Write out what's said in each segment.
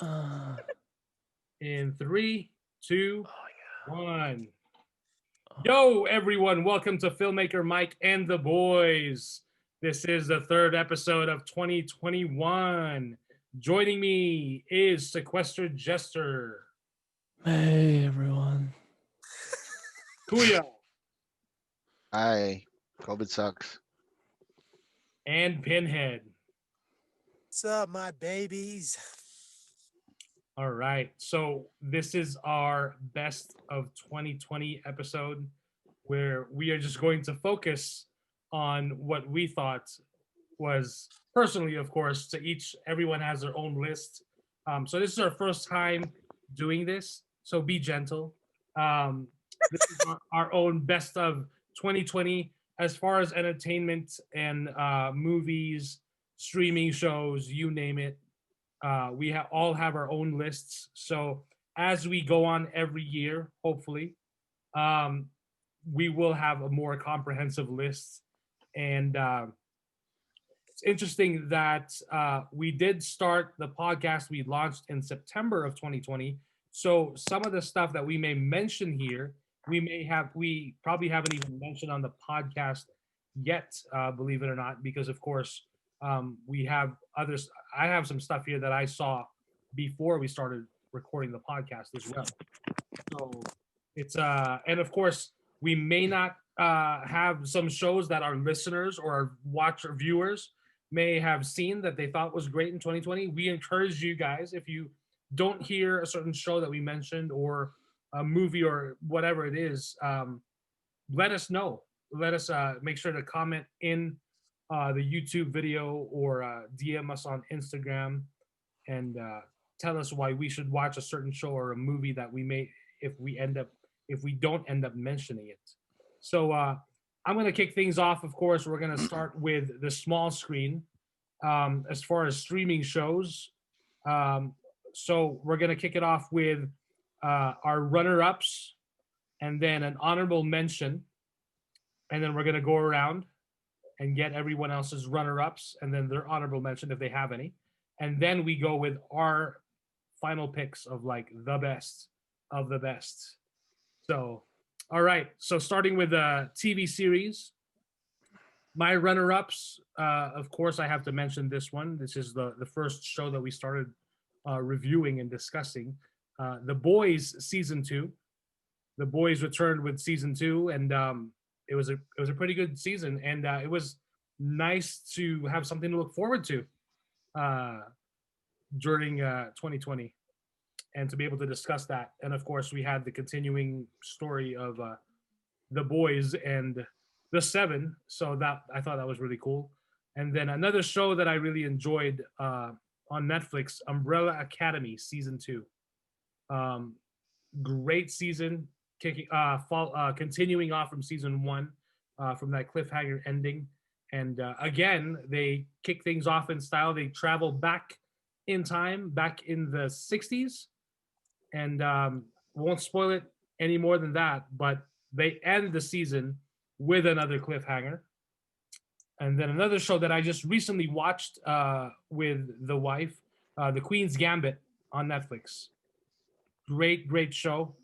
Uh, In three, two, oh one. yeah. Yo, everyone, welcome to Filmmaker Mike and the Boys. This is the third episode of 2021. Joining me is Sequestered Jester, Hey everyone. Kuya, Hi, COVID sucks. and Pinhead. What's up, my babies? All right, so this is our best of 2020 episode where we are just going to focus on what we thought was personally, of course, to everyone has their own list. So this is our first time doing this, so be gentle. This is our own best of 2020 as far as entertainment and movies, streaming shows, you name it. All have our own lists. So as we go on every year, hopefully, um, we will have a more comprehensive list. And it's interesting that we did start the podcast. We launched in September of 2020. So some of the stuff that we may mention here, we probably haven't even mentioned on the podcast yet, believe it or not, because of course we have others. I have some stuff here that I saw before we started recording the podcast as well. So it's and of course we may not have some shows that our listeners or our watch or viewers may have seen that they thought was great in 2020. We encourage you guys, if you don't hear a certain show that we mentioned or a movie or whatever it is, let us know. Let us make sure to comment in the YouTube video or DM us on Instagram and tell us why we should watch a certain show or a movie that we may if we don't end up mentioning it. So I'm going to kick things off. Of course, we're going to start with the small screen as far as streaming shows. Um, so we're going to kick it off with our runner-ups and then an honorable mention, and then we're going to go around and get everyone else's runner-ups and then their honorable mention if they have any, and then we go with our final picks of like the best of the best. So, all right. So starting with a TV series, my runner-ups. Of course, I have to mention this one. This is the first show that we started reviewing and discussing. The Boys season two. The Boys returned with season two, and it was a pretty good season, and it was nice to have something to look forward to uh, during 2020 and to be able to discuss that. And of course, we had the continuing story of the boys and the seven. So that I thought that was really cool. And then another show that I really enjoyed on Netflix, Umbrella Academy season two. Um, Great season, continuing off from season one, from that cliffhanger ending. And again, they kick things off in style. They travel back in time, back in the 60s, and won't spoil it any more than that. But they end the season with another cliffhanger. And then another show that I just recently watched with the wife, The Queen's Gambit on Netflix. Great show.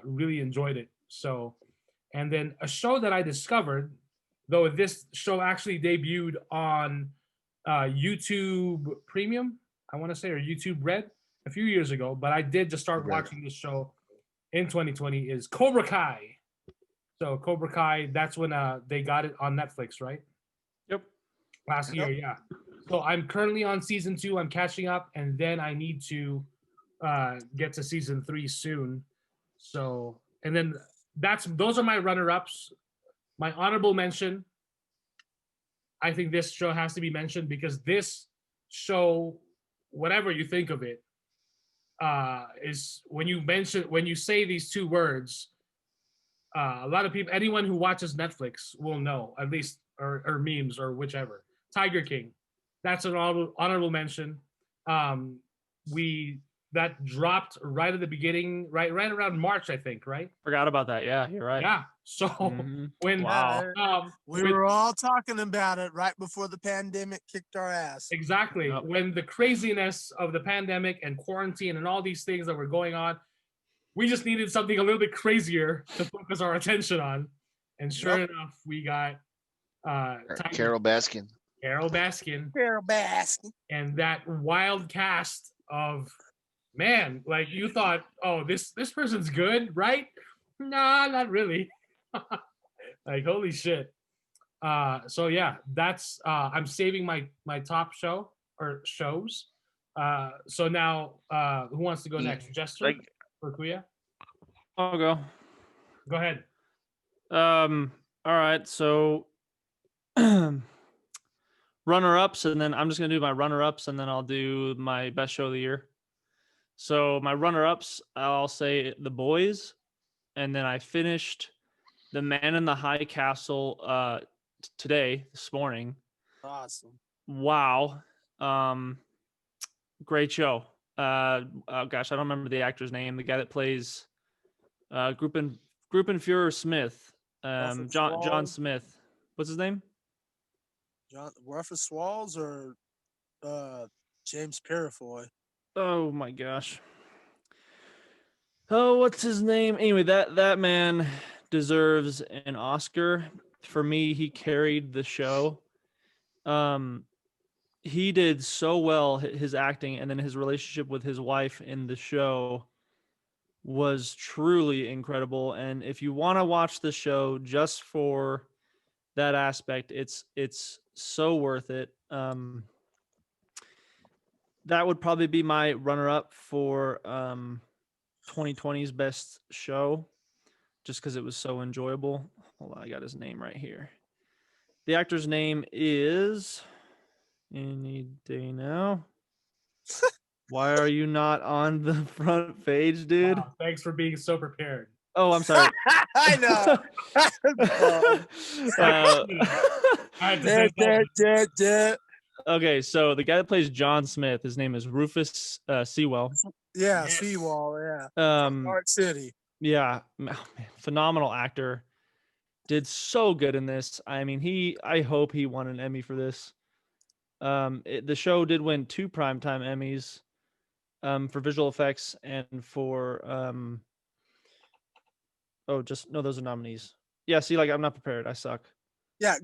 Really enjoyed it. So, and then a show that I discovered, though this show actually debuted on YouTube Premium, I want to say, or YouTube Red a few years ago, but I did just start Right. watching this show in 2020, is Cobra Kai. So Cobra Kai, that's when they got it on Netflix, right? Yep. Last year, Yep. yeah. So I'm currently on season two. I'm catching up, and then I need to get to season three soon. So, and then those are my runner-ups. My honorable mention. I think this show has to be mentioned because this show, whatever you think of it, is when you say these two words, a lot of people, anyone who watches Netflix will know at least, or memes or whichever. Tiger King, that's an honorable mention. We that dropped right at the beginning, right around March, I think, right? Forgot about that. Yeah, you're right. Yeah. So Mhm. when Wow. We when were all talking about it right before the pandemic kicked our ass. exactly Yep. when the craziness of the pandemic and quarantine and all these things that were going on, we just needed something a little bit crazier to focus our attention on. And sure Yep. enough, we got Carol Baskin. Carol Baskin Carol Baskin. and that wild cast of, man, like you thought, oh, this person's good, right? Nah, not really. Like holy shit. So yeah, that's I'm saving my top show or shows. So now who wants to go next? Jester Like or Kuya? I'll go. Go ahead. All right. So runner-ups, and then I'm just gonna do my runner-ups, and then I'll do my best show of the year. So my runner-ups, I'll say The Boys, and then I finished The Man in the High Castle today, this morning. Awesome. Wow. Great show. Gosh, I don't remember the actor's name. The guy that plays Gruppenführer Smith. Rufus John Walls? Smith. What's his name? Rufus Walls or James Purifoy? Oh my gosh. Oh, what's his name? Anyway, that man deserves an Oscar. For me, he carried the show. He did so well, his acting, and then his relationship with his wife in the show was truly incredible. And if you want to watch the show just for that aspect, it's so worth it. That would probably be my runner-up for 2020's best show, just because it was so enjoyable. Hold on, I got his name right here. The actor's name is any day now. Why are you not on the front page, dude? Wow, thanks for being so prepared. Oh, I'm sorry. I know. I had to say something. Okay, so the guy that plays John Smith, his name is Rufus Sewell. Yeah, Yes. Seawall, yeah. Art City. Yeah, oh, man, phenomenal actor. Did so good in this. I mean, I hope he won an Emmy for this. The show did win 2 Primetime Emmys for visual effects and for those are nominees. Yeah, see, like I'm not prepared. I suck. Yeah,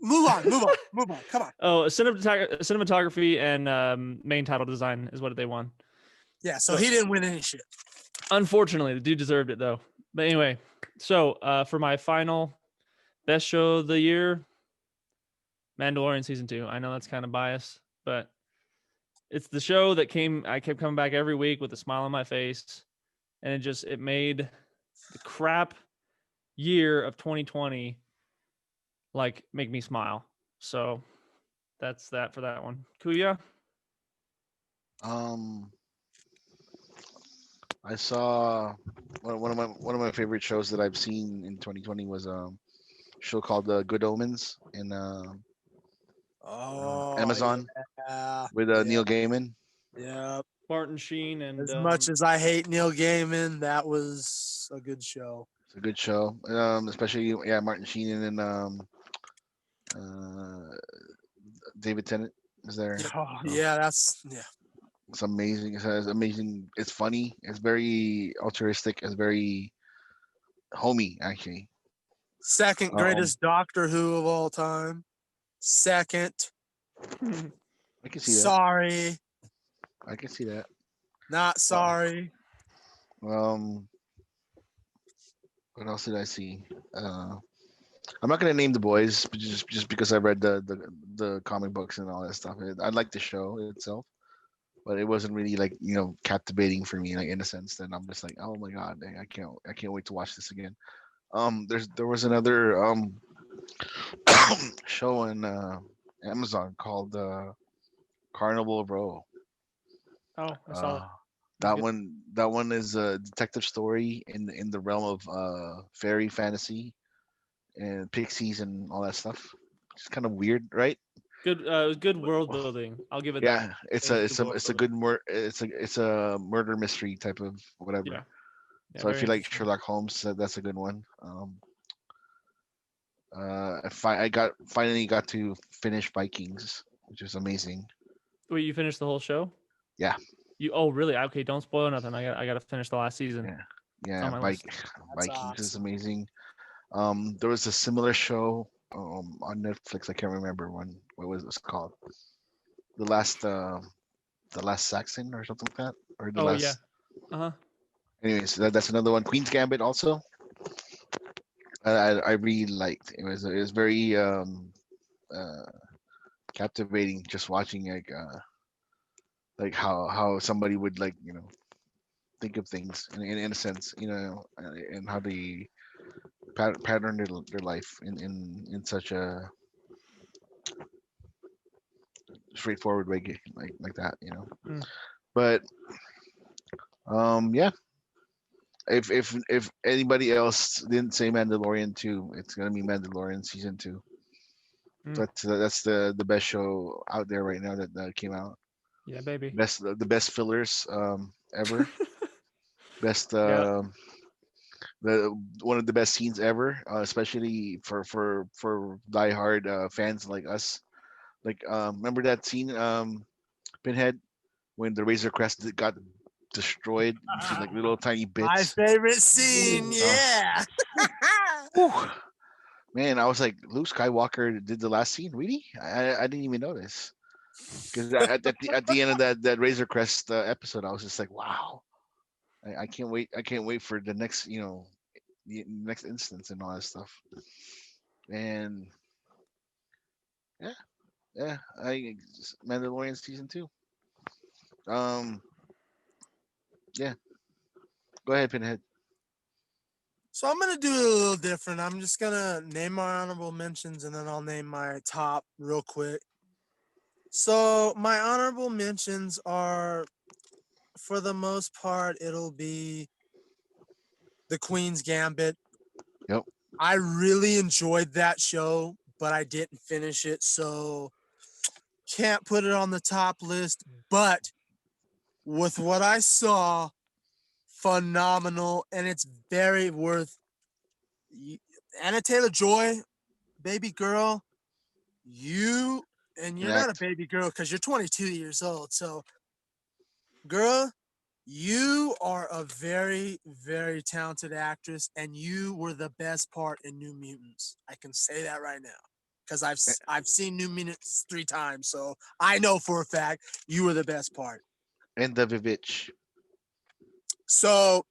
move on. Come on. Oh, cinematography and main title design is what they won. Yeah, so he didn't win any shit. Unfortunately, the dude deserved it though. But anyway, so for my final best show of the year, Mandalorian season 2. I know that's kind of biased, but it's the show that I kept coming back every week with a smile on my face, and it made the crap year of 2020 like make me smile. So that's that for that one. Kuya? I saw one of my favorite shows that I've seen in 2020 was a show called Good Omens in Amazon yeah, with Neil Gaiman. Yeah. Martin Sheen and As much as I hate Neil Gaiman, that was a good show. It's a good show, especially Martin Sheen and David Tennant is there. Oh, yeah, that's It's amazing. It's amazing. It's funny. It's very altruistic. It's very homey, actually. second greatest Doctor Who of all time. Second. I can see that. Sorry. I can see that. Not sorry. What else did I see? I'm not gonna name the boys, but just because I read the comic books and all that stuff. I like the show itself, but it wasn't really like captivating for me, like in a sense that I'm just like, oh my god, I can't wait to watch this again. There was another show on Amazon called Carnival Row. Oh, I saw it. That one is a detective story in the realm of fairy fantasy and pixies and all that stuff. It's kind of weird, right? Good world building. I'll give it that. Yeah, it's It was a good world it's a building. good it's a murder mystery type of whatever. Yeah, yeah, So if very you like interesting. Sherlock Holmes, that's a good one. I got finally got to finish Vikings, which is amazing. Wait, you finished the whole show? Yeah, You? Oh, really? Okay, don't spoil nothing. I got to finish the last season. yeah, It's on yeah. my list. That's Vikings is awesome. amazing. There was a similar show on Netflix. I can't remember what was it called. The last the last Saxon or something like that, or the Oh yeah. last. Uh huh. Anyways, that's another one. Queen's Gambit also. I really liked. It was very uh captivating just watching like how somebody would like think of things in a sense and how they pattern their life in such a straightforward way like that Mm. but yeah, if anybody else didn't say Mandalorian 2, it's gonna be Mandalorian season 2. Mm. That's the best show out there right now that came out. Yeah, baby. The best fillers ever. Best Yeah. the one of the best scenes ever, especially for diehard fans like us. Like remember that scene, Pinhead, when the Razor Crest got destroyed to like little tiny My bits. favorite scene, Ooh. yeah. Whew. Man, I was like, Luke Skywalker did the last scene. Really? I didn't even notice. Because at the end of that Razor Crest episode, I was just like, wow, I can't wait. I can't wait for the next the next instance and all that stuff. And yeah, yeah, Mandalorian season 2. Um, yeah, go ahead, Pinhead. So I'm gonna do it a little different. I'm just gonna name my honorable mentions and then I'll name my top real quick. So my honorable mentions are, for the most part, it'll be the Queen's Gambit. Yep. I really enjoyed that show, but I didn't finish it, so can't put it on the top list. But with what I saw, phenomenal, and it's very worth. Anna Taylor Joy, baby girl, you, and Can you're not a act. baby girl because you're 22 years old. So, girl, you are a very, very talented actress, and you were the best part in New Mutants. I can say that right now because I've seen New Mutants 3 times, so I know for a fact you were the best part. And the Vivitch. So,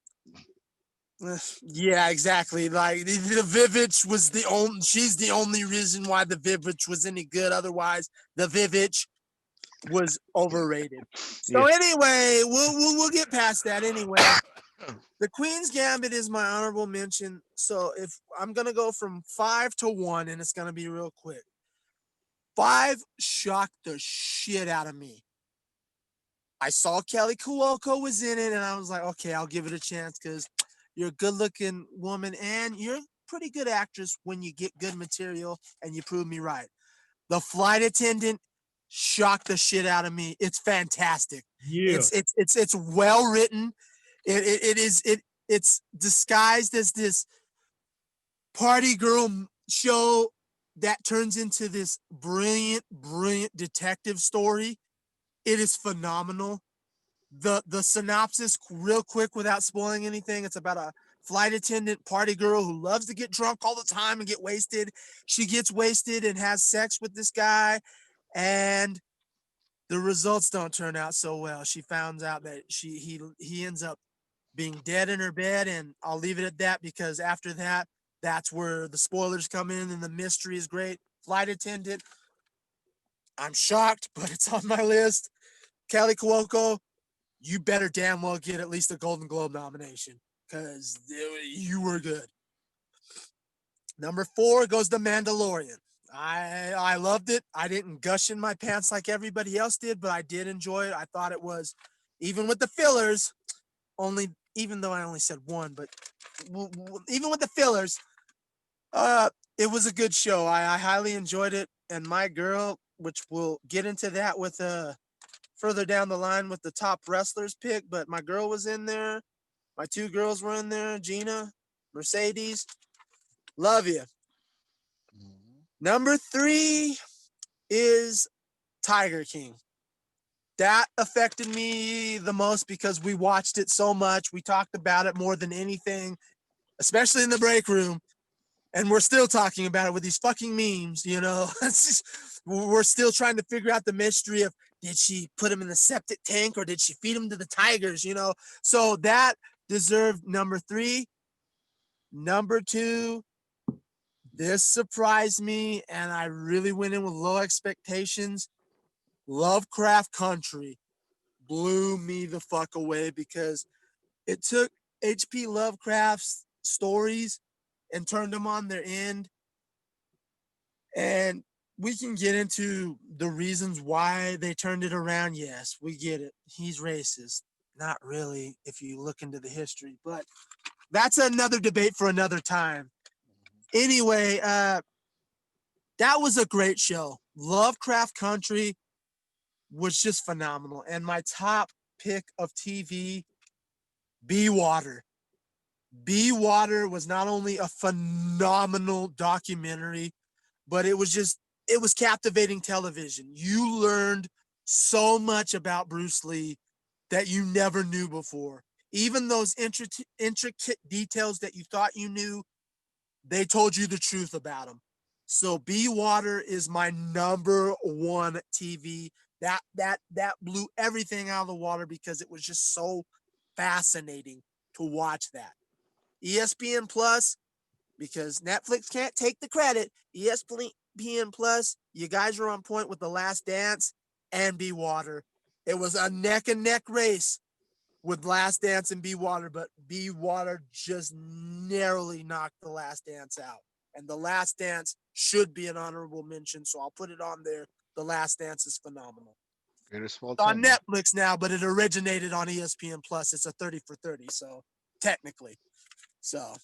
yeah, exactly. Like the Vivitch was the only. She's the only reason why the Vivitch was any good. Otherwise, the Vivitch was overrated. So Yeah. anyway, we'll get past that anyway. The Queen's Gambit is my honorable mention. So if I'm gonna go from 5 to 1, and it's gonna be real quick. 5 shocked the shit out of me. I saw Kelly Cuoco was in it, and I was like, okay, I'll give it a chance because you're a good-looking woman and you're a pretty good actress when you get good material, and you proved me right. The flight attendant shocked the shit out of me. It's fantastic. Yeah. It's well written. It's disguised as this party girl show that turns into this brilliant detective story. It is phenomenal. The synopsis, real quick without spoiling anything, it's about a flight attendant party girl who loves to get drunk all the time and get wasted. She gets wasted and has sex with this guy, and the results don't turn out so well. She finds out that he ends up being dead in her bed, and I'll leave it at that because after that, that's where the spoilers come in and the mystery is great. Flight attendant, I'm shocked, but it's on my list. Kelly Cuoco, you better damn well get at least a Golden Globe nomination because you were good. Number 4 goes The Mandalorian. I loved it. I didn't gush in my pants like everybody else did, but I did enjoy it. I thought it was, even with the fillers, even though I only said one, but even with the fillers, it was a good show. I highly enjoyed it. And my girl, which we'll get into that with further down the line with the top wrestlers pick. But my girl was in there. My two girls were in there. Gina, Mercedes. Love you. Number 3 is Tiger King. That affected me the most because we watched it so much. We talked about it more than anything, especially in the break room. And we're still talking about it with these fucking memes, you know. We're still trying to figure out the mystery of, did she put him in the septic tank or did she feed him to the tigers, you know? So that deserved number 3. Number 2, this surprised me, and I really went in with low expectations. Lovecraft Country blew me the fuck away because it took H.P. Lovecraft's stories and turned them on their end. And we can get into the reasons why they turned it around. Yes, we get it. He's racist. Not really, if you look into the history, but that's another debate for another time. Anyway, that was a great show. Lovecraft Country was just phenomenal. And my top pick of TV, Be Water. Be Water was not only a phenomenal documentary, but it was captivating television. You learned so much about Bruce Lee that you never knew before. Even those intricate details that you thought you knew, they told you the truth about him. So Be Water is my number 1 TV. That blew everything out of the water because it was just so fascinating to watch that. ESPN Plus, because Netflix can't take the credit. ESPN Plus, you guys are on point with The Last Dance and Be Water. It was a neck and neck race with Last Dance and Be Water, but Be Water just narrowly knocked The Last Dance out. And The Last Dance should be an honorable mention, so I'll put it on there. The Last Dance is phenomenal. Greatest of all It's on time. Netflix now, but it originated on ESPN Plus. It's a 30 for 30, so technically. So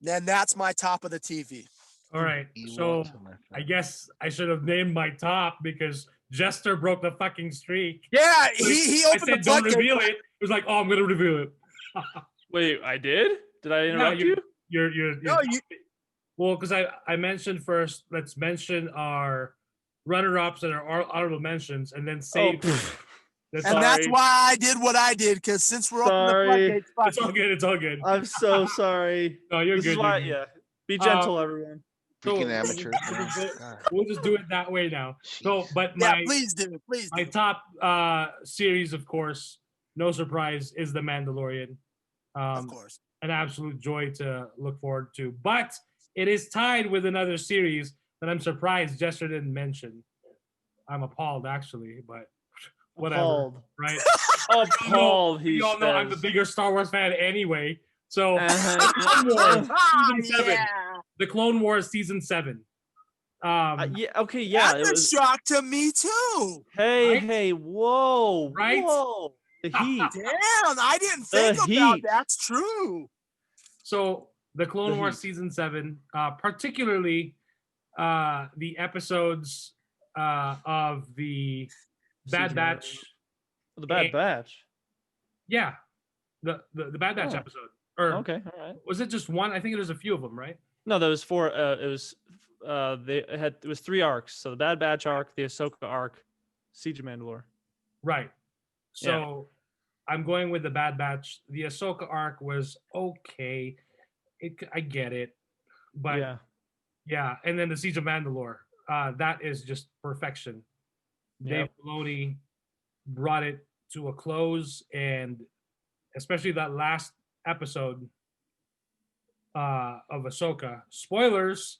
then that's my top of the TV. All right. Be So Water, my I friend. guess I should have named my top because Jester broke the fucking streak. Yeah, Like, he I opened said the don't floodgates. reveal it. It was like, oh, I'm gonna reveal it. Wait, I did? Did I Yeah, interrupt you? You're No, you well, because I mentioned first. Let's mention our runner-ups and our honorable mentions, and then Oh, save. pff, That's and all. that's sorry. why I did what I did, because since we're opening the Sorry. floodgates, fuck It's all it. good. It's all good. I'm so sorry. No, you're This good. is You're why, good. yeah. Be gentle, everyone. Freaking So amateur. we'll just do it that way now. So, Jeez. but Yeah, my please do. Please my do. top series, of course, no surprise, is The Mandalorian. Of course. An absolute joy to look forward to. But it is tied with another series that I'm surprised Jester didn't mention. I'm appalled, actually, but whatever. Appalled. Right? Appalled, he You all know I'm the says. bigger Star Wars fan anyway. So, Uh-huh. Clone Wars, season 7. Yeah. The Clone Wars season 7. Yeah, okay, yeah. It That's a was. shock to me too. Hey, Right? hey, whoa, Right? whoa. The heat. Damn, I didn't The think about heat. that's true. So the Clone The Wars heat. season 7, particularly the episodes of the Bad Siege Batch. The Bad Batch. Yeah, the Bad Batch Oh. episode. Or Okay, all right. was it just one? I think there's a few of them, right? No, there was 4. It was 3 arcs. So the Bad Batch arc, the Ahsoka arc, Siege of Mandalore. Right. So I'm going with the Bad Batch. The Ahsoka arc was okay. I get it, but yeah. And then the Siege of Mandalore. That is just perfection. Dave Filoni brought it to a close, and especially that last episode of Ahsoka. Spoilers.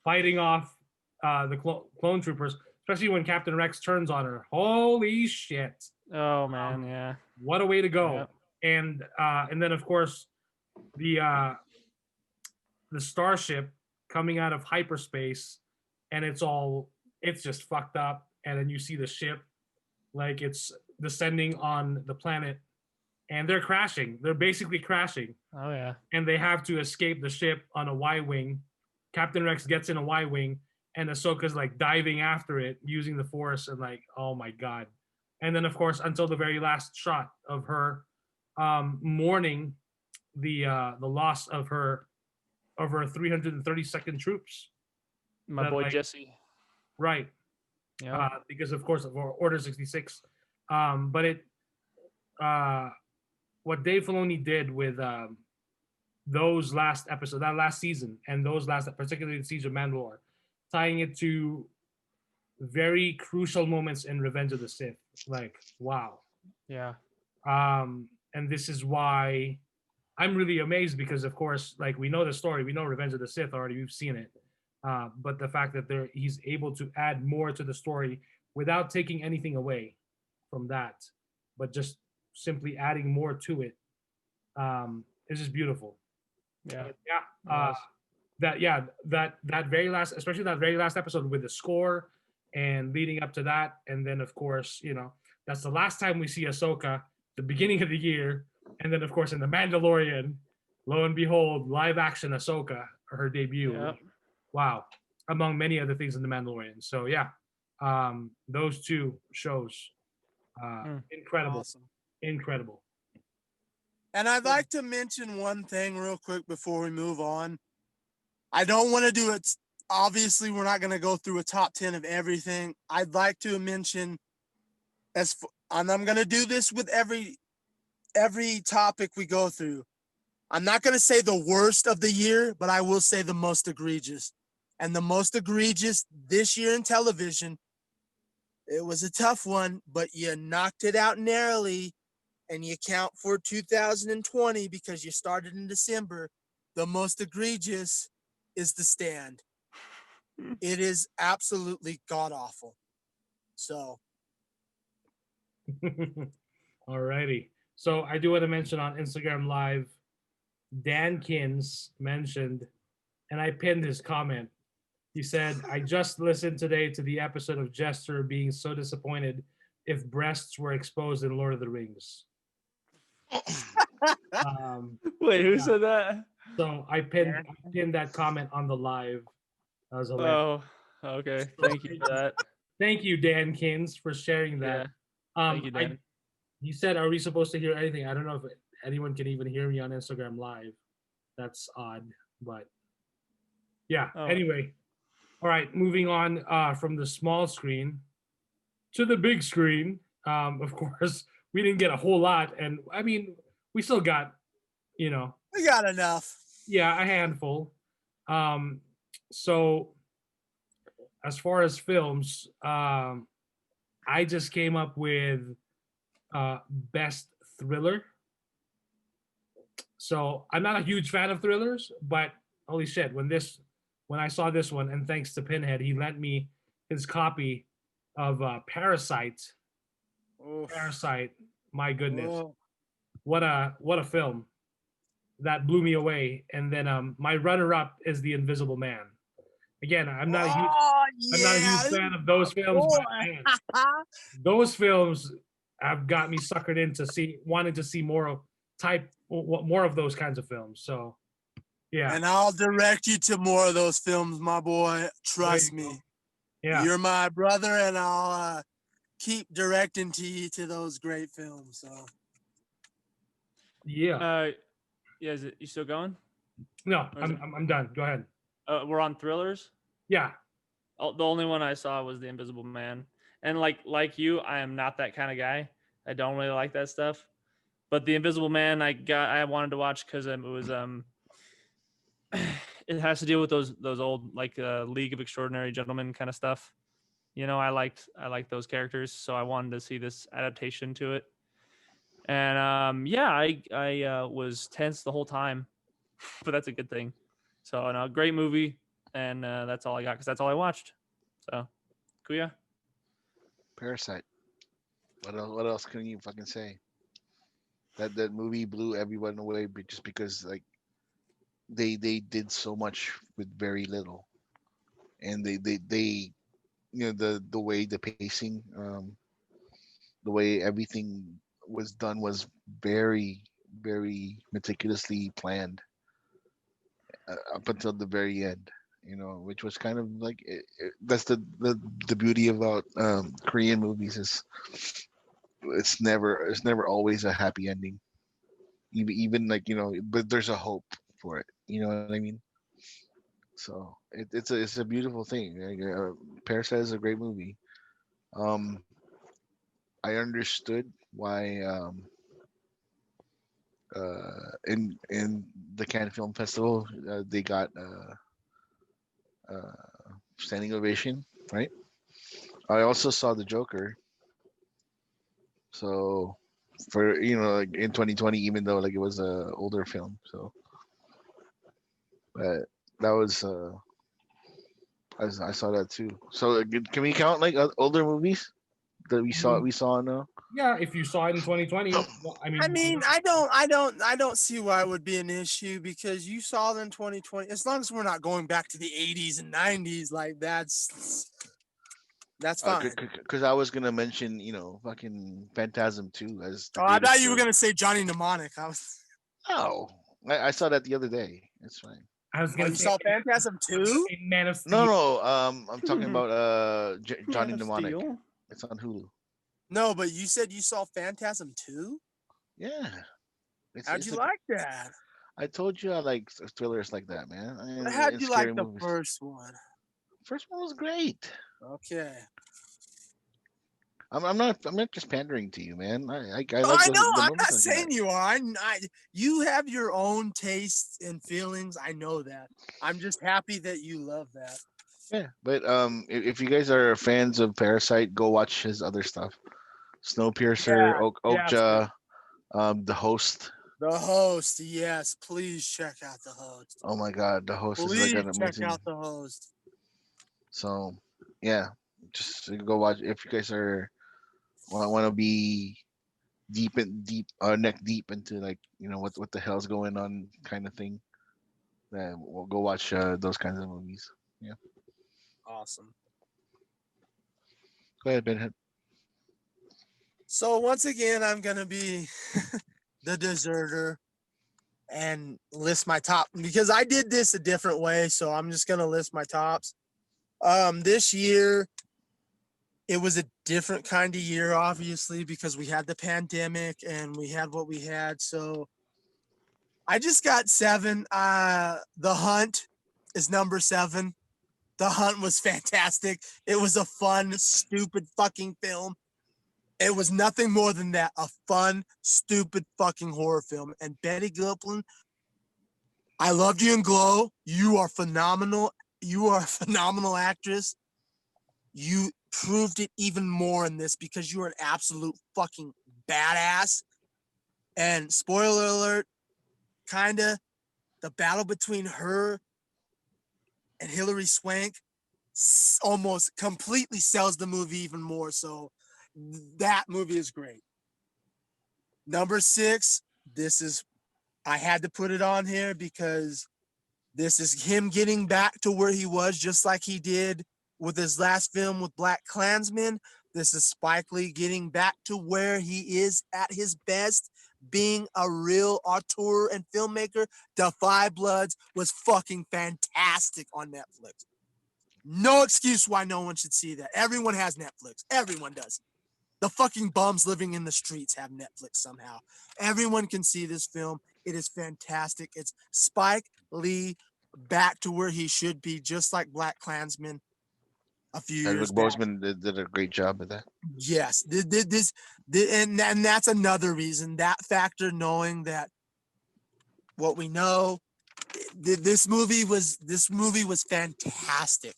Fighting off the clone troopers, especially when Captain Rex turns on her. Holy shit! Oh man, yeah. What a way to go! Yep. And then of course the starship coming out of hyperspace, and it's just fucked up. And then you see the ship like it's descending on the planet, and they're crashing. They're basically crashing. Oh yeah. And they have to escape the ship on a Y-wing. Captain Rex gets in a Y-wing, and Ahsoka's like diving after it using the Force, and like, oh my god. And then of course until the very last shot of her mourning the loss of her 332nd troops. My That, boy like, Jesse. right. Yeah. Because of course of Order 66. But it what Dave Filoni did with those last episodes, that last season, and those last, particularly the Siege of Mandalore, tying it to very crucial moments in Revenge of the Sith. Like, wow. Yeah. And this is why I'm really amazed, because of course, like, we know the story, we know Revenge of the Sith already, we've seen it. But the fact that he's able to add more to the story without taking anything away from that, but just simply adding more to it, is just beautiful. Yeah. But yeah. That very last, especially that very last episode with the score and leading up to that, and then of course, that's the last time we see Ahsoka, the beginning of the year, and then of course in the Mandalorian, lo and behold, live action Ahsoka, her debut. Yep. Wow, among many other things in the Mandalorian. So yeah, those two shows, incredible, Awesome. incredible. And I'd like to mention one thing real quick before we move on. I don't want to do it. Obviously, we're not going to go through a top 10 of everything. I'd like to mention, and I'm going to do this with every topic we go through. I'm not going to say the worst of the year, but I will say the most egregious. And the most egregious this year in television, it was a tough one, but you knocked it out narrowly, and you count for 2020 because you started in December. The most egregious is The Stand. It is absolutely god awful. So, alrighty. So I do want to mention on Instagram Live, Dan Kins mentioned, and I pinned his comment. He said, I just listened today to the episode of Jester being so disappointed if breasts were exposed in Lord of the Rings. Wait, who yeah. said that? So I pinned that comment on the live. That was hilarious. Oh, okay. Thank you for that. Thank you, Dan Kins, for sharing that. Yeah. Thank you, Dan. He said, are we supposed to hear anything? I don't know if anyone can even hear me on Instagram Live. That's odd, but yeah. Oh. Anyway, all right, moving on from the small screen to the big screen. Of course, we didn't get a whole lot, and I mean, we still got, we got enough. Yeah, a handful. So as far as films, I just came up with best thriller. So I'm not a huge fan of thrillers, but holy shit, when I saw this one, and thanks to Pinhead, he lent me his copy of Parasite. Oof. Parasite, my goodness. Oof. What a film. That blew me away. And then my runner-up is The Invisible Man. Again, I'm not a huge fan of those films, but man, those films have got me suckered into wanting to see more of those kinds of films. So yeah. And I'll direct you to more of those films, my boy. Trust me. Yeah. You're my brother, and I'll keep directing you to those great films. So yeah. Yeah, you still going? No, I'm done. Go ahead. We're on thrillers? Yeah. The only one I saw was The Invisible Man. And like you, I am not that kind of guy. I don't really like that stuff. But The Invisible Man, I wanted to watch because it was it has to deal with those old League of Extraordinary Gentlemen kind of stuff. I liked those characters, so I wanted to see this adaptation to it. And I was tense the whole time, but that's a good thing. So a great movie, and that's all I got because that's all I watched. So, Kuya? Parasite. What else can you fucking say? That movie blew everyone away, but just because they did so much with very little, and they the way the pacing, the way everything was done was very very meticulously planned up until the very end, which was kind of like that's the beauty about Korean movies is it's never always a happy ending. Even like but there's a hope for it. You know what I mean? So it's a beautiful thing. Like, Parasite is a great movie. Um, I understood why in the Cannes Film Festival they got standing ovation, right? I also saw the Joker, so for like in 2020, even though like it was a older film, so but that was I saw that too. So can we count like older movies that we I saw mean, we saw now? yeah, if you saw it in 2020, well, I I mean, why mean, not? I don't see why it would be an issue because you saw it in 2020. As long as we're not going back to the 80s and 90s, like that's fine. Because I was gonna mention fucking Phantasm 2 as the Oh, I greatest thought you were story. gonna say Johnny Mnemonic. I was. Oh, I saw that the other day. It's fine. I was Oh, gonna you say saw Phantasm 2? in Man of No, Steel. no. I'm talking about Man Johnny of Mnemonic. Steel. It's on Hulu. No, but you said you saw Phantasm 2? Yeah, it's How'd it's you like like that? I told you I like thrillers like that, man, How'd and you like scary the movies. first one? First one was great. Okay. I'm not just pandering to you, man. I No, like I the know. the I'm movies not that you saying like. you are. You have your own tastes and feelings. I know that. I'm just happy that you love that. Yeah, but if you guys are fans of Parasite, go watch his other stuff. Snowpiercer, Yeah, yes. Okja, The Host. The host. Yes, please check out the host. Oh my God, The Host is like Please an check amazing. out the host. So yeah, just go watch if you guys are want to be deep neck deep into like what the hell's going on kind of thing. Then we'll go watch those kinds of movies. Yeah, Awesome. go ahead, Ben. So once again, I'm gonna be the deserter and list my top because I did this a different way. So I'm just gonna list my tops. This year it was a different kind of year, obviously, because we had the pandemic and we had what we had. So I just got 7. The Hunt is number 7. The Hunt was fantastic. It was a fun, stupid fucking film. It was nothing more than that, a fun, stupid fucking horror film. And Betty Gilpin, I loved you in Glow. You are phenomenal. You are a phenomenal actress. You proved it even more in this because you're an absolute fucking badass. And spoiler alert, kinda, the battle between her and Hilary Swank almost completely sells the movie even more. So that movie is great. Number 6, this is I had to put it on here because this is him getting back to where he was, just like he did with his last film with Black Klansman. This is Spike Lee getting back to where he is at his best, being a real auteur and filmmaker. The Five Bloods was fucking fantastic on Netflix. No excuse why no one should see that. Everyone has Netflix. Everyone does. The fucking bums living in the streets have Netflix somehow. Everyone can see this film. It is fantastic. It's Spike Lee back to where he should be, just like Black Klansman a few Chadwick years back. Boseman did a great job with that. Yes, and that's another reason. That factor, knowing that what we know, this movie was fantastic.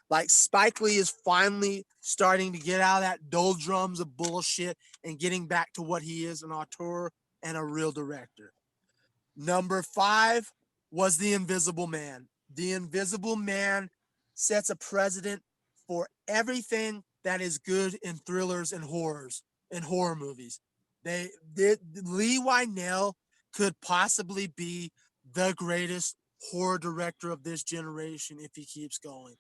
Like Spike Lee is finally starting to get out of that doldrums of bullshit and getting back to what he is, an auteur and a real director. Number 5 was The Invisible Man. The Invisible Man sets a precedent for everything that is good in thrillers and horror movies. Lee Wynell could possibly be the greatest horror director of this generation if he keeps going.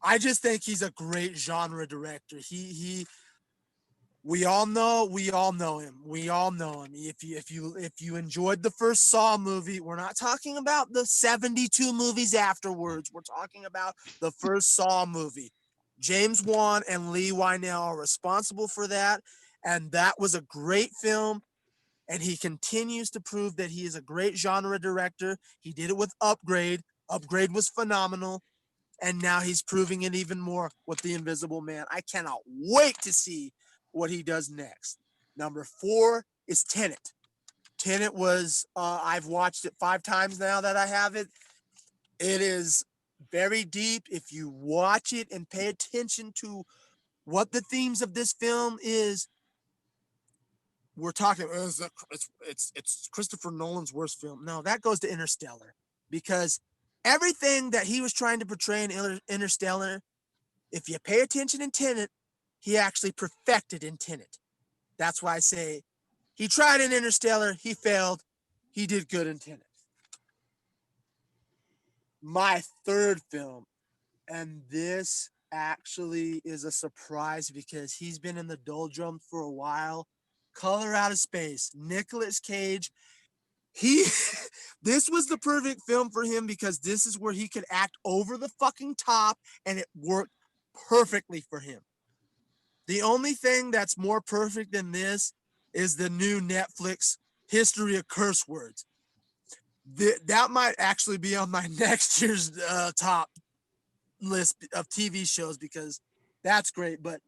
I just think he's a great genre director. He We all know him. We all know him. If you enjoyed the first Saw movie, we're not talking about the 72 movies afterwards. We're talking about the first Saw movie. James Wan and Lee Wynell are responsible for that, and that was a great film. And he continues to prove that he is a great genre director. He did it with Upgrade. Upgrade was phenomenal. And now he's proving it even more with The Invisible Man. I cannot wait to see what he does next. Number 4 is Tenet. Tenet was, I've watched it 5 times now that I have it. It is very deep. If you watch it and pay attention to what the themes of this film is, we're talking, it's Christopher Nolan's worst film. No, that goes to Interstellar, because everything that he was trying to portray in Interstellar, if you pay attention in Tenet, he actually perfected in Tenet. That's why I say he tried in Interstellar, he failed, he did good in Tenet. My third film, and this actually is a surprise because he's been in the doldrums for a while. Color Out of Space, Nicolas Cage. He this was the perfect film for him because this is where he could act over the fucking top, and it worked perfectly for him. The only thing that's more perfect than this is the new Netflix History of Curse Words. That might actually be on my next year's top list of TV shows because that's great. But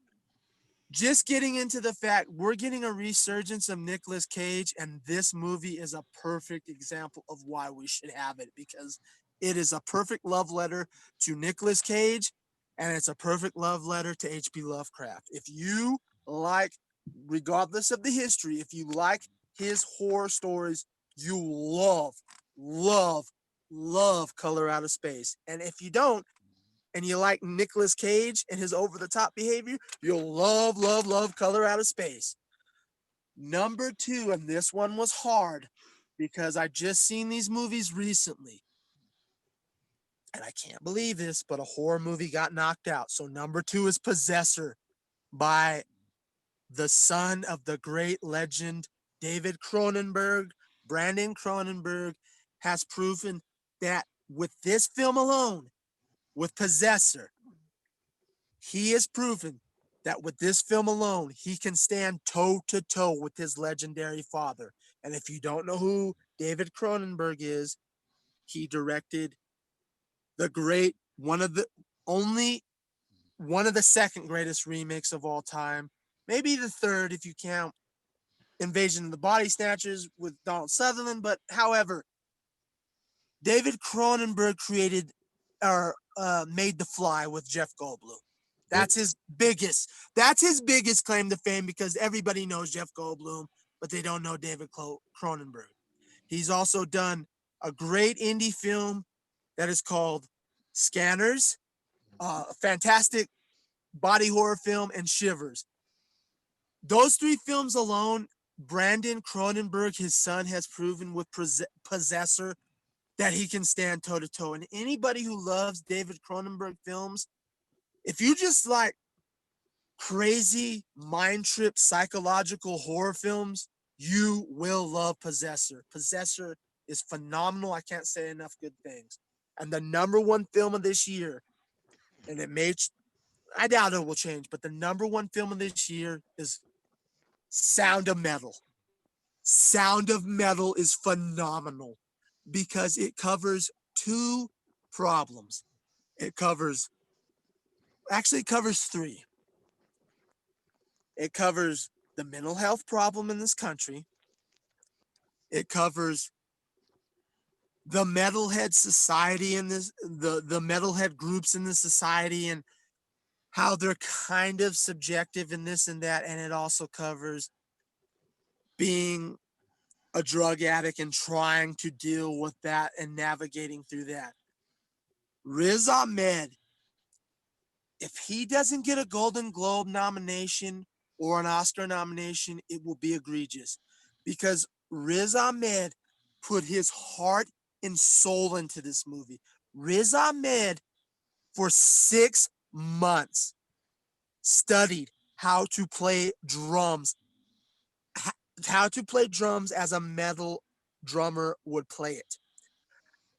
just getting into the fact we're getting a resurgence of Nicolas Cage, and this movie is a perfect example of why we should have it, because it is a perfect love letter to Nicolas Cage, and it's a perfect love letter to H.P. Lovecraft. If you like, regardless of the history, if you like his horror stories, you love Color Out of Space. And if you don't, and you like Nicolas Cage and his over-the-top behavior, you'll love Color Out of Space. Number 2, and this one was hard because I just seen these movies recently. And I can't believe this, but a horror movie got knocked out. So number 2 is Possessor by the son of the great legend, David Cronenberg. Brandon Cronenberg has proven that with this film alone, with Possessor, he has proven that with this film alone, he can stand toe to toe with his legendary father. And if you don't know who David Cronenberg is, he directed the great, one of the second greatest remakes of all time, maybe the third if you count Invasion of the Body Snatchers with Donald Sutherland. But however, David Cronenberg created or made The Fly with Jeff Goldblum. That's his biggest. That's his biggest claim to fame, because everybody knows Jeff Goldblum, but they don't know David Cronenberg. He's also done a great indie film that is called Scanners, a fantastic body horror film, and Shivers. Those 3 films alone, Brandon Cronenberg, his son, has proven with Possessor that he can stand toe to toe. And anybody who loves David Cronenberg films, if you just like crazy mind trip psychological horror films, you will love Possessor. Possessor is phenomenal. I can't say enough good things. And the number 1 film of this year, and I doubt it will change, but the number 1 film of this year is Sound of Metal. Sound of Metal is phenomenal because it covers 2 problems. It covers 3. It covers the mental health problem in this country. It covers the metalhead society in this, the metalhead groups in the society, and how they're kind of subjective in this and that. And it also covers being a drug addict and trying to deal with that and navigating through that. Riz Ahmed, if he doesn't get a Golden Globe nomination or an Oscar nomination, it will be egregious, because Riz Ahmed put his heart and soul into this movie. Riz Ahmed, for 6 months, studied how to play drums, how to play drums as a metal drummer would play it.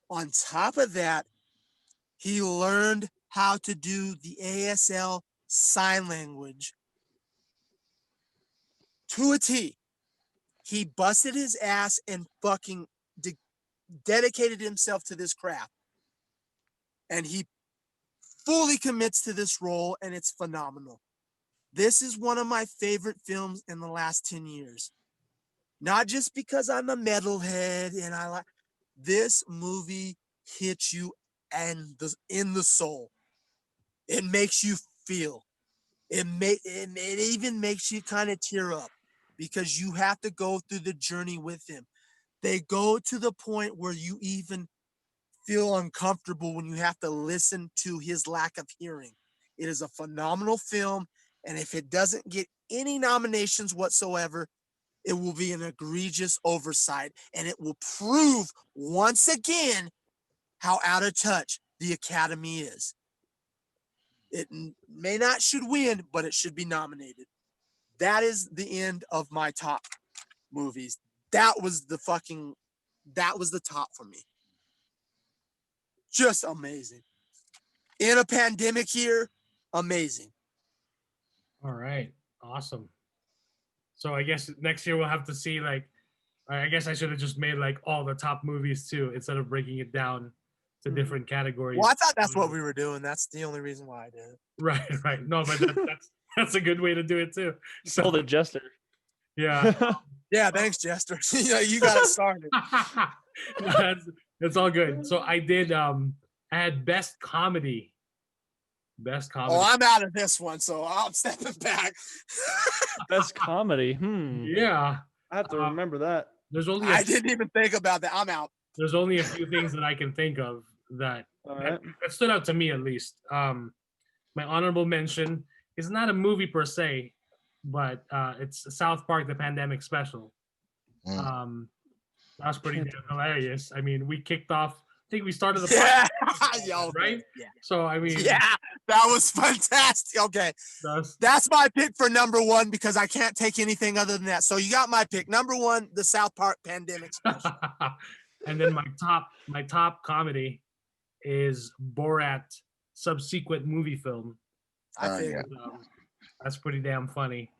On top of that, he learned how to do the ASL sign language to a T. He busted his ass and fucking dedicated himself to this craft. And he fully commits to this role, and it's phenomenal. This is one of my favorite films in the last 10 years. Not just because I'm a metalhead and I like this movie hits you in the soul. It makes you feel. It even makes you kind of tear up because you have to go through the journey with him. They go to the point where you even feel uncomfortable when you have to listen to his lack of hearing. It is a phenomenal film, and if it doesn't get any nominations whatsoever, it will be an egregious oversight, and it will prove once again how out of touch the Academy is. It may not should win, but it should be nominated. That is the end of my top movies. That was the top for me. Just amazing. In a pandemic year, amazing. All right. Awesome. So I guess next year we'll have to see, like, I guess I should have just made like all the top movies too, instead of breaking it down to different categories. Well, I thought that's what we were doing. That's the only reason why I did it. Right, right. No, but that's a good way to do it too. Sold a Jester. Yeah. Yeah, thanks, Jester. You got it started. That's all good. So I did I had best comedy. Oh, I'm out of this one, so I'm stepping back. Best comedy. Yeah. I have to remember that. I didn't even think about that. I'm out. There's only a few things that I can think of that stood out to me, at least. My honorable mention is not a movie per se, but it's South Park: The Pandemic Special. That was pretty damn hilarious. I mean, we kicked off. I think we started the podcast, right? Yeah. So I mean, yeah, that was fantastic. Okay, that's my pick for number one because I can't take anything other than that. So you got my pick. Number one, the South Park Pandemic Special. And then my top comedy is Borat subsequent movie film. I think that's pretty damn funny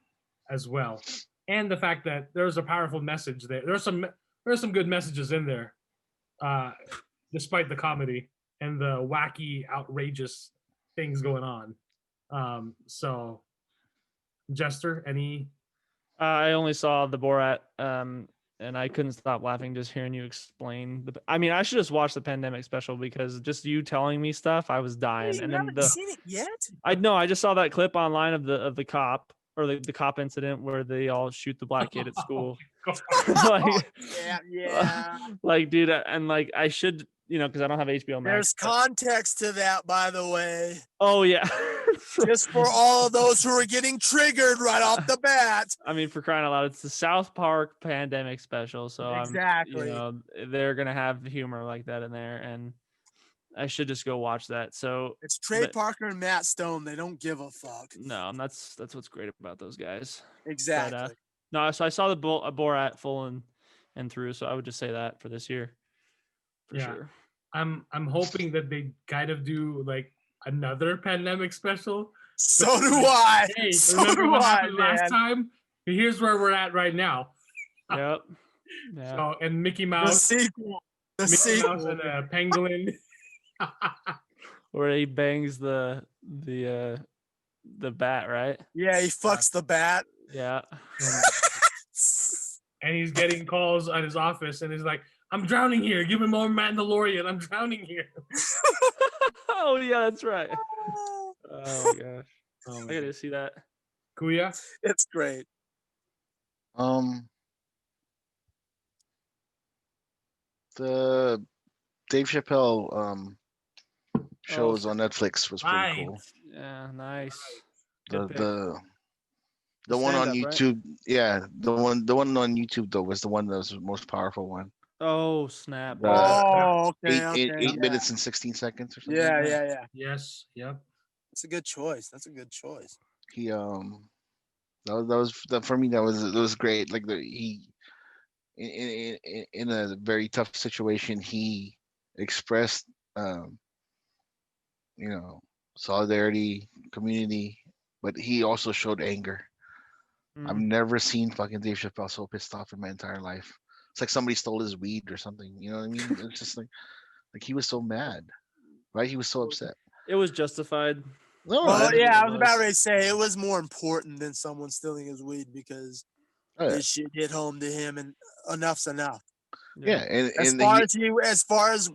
as well. And the fact that there's a powerful message there. There's some good messages in there, despite the comedy and the wacky, outrageous things going on. So, Jester, any? I only saw the Borat, and I couldn't stop laughing just hearing you explain. I mean, I should just watch the Pandemic Special because just you telling me stuff, I was dying. You haven't seen it yet? I know. I just saw that clip online of the cop or the cop incident where they all shoot the black kid at school. Like, yeah. Like, dude, and like I should, because I don't have HBO Max. There's context to that, by the way. Oh yeah. Just for all of those who are getting triggered right off the bat. I mean, for crying out loud, it's the South Park Pandemic Special, so exactly. They're gonna have humor like that in there, and I should just go watch that. So it's Trey Parker and Matt Stone. They don't give a fuck. No, and that's what's great about those guys. Exactly. But, no, so I saw the Borat full and through, so I would just say that for this year, for sure. I'm hoping that they kind of do like another pandemic special. So do I. Hey, so remember do what I, happened man. last time? Here's where we're at right now. Yep. Yeah. So, and Mickey Mouse. The sequel. Mickey Mouse and a pangolin. Where he bangs the bat, right? Yeah, he fucks the bat. Yeah. And he's getting calls at his office, and he's like, "I'm drowning here. Give me more Mandalorian. I'm drowning here." Oh yeah, that's right. Oh my gosh. I gotta see that. Kuya? It's great. The Dave Chappelle shows on Netflix was pretty cool. Yeah, nice. The one on YouTube, right? Yeah, the one on YouTube though was the one that was the most powerful one. Oh snap! Okay. 8 minutes and 16 seconds or something. Yeah. Yes. Yep. That's a good choice. He For me. That was great. Like he in a very tough situation, he expressed um, you know, solidarity, community, but he also showed anger. I've Mm. never seen fucking Dave Chappelle so pissed off in my entire life. It's like somebody stole his weed or something. You know what I mean? It's just like he was so mad, right? He was so upset. It was justified. No, Well, Whatever yeah, it I was about was. ready to say it was more important than someone stealing his weed because oh, yeah, this shit hit home to him, and enough's enough. yeah, As and far he as he, as far as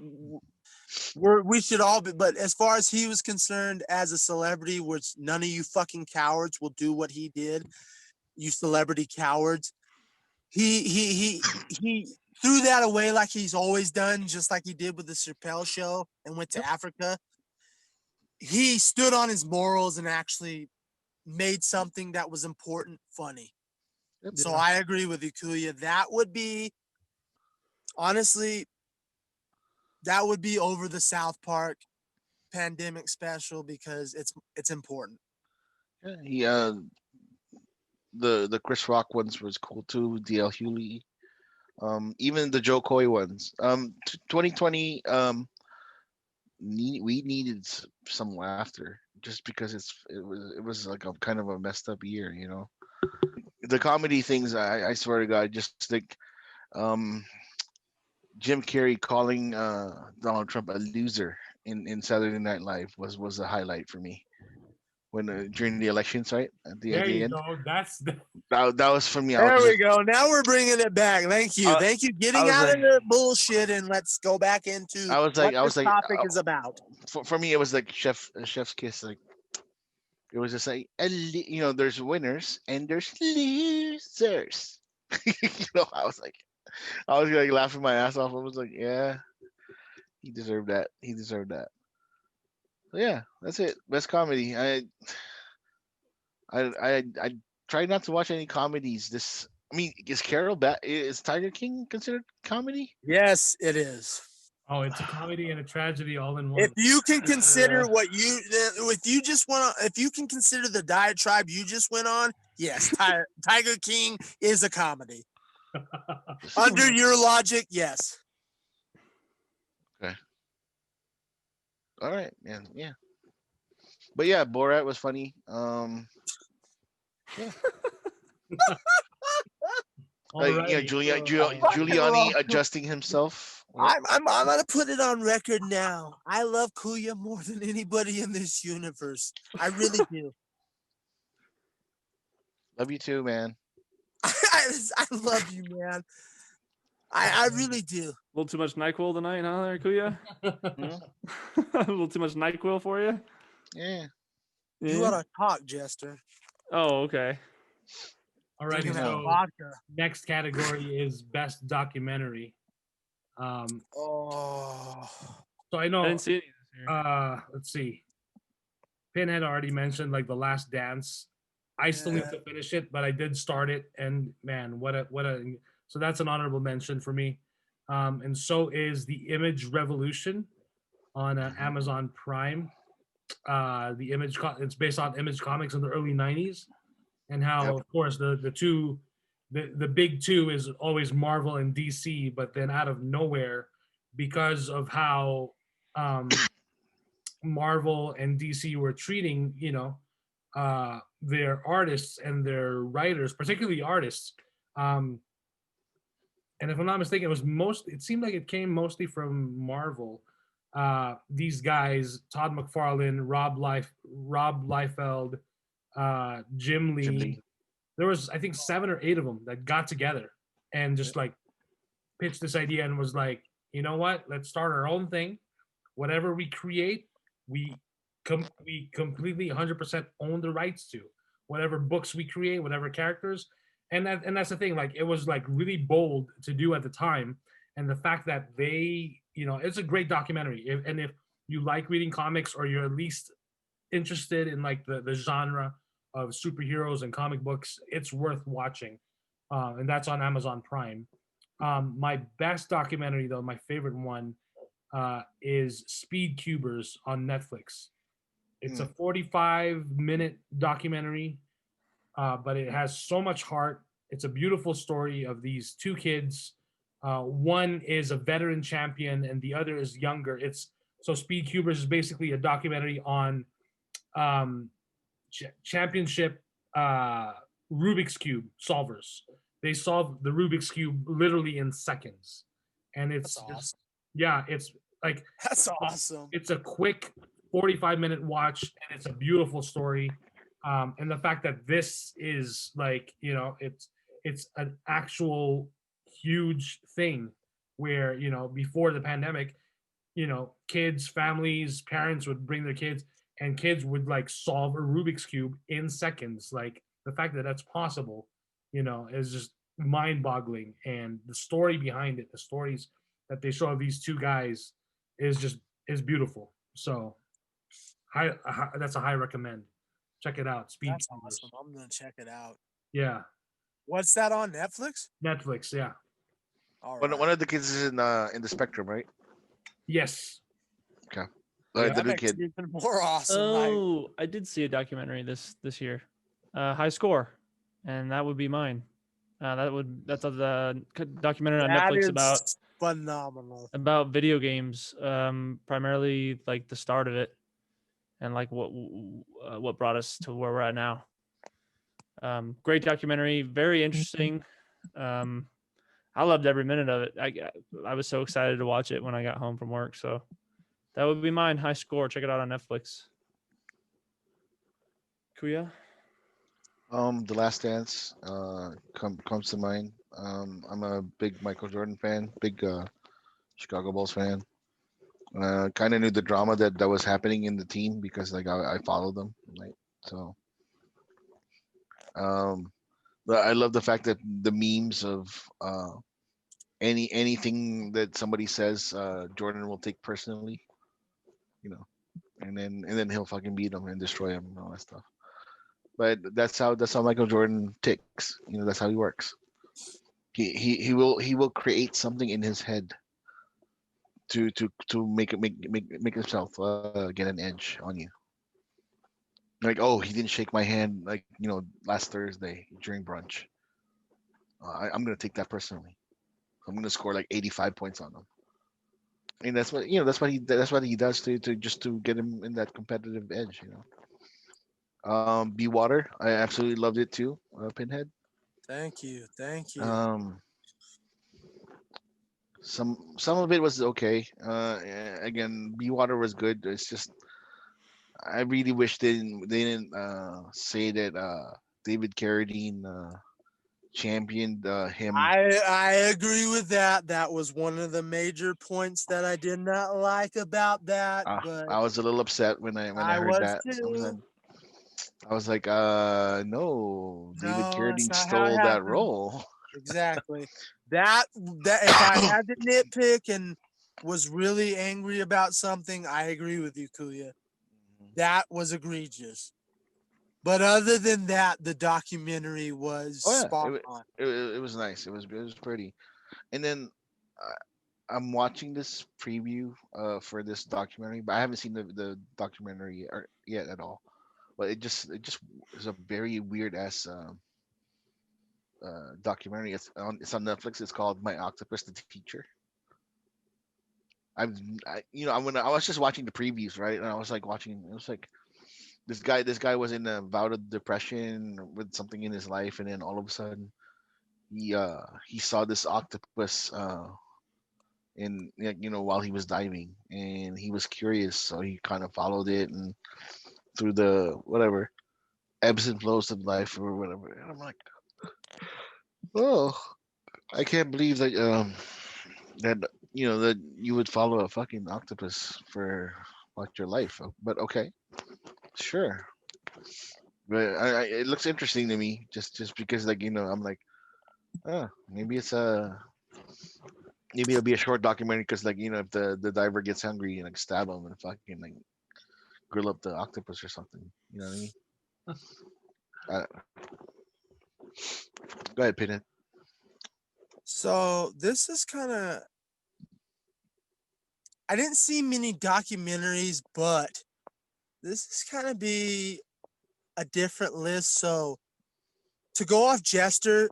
we should all be, but as far as he was concerned, as a celebrity, which none of you fucking cowards will do what he did, you celebrity cowards. He threw that away like he's always done, just like he did with the Chappelle show and went to Yep. Africa. He stood on his morals and actually made something that was important funny. Yep. So Yeah. I agree with you, Kuya. That would be honestly, that would be over the South Park pandemic special because it's important. yeah, he the Chris Rock ones was cool too. DL Hewley, even the Joe Coy ones. 2020 we needed some laughter just because it was like a kind of a messed up year, you know. The comedy things, I swear to God, just like um Jim Carrey calling Donald Trump a loser in Saturday Night Live was a highlight for me when during the elections, right at There the you end. go. That's the That was for me. I There was we just go. Now we're bringing it back. Thank you. I, Thank you. I Getting was out like of the bullshit and let's go back into what I this was like topic is about. for me it was like chef's kiss. Like it was just like you know, there's winners and there's losers. You know, I was like laughing my ass off. I was like, yeah, he deserved that. He deserved that. So yeah, that's it. Best comedy. I try not to watch any comedies. This, I mean, is is Tiger King considered comedy? Yes, it is. oh, it's a comedy and a tragedy all in If one. you can Yeah. consider what you, if you just want to, if you can consider the diatribe you just went on, yes, Tiger King is a comedy. Under your logic, yes. Okay. All right, man. Yeah. But yeah, Borat was funny. Yeah. All You know, righty. Giuliani adjusting himself. What? I'm gonna put it on record now. I love Kuya more than anybody in this universe. I really do. Love you too, man. I love you, man. I really do. A little too much NyQuil tonight, huh, there, Kuya? Mhm. A little too much NyQuil for you? Yeah. You Yeah. ought to talk, Jester. Oh, okay. Alrighty. Drinking that So vodka. next category is best documentary. Oh, So I I know. didn't see any this year. Let's see. Pinhead already mentioned like The Last Dance. I still need yeah. to finish it, but I did start it, and man, what a so that's an honorable mention for me. And so is The Image Revolution on Amazon Prime. It's based on Image Comics in the early '90s, and how, Yep. of course, the big two is always Marvel and DC, but then out of nowhere, because of how Marvel and DC were treating, their artists and their writers, particularly artists. Um, and if I'm not mistaken, it seemed like it came mostly from Marvel. These guys, Todd McFarlane, Rob Liefeld, Jim Jim Lee. Lee. There was, I think, 7 or 8 of them that got together and just like pitched this idea and was like, you know what? Let's start our own thing. Whatever we create, we we completely 100% own the rights to. Whatever books we create, whatever characters, and that's the thing. Like it was like really bold to do at the time, and the fact that it's a great documentary. And if you like reading comics or you're at least interested in like the genre of superheroes and comic books, it's worth watching. And that's on Amazon Prime. My best documentary, though, my favorite one, is Speed Cubers on Netflix. It's a 45-minute documentary but it has so much heart. It's a beautiful story of these two kids. One is a veteran champion, and the other is younger. So Speed Cubers is basically a documentary on um, championship Rubik's Cube solvers. They solve the Rubik's Cube literally in seconds. And That's awesome. yeah, it's like, That's awesome. it's a quick 45-minute watch, and it's a beautiful story. And the fact that this is like, it's an actual huge thing where, before the pandemic, kids, families, parents would bring their kids, and kids would like solve a Rubik's Cube in seconds. Like the fact that that's possible, is just mind boggling. And the story behind it, the stories that they show of these two guys is beautiful. So that's a high recommend. Check it out. Speed That's Cubers. awesome. I'm gonna check it out. Yeah. What's that on Netflix? Netflix, yeah. All One, right. one of the kids is in the spectrum, right? Yes. Okay. Yeah, The That new makes kid. it even more awesome. Oh, I did see a documentary this year, High Score, and that would be mine. That's the documentary on That Netflix is about phenomenal. video games, primarily like the start of it, and like what brought us to where we're at now. Great documentary, very interesting. I loved every minute of it. I was so excited to watch it when I got home from work. So that would be mine. High Score. Check it out on Netflix. Kuya? The Last Dance comes to mind. I'm a big Michael Jordan fan, big Chicago Bulls fan. Kind of knew the drama that was happening in the team because like I followed them, right? So, but I love the fact that the memes of anything that somebody says, Jordan will take personally, you know, and then he'll fucking beat them and destroy them and all that stuff. But that's how Michael Jordan ticks. That's how he works. He will create something in his head to make himself get an edge on you. Like, oh, he didn't shake my hand like last Thursday during brunch. I'm gonna take that personally. I'm gonna score like 85 points on him. And that's what he does to get him in that competitive edge. Be Water, I absolutely loved it too. Pinhead. Thank you. Thank you. Some of it was okay. Again, Be Water was good. It's just I really wish they didn't say that David Carradine championed him. I agree with that. That was one of the major points that I did not like about that. But I was a little upset when I I heard was that. too. I was like, no, David No, that's Carradine not how it stole that happened. role. Exactly. That if I had to nitpick and was really angry about something, I agree with you, Kuya. That was egregious. But other than that, the documentary was Oh yeah, spot on. it was nice. It was pretty. And then I'm watching this preview for this documentary, but I haven't seen the documentary yet at all. But it just is a very weird ass documentary. It's on Netflix. It's called My Octopus the Teacher. I've when I was just watching the previews, right, and I was like watching. It was like this guy was in a bout of depression with something in his life, and then all of a sudden he saw this octopus in while he was diving, and he was curious, so he kind of followed it and through the whatever ebbs and flows of life or whatever. And I'm like, oh, I can't believe that that you would follow a fucking octopus for like your life. But okay, sure. But it looks interesting to me just because like I'm like, maybe it'll be a short documentary because like if the diver gets hungry and like stab him and fucking like grill up the octopus or something. You know what I mean? Go ahead, Pinhead. So this is kind of I didn't see many documentaries, but this is kind of be a different list. So to go off Jester,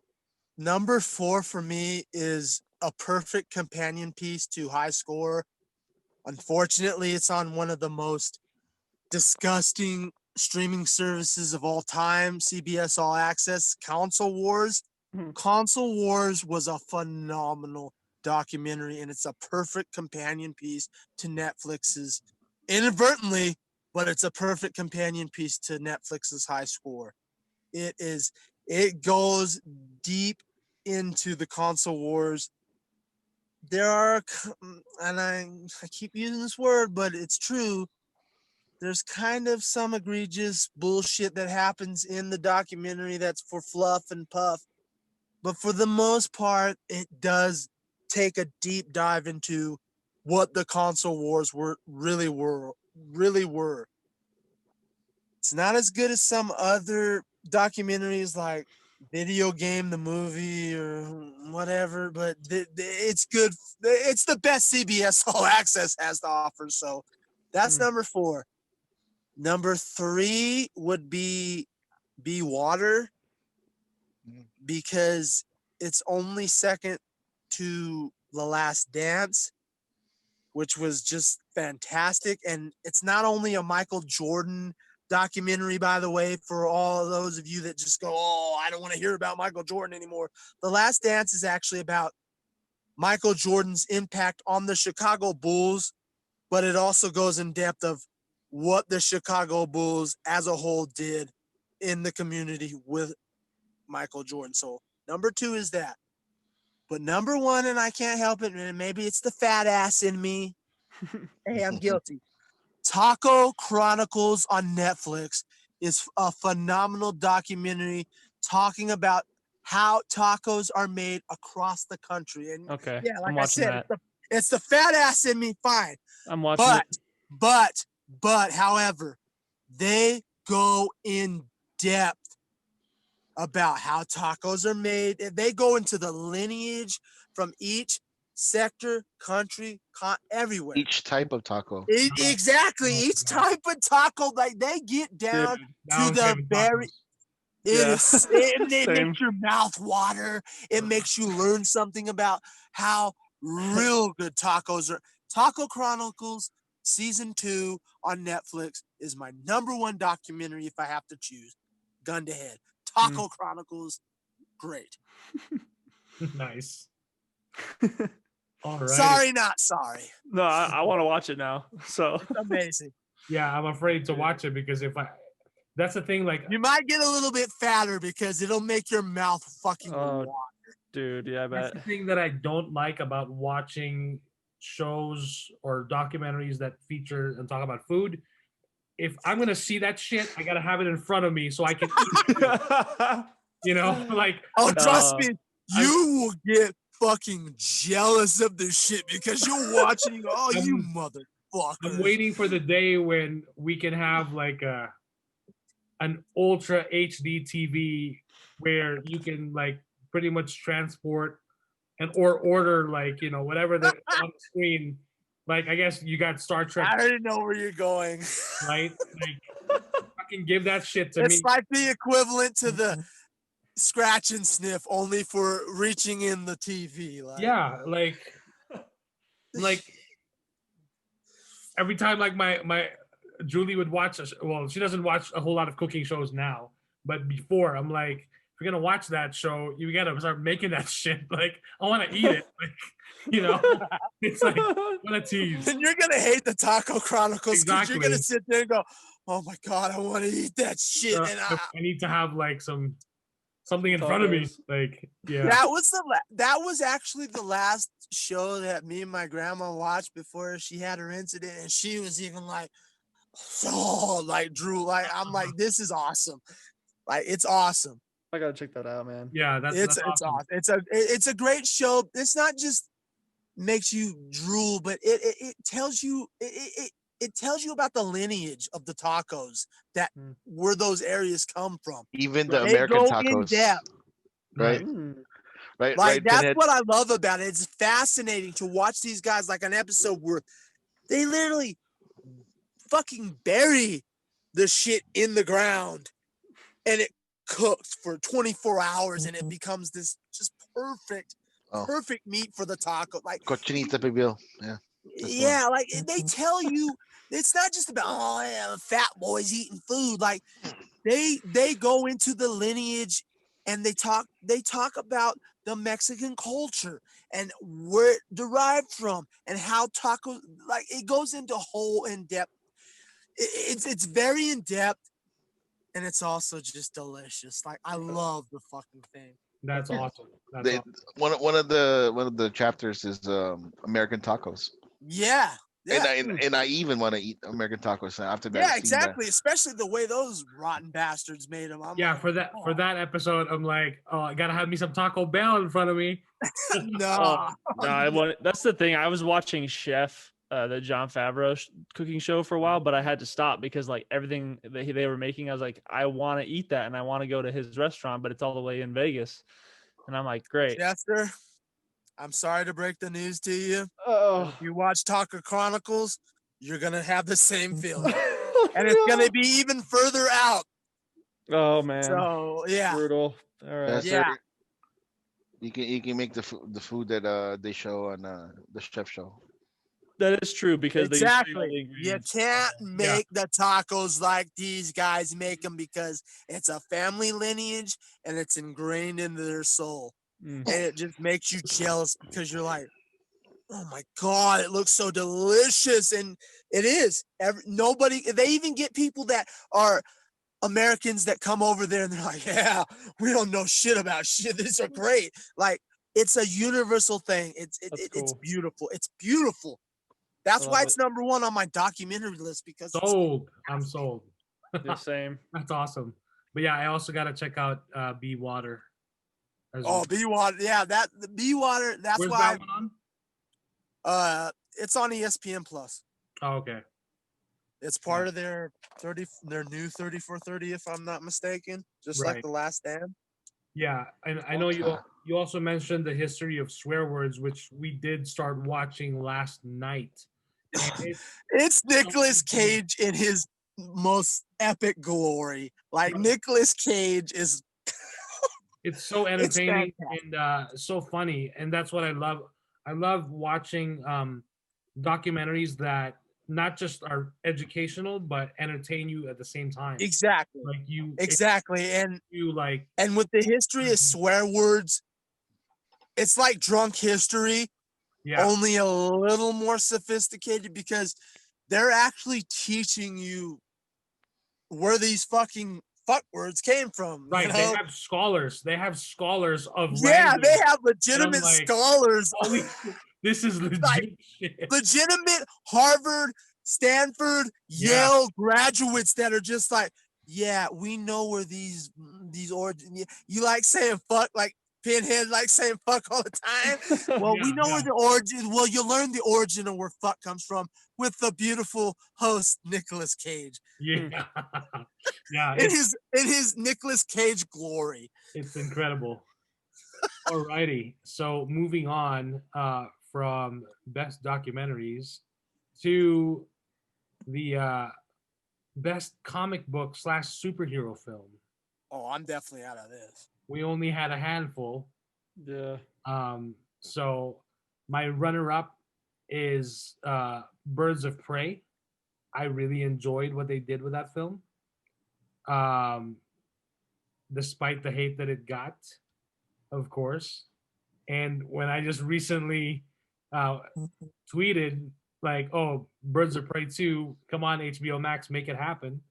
number 4 for me is a perfect companion piece to High Score. Unfortunately, it's on one of the most disgusting streaming services of all time, CBS All Access, Console Wars. Mhm. Console Wars was a phenomenal documentary, and it's a perfect companion piece to Netflix's, inadvertently, but it's a perfect companion piece to Netflix's High Score. It goes deep into the Console Wars. There are, and I keep using this word, but it's true. There's kind of some egregious bullshit that happens in the documentary that's for fluff and puff. But for the most part, it does take a deep dive into what the console wars really were. It's not as good as some other documentaries like Video Game the Movie or whatever, but it's good. It's the best CBS All Access has to offer. So that's number 4. Number 3 would be Water, because it's only second to The Last Dance, which was just fantastic. And it's not only a Michael Jordan documentary, by the way, for all of those of you that just go, oh, I don't want to hear about Michael Jordan anymore. The Last Dance is actually about Michael Jordan's impact on the Chicago Bulls, but it also goes in depth of what the Chicago Bulls as a whole did in the community with Michael Jordan. So number 2 is that. But number 1, and I can't help it, and maybe it's the fat ass in me. Hey, I'm guilty. Taco Chronicles on Netflix is a phenomenal documentary talking about how tacos are made across the country. And Okay. yeah, like I'm I watching said, that. it's the fat ass in me, fine. I'm watching it. But, however, they go in depth about how tacos are made. They go into the lineage from each sector, country, everywhere. Each type of taco. Exactly. Each type of taco, like they get down to the very. It Same. makes your mouth water. It makes you learn something about how real good tacos are. Taco Chronicles Season 2 on Netflix is my number 1 documentary if I have to choose. Gun to head. Taco Chronicles, great. Nice. All right. Sorry, not sorry. No, I want to watch it now. So It's amazing. Yeah, I'm afraid to watch it because that's the thing. Like, You might get a little bit fatter because it'll make your mouth fucking water. dude, yeah, I that's bet. the thing that I don't like about watching shows or documentaries that feature and talk about food. If I'm gonna see that shit, I gotta have it in front of me so I can eat it. You know, like, oh, trust me, you will get fucking jealous of this shit because you're watching. Oh, you motherfucker! I'm waiting for the day when we can have like an ultra HD TV where you can like pretty much transport and or order like whatever the on the screen. Like, I guess you got Star Trek. I already know where you're going. Right? Like, fucking give that shit to me. It's like the equivalent to the scratch and sniff, only for reaching in the TV. Like. Yeah, like every time, like my Julie would watch. Well, she doesn't watch a whole lot of cooking shows now, but before, I'm like, if you're gonna watch that show, you gotta start making that shit. Like, I want to eat it. Like, it's like, what a tease. And you're gonna hate the Taco Chronicles because you're gonna Exactly. sit there and go, "Oh my god, I want to eat that shit." And I need to have like something in Tacos. front of me. Like, yeah. that was actually the last show that me and my grandma watched before she had her incident, and she was even like, "Oh, like Drew, like I'm like, this is awesome, like it's awesome." I gotta check that out, man. Yeah, that's awesome. It's a great show. It's not just makes you drool, but it tells you it tells you about the lineage of the tacos that where those areas come from. Even the They American go in tacos, depth. right? Like Right. that's Pinhead? what I love about it. It's fascinating to watch these guys, like an episode where they literally fucking bury the shit in the ground and it cooked for 24 hours and it becomes this just Oh, perfect meat for the taco. Like, cochinita pibil. Yeah. That's the one. yeah, like they tell you it's not just about, oh yeah, fat boys eating food. Like they go into the lineage and they talk about the Mexican culture and where it derived from and how tacos, like it goes into whole in depth. It's very in depth and it's also just delicious. Like I love the fucking thing. That's Yeah. awesome. That's They awesome. one of the chapters is American tacos, Yeah. and Yeah. I even want to eat American tacos after Yeah, that. Seeing that. exactly. Especially the way those rotten bastards made them. I'm Yeah, like, for that episode, I'm like, oh, I gotta have me some Taco Bell in front of me. nah. No, I want. That's the thing. I was watching Chef, the John Favreau cooking show for a while, but I had to stop because like everything that they were making, I was like, I want to eat that and I want to go to his restaurant, but it's all the way in Vegas, and I'm like, great. Chester, I'm sorry to break the news to you. But Oh, if you watch Taco Chronicles, you're gonna have the same feeling. oh, And it's gonna no. be even further out. Oh man, So yeah. brutal. All right. Yes, Yeah. sir. You can make the food that they show on the chef show. That is true because they use all the Exactly. You ingredients. can't Yeah. make the tacos like these guys make them because it's a family lineage and it's ingrained into their soul. Mm. And it just makes you jealous because you're like, oh my God, it looks so delicious. And it is. They even get people that are Americans that come over there and they're like, yeah, we don't know shit about shit. These are great. Like, it's a universal thing. It's That's it's cool. beautiful. It's beautiful. That's I why love it's it. number one on my documentary list because it's Sold. I'm sold. The same. That's awesome. But yeah, I also gotta check out Be Water. As well. Bee Water. Yeah, the Bee Water. That's Where's why that one on? it's on ESPN Plus. Oh, okay. It's part of their new 30 for 30, if I'm not mistaken. Just like Right. The Last Stand. Yeah, and I know you also mentioned the history of swear words, which we did start watching last night. And It's Nicolas Cage in his most epic glory. Like Nicolas Cage is it's so it's entertaining fantastic. and so funny, and that's what I love. I love watching documentaries that not just are educational but entertain you at the same time. Exactly. Like Exactly. And like with the history of swear words, it's like drunk history, yeah, only a little more sophisticated because they're actually teaching you where these fucking fuck words came from. right. You They know? have scholars. They have scholars of Yeah, language. they have And I'm legitimate like, scholars, holy, this is legit like shit. legitimate Harvard, Stanford, Yeah. Yale graduates that are just like, yeah, we know where these origin. You like saying fuck, like Pinhead like saying fuck all the time. Well, we Yeah, know yeah. where the origin. Well, you learn the origin of where fuck comes from with the beautiful host Nicolas Cage Yeah. Yeah, in his Nicolas Cage glory. it's incredible. Alrighty. So moving on from best documentaries to the best comic book / superhero film. Oh, I'm definitely out of this. We only had a handful. Yeah. So my runner-up is Birds of Prey. I really enjoyed what they did with that film. Despite the hate that it got, of course. And when I just recently tweeted like, "Oh, Birds of Prey 2, come on HBO Max, make it happen."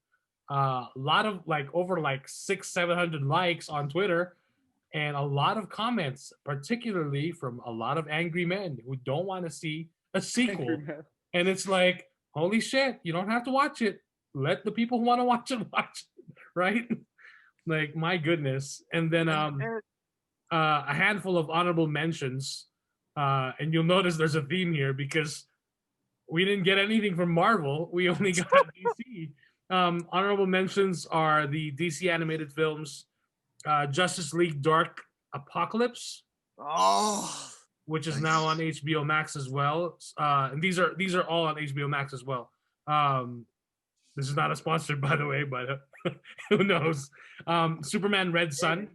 A lot of like over like 600-700 likes on Twitter, and a lot of comments, particularly from a lot of angry men who don't want to see a sequel. And it's like, holy shit, you don't have to watch it. Let the people who want to watch it watch it, right? Like, my goodness. And then a handful of honorable mentions. And you'll notice there's a theme here because we didn't get anything from Marvel. We only got DC. Honorable mentions are the DC animated films, Justice League Dark Apocalypse, Oh, which is Nice. now on HBO Max as well. And these are all on HBO Max as well. This is not a sponsor, by the way, but who knows? Superman Red Sun.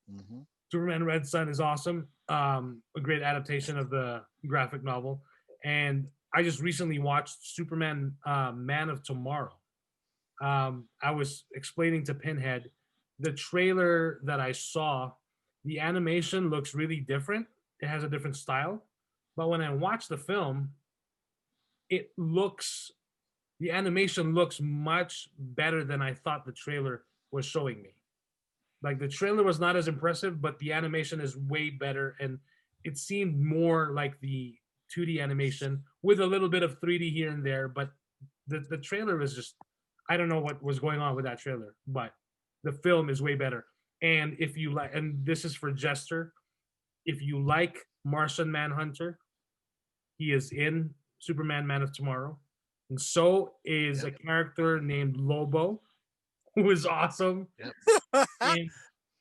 Hmm. Superman Red Sun is awesome. A great adaptation of the graphic novel. And I just recently watched Superman Man of Tomorrow. I was explaining to Pinhead the trailer that I saw. The animation looks really different. It has a different style. But when I watch the film, it looks the animation looks much better than I thought the trailer was showing me. Like the trailer was not as impressive, but the animation is way better, and it seemed more like the 2D animation with a little bit of 3D here and there. But the trailer was just, I don't know what was going on with that trailer, but the film is way better. And if you like, and this is for Jester, if you like Martian Manhunter, he is in Superman Man of Tomorrow. And so is a character named Lobo, who is awesome. Yep. And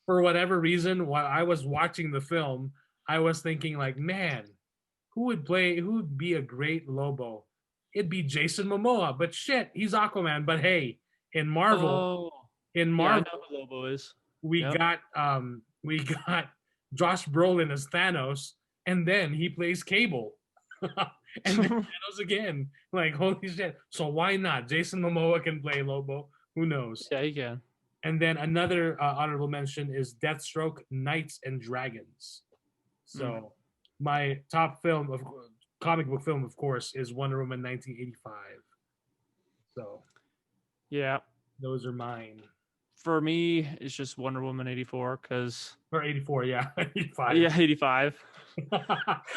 for whatever reason, while I was watching the film, I was thinking like, man, who would be a great Lobo? It'd be Jason Momoa, but shit, he's Aquaman. But hey, in Marvel, Oh, in yeah, I Marvel, know who Lobo is. we Yep. got Josh Brolin as Thanos, and then he plays Cable. And then Thanos again. Like, holy shit. So why not? Jason Momoa can play Lobo. Who knows? Yeah, he can. And then another honorable mention is Deathstroke, Knights and Dragons. So my top film of comic book film, of course, is Wonder Woman 1985. So Yeah. those are mine. For me, it's just Wonder Woman 84 because Or 84, yeah. 85. yeah, 85.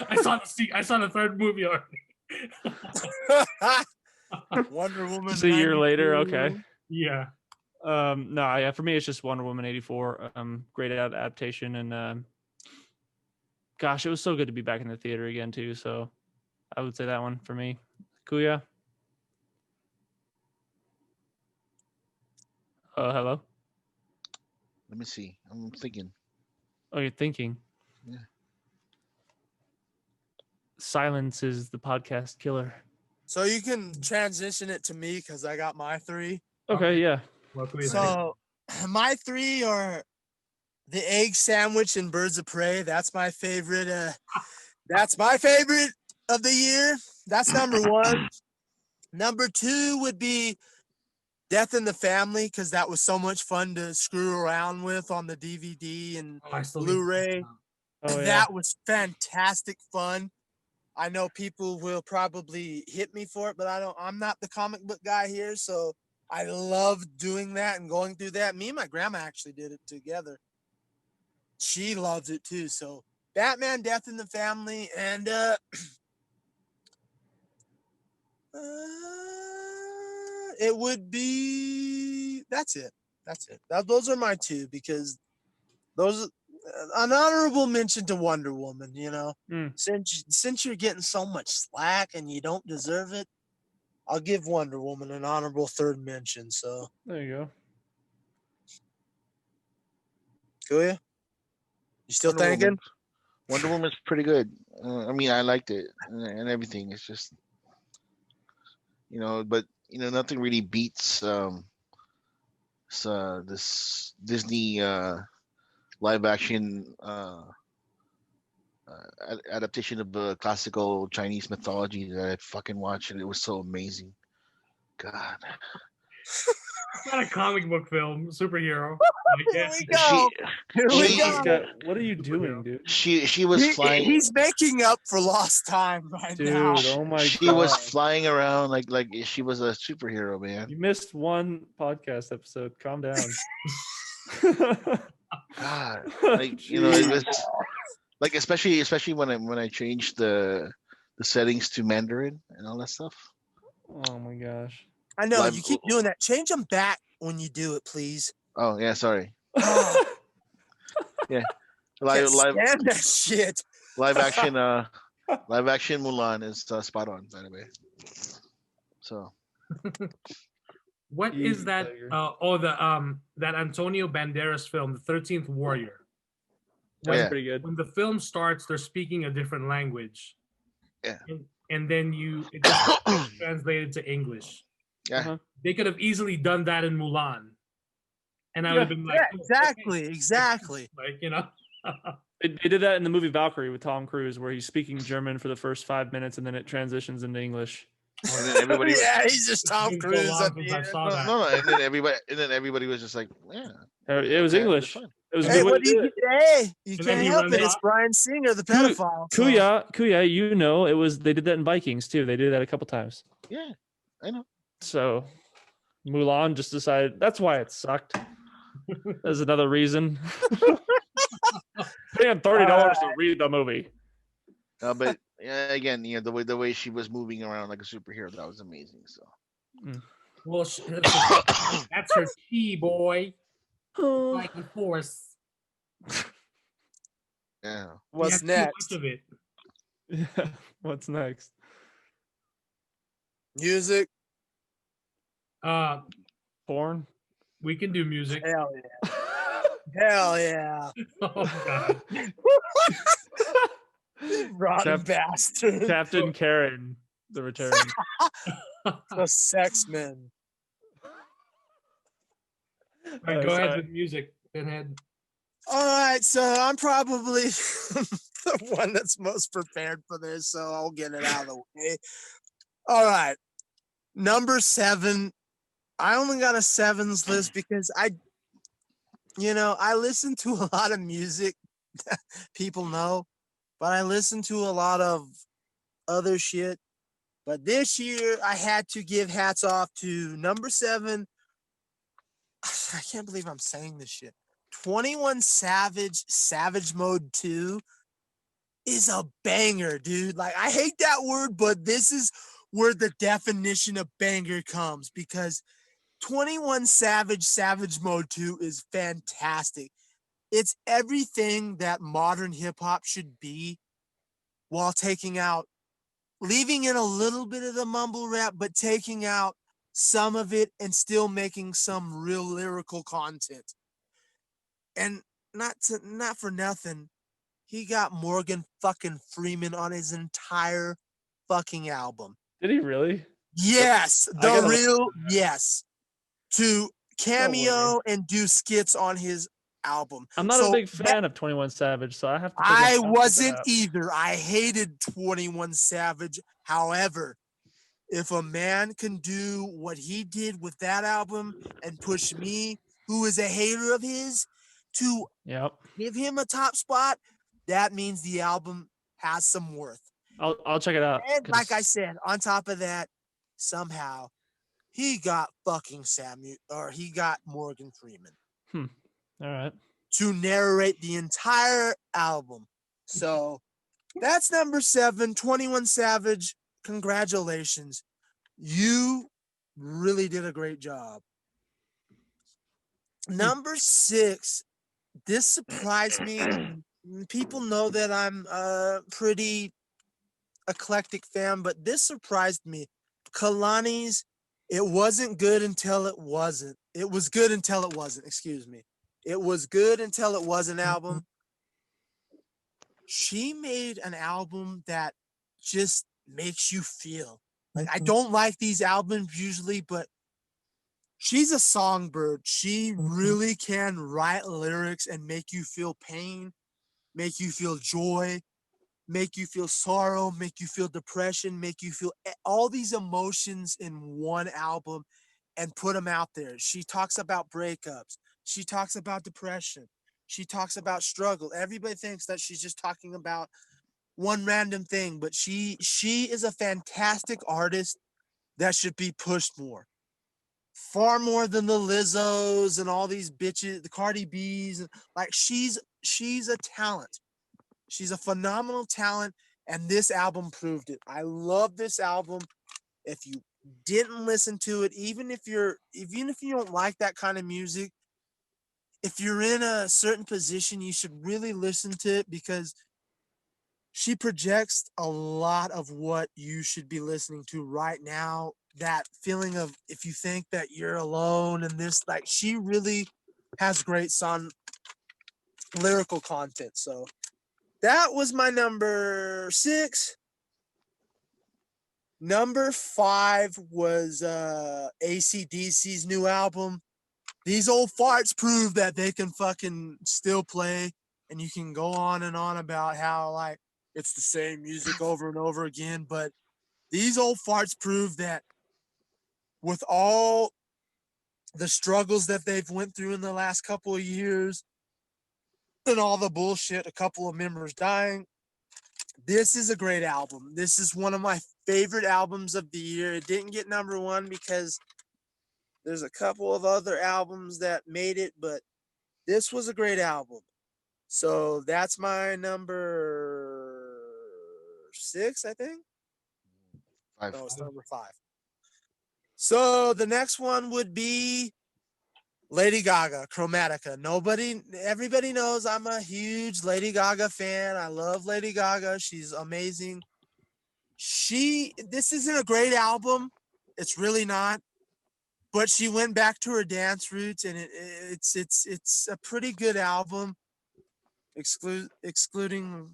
I saw the third movie already. Wonder Woman. Just a year later, 92. okay. Yeah. No, yeah, for me it's just Wonder Woman 84. Great adaptation, and gosh, it was so good to be back in the theater again too. So I would say that one for me. Kuya. Hello. Let me see. I'm thinking. Oh, you're thinking. Yeah. Silence is the podcast killer. So you can transition it to me because I got my three. Okay, yeah. So my three are the egg sandwich and Birds of Prey. That's my favorite. That's my favorite of the year. That's number one. Number two would be Death in the Family because that was so much fun to screw around with on the DVD and Blu-ray. Oh, yeah. That was fantastic fun. I know people will probably hit me for it, but I'm not the comic book guy here, so I love doing that and going through that. Me and my grandma actually did it together. She loves it too. So Batman, Death in the Family, and it would be that's it. Those are my two because those an honorable mention to Wonder Woman, you know. Since you're getting so much slack and you don't deserve it, I'll give Wonder Woman an honorable third mention. So there you go. Kuya, you still thinking? Wonder Woman's pretty good. I mean, I liked it and everything. It's just, but nothing really beats this Disney live action adaptation of classical Chinese mythology that I fucking watched, and it was so amazing. God. It's not a comic book film, superhero. Here we go. Here we go. What are you doing, dude? She was flying. He's making up for lost time right dude, now. Oh my god. She was flying around like she was a superhero, man. You missed one podcast episode. Calm down. God, it was like especially when I changed the settings to Mandarin and all that stuff. Oh my gosh. I know you keep doing that. Change them back when you do it, please. Oh yeah, sorry. Yeah, live that shit. Live action Mulan is spot on, by the way. So, what is that? That Antonio Banderas film, The 13th Warrior. That's pretty good. When the film starts, they're speaking a different language. Yeah. And then it just translated to English. Yeah. Uh-huh. They could have easily done that in Mulan, and I would have been like, Yeah, "Oh, exactly, okay." exactly. Like, you know. They did that in the movie Valkyrie with Tom Cruise, where he's speaking German for the first 5 minutes and then it transitions into English. And then everybody. Yeah, he's just It's Tom been so Cruise long at since the I end. saw No, that. no, and then everybody was just like, yeah, It was okay, English. that's fine. It was a Hey, good way What to do do you? it. Hey, you And then can't he help runs it. It's off. Bryan Singer, the pedophile. so- Kuya, you know, it was they did that in Vikings too. They did that a couple times. Yeah, I know. So Mulan just decided that's why it sucked. There's another reason. Paying $30 to read the movie. But again, the way she was moving around like a superhero, that was amazing. So. Well, that's her chi, boy. Like the Force. Yeah. We What's have next? too much of it. Yeah. What's next? Music. Porn. We can do music. Hell yeah. Hell yeah. Oh God. Rotten bastard. Captain Karen, the return. The sex men. All right, go ahead with music, Pinhead. All right, so I'm probably the one that's most prepared for this, so I'll get it out of the way. All right. Number 7. I only got a sevens list because I listen to a lot of music that people know, but I listen to a lot of other shit. But this year, I had to give hats off to number 7. I can't believe I'm saying this shit. 21 Savage, Savage Mode 2 is a banger, dude. Like, I hate that word, but this is where the definition of banger comes because 21 Savage, Savage Mode 2 is fantastic. It's everything that modern hip hop should be while leaving in a little bit of the mumble rap, but taking out some of it and still making some real lyrical content. And not for nothing, he got Morgan fucking Freeman on his entire fucking album. Did he really? Yes, yes. To cameo way. and do skits on his album. I'm not a big fan of 21 Savage, so I have to. I wasn't either. I hated 21 Savage. However, if a man can do what he did with that album and push me, who is a hater of his, to give him a top spot, that means the album has some worth. I'll check it out. And like I said, on top of that, somehow he got he got Morgan Freeman. All right. To narrate the entire album. So that's number 7, 21 Savage. Congratulations. You really did a great job. Number 6, this surprised me. People know that I'm a pretty eclectic fan, but this surprised me. Kalani's It Wasn't Good Until It Wasn't. It was good until it wasn't, excuse me. It Was Good Until It Was an album. She made an album that just makes you feel. Like, I don't like these albums usually, but she's a songbird. She really can write lyrics and make you feel pain, make you feel joy, make you feel sorrow, make you feel depression, make you feel all these emotions in one album and put them out there. She talks about breakups. She talks about depression. She talks about struggle. Everybody thinks that she's just talking about one random thing, but she is a fantastic artist that should be pushed more. Far more than the Lizzos and all these bitches, the Cardi B's. Like, she's a talent. She's a phenomenal talent, and this album proved it. I love this album. If you didn't listen to it, even if you don't like that kind of music, if you're in a certain position, you should really listen to it because she projects a lot of what you should be listening to right now. That feeling of if you think that you're alone and this, like, she really has great lyrical content. So that was my number 6. Number 5 was AC/DC's new album. These old farts prove that they can fucking still play, and you can go on and on about how like it's the same music over and over again, but these old farts prove that with all the struggles that they've went through in the last couple of years and all the bullshit, a couple of members dying, this is a great album. This is one of my favorite albums of the year. It didn't get number 1 because there's a couple of other albums that made it, but this was a great album. So that's my number 6, I think. 5. No, it's number 5. So the next one would be Lady Gaga, Chromatica. Everybody knows I'm a huge Lady Gaga fan. I love Lady Gaga. She's amazing. This isn't a great album. It's really not. But she went back to her dance roots, and it's a pretty good album, excluding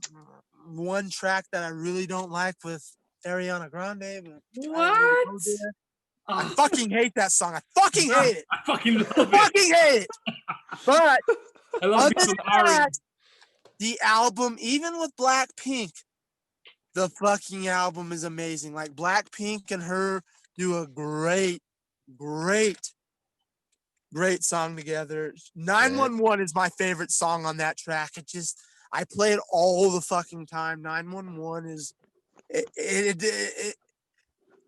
one track that I really don't like with Ariana Grande. But What? I fucking hate that song. I fucking hate it. I fucking love I it. fucking hate it. But I love other me than some Ari. that, the album, even with Blackpink, the fucking album is amazing. Like Blackpink and her do a great song together. 911 is my favorite song on that track. I play it all the fucking time. 911 is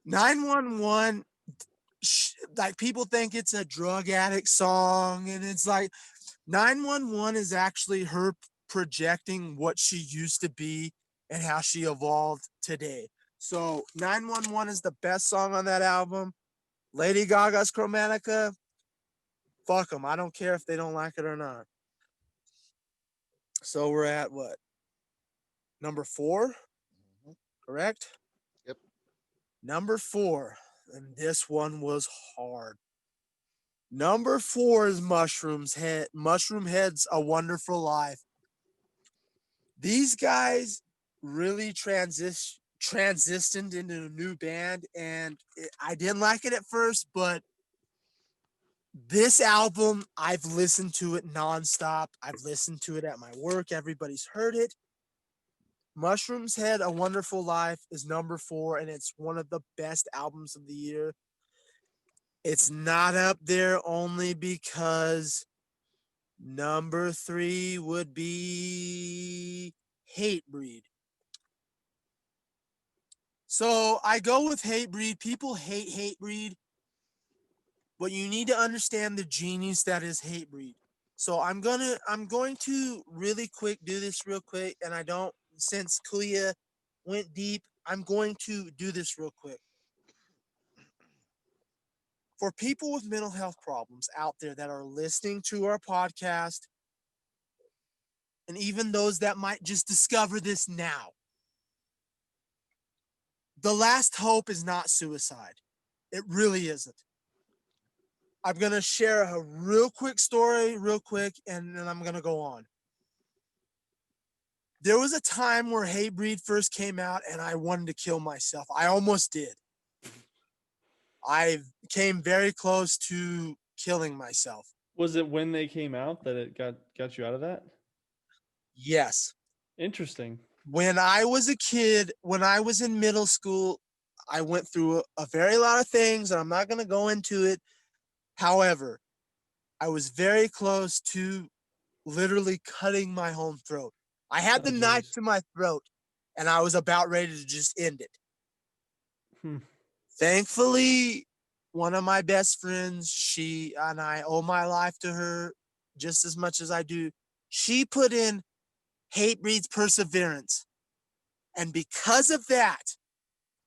911. Like people think it's a drug addict song, and it's like 911 is actually her projecting what she used to be and how she evolved today. So 911 is the best song on that album. Lady Gaga's Chromatica, fuck them. I don't care if they don't like it or not. So we're at what? Number 4? Correct? Yep. Number 4. And this one was hard. Number 4 is Mushroom Head's A Wonderful Life. These guys really transitioned into a new band, and I didn't like it at first, but this album, I've listened to it nonstop. I've listened to it at my work. Everybody's heard it. Mushroom's Head, A Wonderful Life is number 4, and it's one of the best albums of the year. It's not up there only because number 3 would be Hatebreed. So I go with Hatebreed. People hate Hatebreed, but you need to understand the genius that is Hatebreed. So I'm going to really quick do this real quick, and since Kuya went deep, I'm going to do this real quick. For people with mental health problems out there that are listening to our podcast, and even those that might just discover this now, the last hope is not suicide. It really isn't. I'm going to share a real quick story, and then I'm going to go on. There was a time where Hatebreed first came out, and I wanted to kill myself. I almost did. I came very close to killing myself. Was it when they came out that it got you out of that? Yes. Interesting. When I was a kid, when I was in middle school, I went through a very lot of things, and I'm not going to go into it. However, I was very close to literally cutting my own throat. I had the knife to my throat, and I was about ready to just end it. Thankfully, one of my best friends, and I owe my life to her just as much as I do. She put in Hatebreed's Perseverance. And because of that,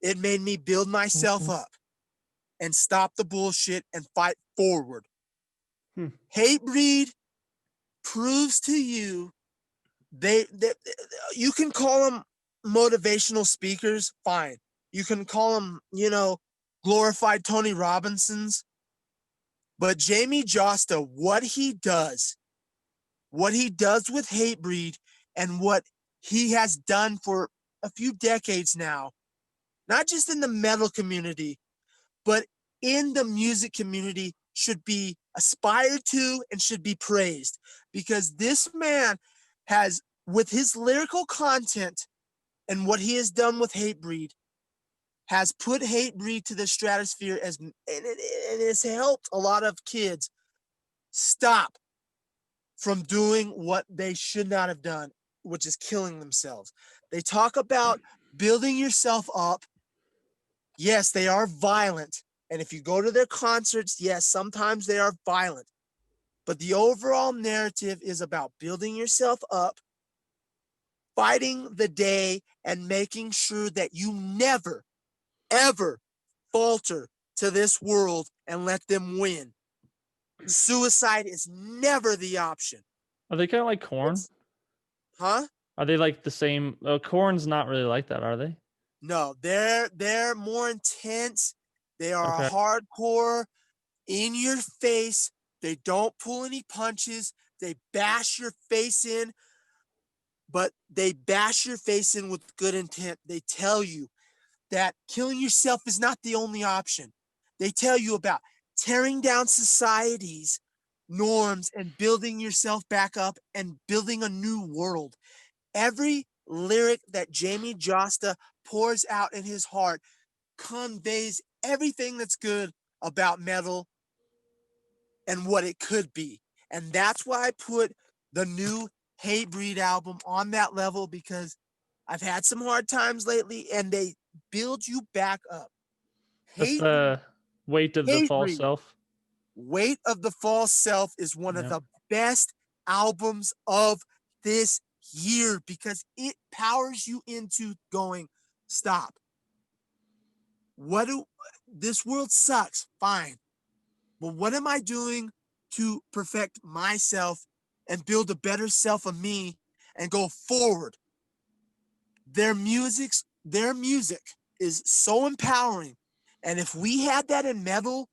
it made me build myself up and stop the bullshit and fight forward. Hatebreed proves to you they you can call them motivational speakers, fine. You can call them, glorified Tony Robinsons. But Jamie Josta, what he does with Hatebreed and what he has done for a few decades now, not just in the metal community, but in the music community should be aspired to and should be praised, because this man has, with his lyrical content and what he has done with Hatebreed, has put Hatebreed to the stratosphere and it has helped a lot of kids stop from doing what they should not have done, which is killing themselves. They talk about building yourself up. Yes, they are violent. And if you go to their concerts, yes, sometimes they are violent. But the overall narrative is about building yourself up, fighting the day, and making sure that you never, ever falter to this world and let them win. Suicide is never the option. Are they kind of like Corn? It's- huh? Are they like the same? Corn's not really like that, are they? No, they're more intense. They are Okay. hardcore, in your face. They don't pull any punches. They bash your face in, but they bash your face in with good intent. They tell you that killing yourself is not the only option. They tell you about tearing down society's norms and building yourself back up and building a new world. Every lyric that Jamie Josta pours out in his heart conveys everything that's good about metal and what it could be. And that's why I put the new Hatebreed album on that level, because I've had some hard times lately and they build you back up. That's the weight of the false Hatebreed, self. Weight of the False Self is one of Yep. the best albums of this year because it powers you into going, stop. This world sucks, fine. But what am I doing to perfect myself and build a better self of me and go forward? Their music is so empowering. And if we had that in metal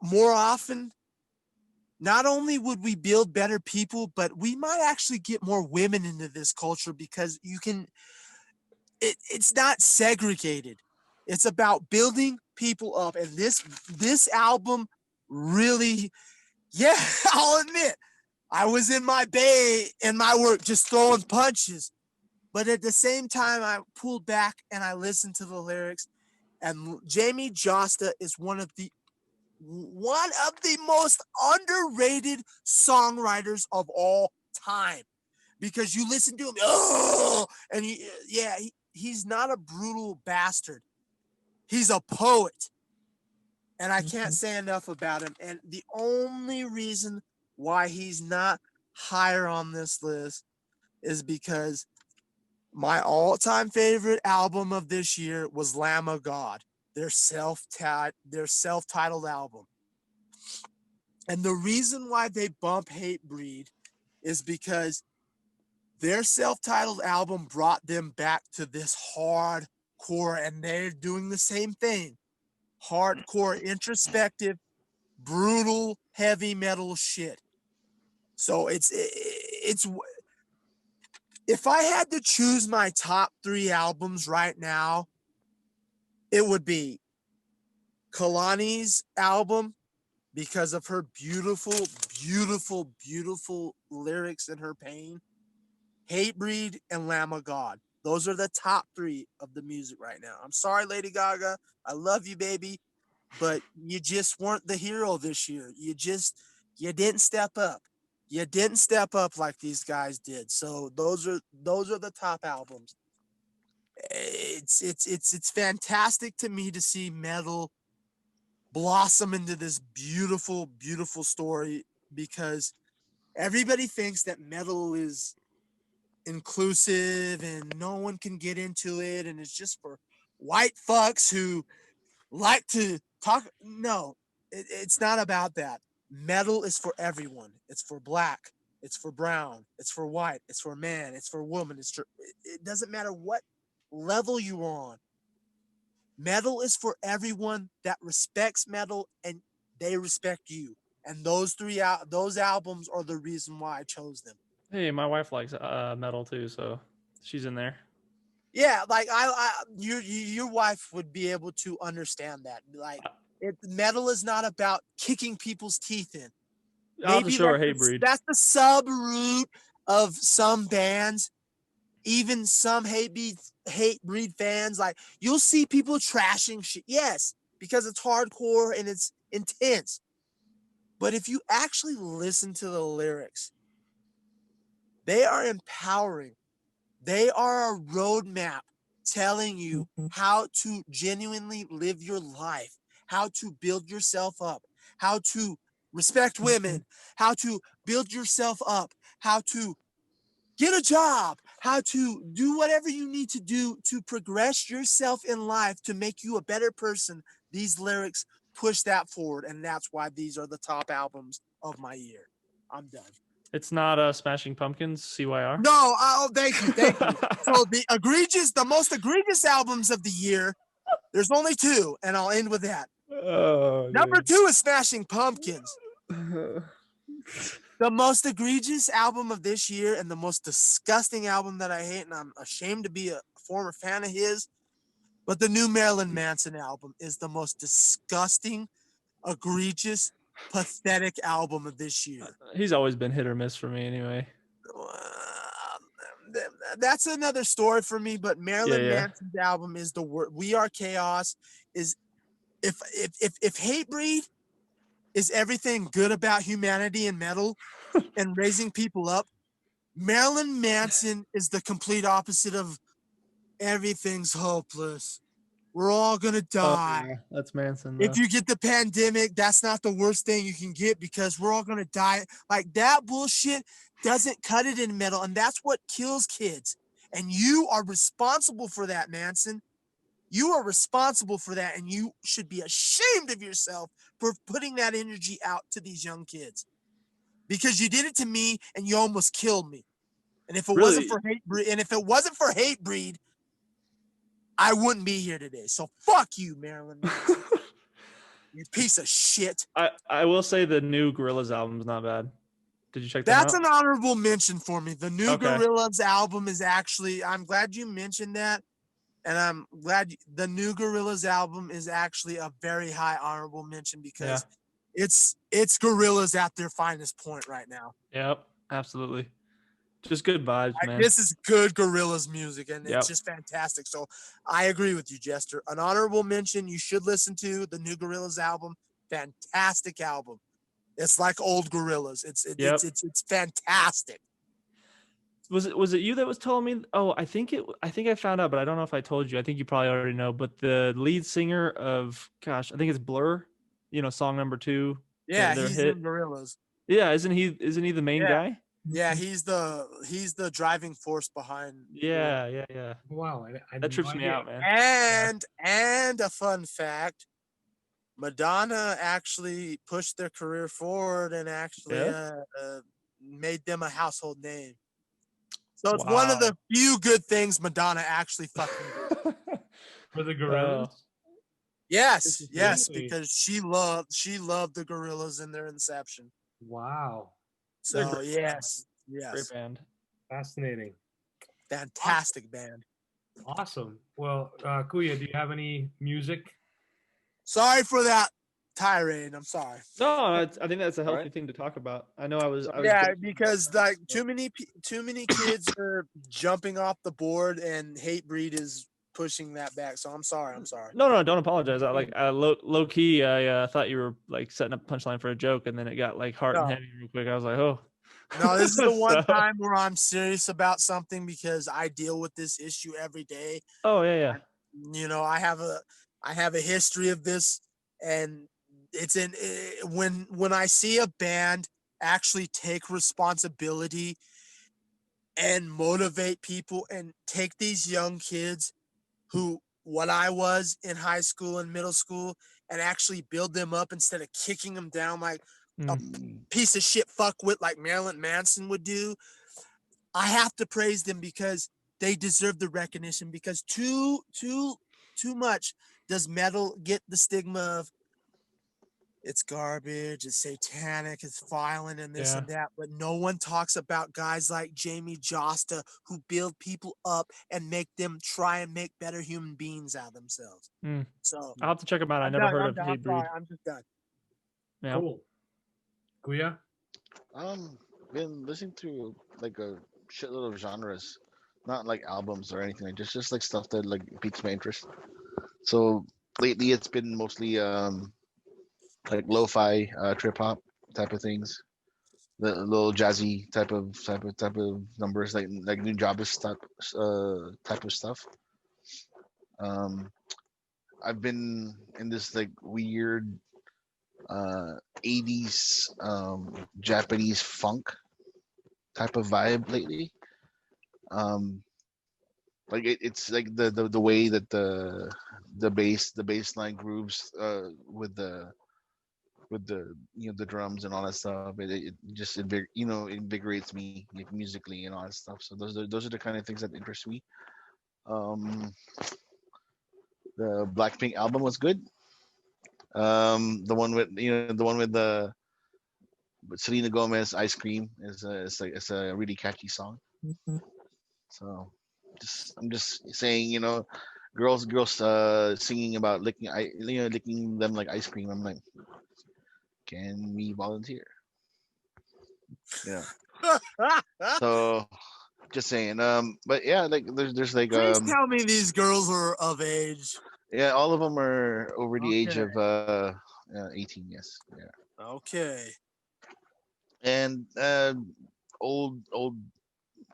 more often, not only would we build better people, but we might actually get more women into this culture because it's not segregated. It's about building people up. And this album really, yeah, I'll admit, I was in my bay in my work just throwing punches. But at the same time, I pulled back and I listened to the lyrics. And Jamie Josta is one of the most underrated songwriters of all time, because you listen to him, and he's not a brutal bastard. He's a poet, and I can't say enough about him. And the only reason why he's not higher on this list is because my all-time favorite album of this year was Lamb of God, their self-titled album. And the reason why they bump Hatebreed is because their self-titled album brought them back to this hardcore, and they're doing the same thing. Hardcore, introspective, brutal, heavy metal shit. So it's if I had to choose my top 3 albums right now, it would be Kalani's album because of her beautiful, beautiful, beautiful lyrics and her pain. Hatebreed and Lamb of God. Those are the top 3 of the music right now. I'm sorry, Lady Gaga. I love you, baby. But you just weren't the hero this year. You didn't step up. You didn't step up like these guys did. So those are the top albums. It's fantastic to me to see metal blossom into this beautiful, beautiful story, because everybody thinks that metal is inclusive and no one can get into it and it's just for white fucks who like to talk. No, it's not about that. Metal is for everyone. It's for black, it's for brown, it's for white, it's for man, it's for woman. It doesn't matter what level you're on. Metal is for everyone that respects metal and they respect you. And those albums are the reason why I chose them. Hey, my wife likes metal too, so she's in there. Yeah, like your wife would be able to understand that. Like, metal is not about kicking people's teeth in. I'll have to Maybe show her Hate Breed. that's the sub root of some bands, even some hate breed fans. Like, you'll see people trashing shit, yes, because it's hardcore and it's intense. But if you actually listen to the lyrics, they are empowering. They are a roadmap telling you how to genuinely live your life, how to build yourself up, how to respect women, how to build yourself up, how to get a job, how to do whatever you need to do to progress yourself in life to make you a better person. These lyrics push that forward, and that's why these are the top albums of my year. I'm done. It's not Smashing Pumpkins, CYR. No, oh, thank you. So the most egregious albums of the year, there's only two, and I'll end with that. Oh, Number dude. 2 is Smashing Pumpkins. The most egregious album of this year and the most disgusting album that I hate, and I'm ashamed to be a former fan of his, but the new Marilyn Manson album is the most disgusting, egregious, pathetic album of this year. He's always been hit or miss for me anyway. That's another story for me, but Marilyn Yeah. Manson's album is the word. We Are Chaos is if Hatebreed is everything good about humanity and metal and raising people up, Marilyn Manson is the complete opposite of everything's hopeless. We're all gonna die. Yeah, that's Manson. Though. If you get the pandemic, that's not the worst thing you can get because we're all gonna die. Like, that bullshit doesn't cut it in metal, and that's what kills kids. And you are responsible for that, Manson. You are responsible for that, and you should be ashamed of yourself for putting that energy out to these young kids. Because you did it to me, and you almost killed me. And if it wasn't for Hatebreed, I wouldn't be here today. So fuck you, Marilyn Manson. You piece of shit. I will say the new Gorillaz album's not bad. Did you check that out? That's an honorable mention for me. The new Gorillaz album is actually, I'm glad you mentioned that. And I'm glad the new Gorillaz album is actually a very high honorable mention because it's Gorillaz at their finest point right now. Yep, absolutely. Just good vibes, man. This is good Gorillaz music, and it's just fantastic. So I agree with you, Jester. An honorable mention you should listen to the new Gorillaz album. Fantastic album. It's like old Gorillaz. It's fantastic. Was it you that was telling me? Oh, I think I found out, but I don't know if I told you. I think you probably already know. But the lead singer of I think it's Blur. You know, song number 2. Yeah, their he's hit. in Gorillaz. Yeah, isn't he the main guy? Yeah, he's the driving force behind. Yeah. Wow, that trips me out, man. And a fun fact: Madonna actually pushed their career forward and actually made them a household name. So it's one of the few good things Madonna actually fucking did. For the Gorillaz? Yes, because she loved the Gorillaz in their inception. Wow. So yes. Great band. Fascinating. Fantastic band. Awesome. Well, Kuya, do you have any music? Sorry for that tirade. I'm sorry. No, I think that's a healthy thing to talk about. I know I was because like too many kids are jumping off the board, and Hatebreed is pushing that back. So I'm sorry. No, don't apologize. Low key, I thought you were like setting up a punchline for a joke, and then it got like hard and heavy real quick. I was like, oh. No, this is the one time where I'm serious about something because I deal with this issue every day. Oh yeah. I have a history of this, and it's when I see a band actually take responsibility and motivate people and take these young kids who what I was in high school and middle school and actually build them up instead of kicking them down like a piece of shit fuckwit like Marilyn Manson would do. I have to praise them because they deserve the recognition, because too much does metal get the stigma of it's garbage, it's satanic, it's violent, and this Yeah. and that. But no one talks about guys like Jamie Josta who build people up and make them try and make better human beings out of themselves. Hmm. So I'll have to check them out. I I'm never done. heard I'm of done. I'm Hatebreed. sorry. I'm just done. Yeah. Cool. Guya? Been listening to like a shitload of genres, not like albums or anything. Like just like stuff that like piques my interest. So lately, it's been mostly like lo-fi, trip hop type of things. The little jazzy type of numbers, like new Jabba's type of stuff. Um, I've been in this like weird uh 80s Japanese funk type of vibe lately. Um, like it's like the way that the bass line grooves with the the drums and all that stuff. It just invigorates me like musically and all that stuff. So those are the kind of things that interest me. Um, the Blackpink album was good. The one with the one with Selena Gomez, "Ice Cream" it's a really catchy song. So I'm just saying, girls singing about licking them like ice cream. I'm like, can we volunteer? Yeah. So just saying. But yeah, like there's like Please tell me these girls are of age. yeah, all of them are over the age Okay. of 18. Yes. Yeah. Okay. And old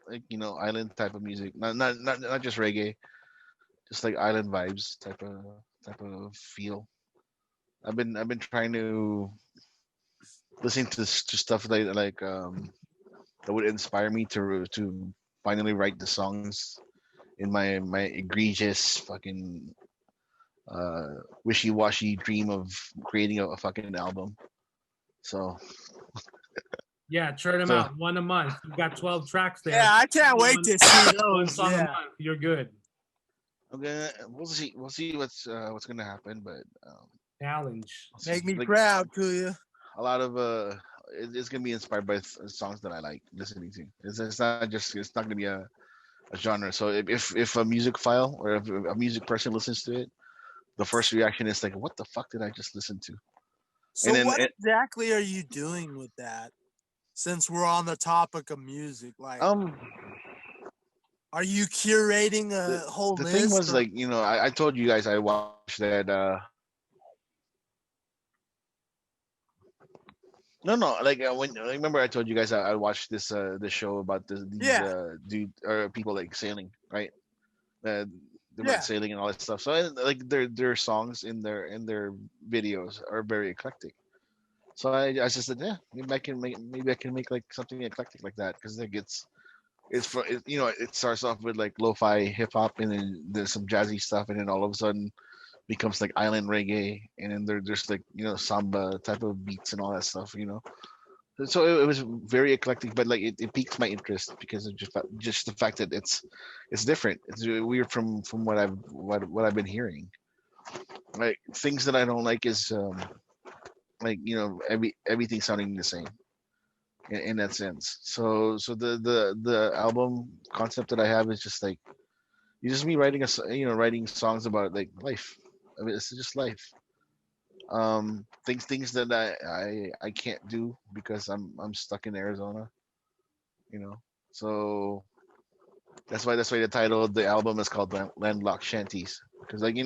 like island type of music, not just reggae, just like island vibes type of feel. I've been trying to listen to stuff that would inspire me to finally write the songs in my egregious fucking wishy-washy dream of creating a fucking album. So Yeah, churn them So- out. One a month. You got 12 tracks there. Yeah, I can't wait One- to see One those. song a Yeah. month. You're good. we'll see what's gonna happen, but Challenge. we'll see. Make me Like, proud, Kuya. a lot of it's gonna be inspired by songs that I like listening to. It's not gonna be a genre. So if a music file or if a music person listens to it, the first reaction is like, what the fuck did I just listen to? So then what it- exactly are you doing with that? Since we're on the topic of music, like, um are you curating a whole the list? thing was or- like I told you guys I watched that no like when I remember I told you guys I watched this show about these Yeah. dude or people like sailing, right? uh, they Yeah. went sailing and all that stuff. So like their songs in their videos are very eclectic. So I just said, yeah, maybe I can make like something eclectic like that, because like it starts off with like lo-fi hip hop, and then there's some jazzy stuff, and then all of a sudden becomes like island reggae, and then there's like samba type of beats and all that stuff. So it was very eclectic, but like it piques my interest because of just the fact that it's different. It's weird from what I've been hearing. Like things that I don't like is like everything sounding the same in that sense. So the album concept that I have is just like you just me writing writing songs about like life. I mean, it's just life. Things that I can't do because I'm stuck in Arizona. So that's why the title of the album is called Landlocked Shanties, because like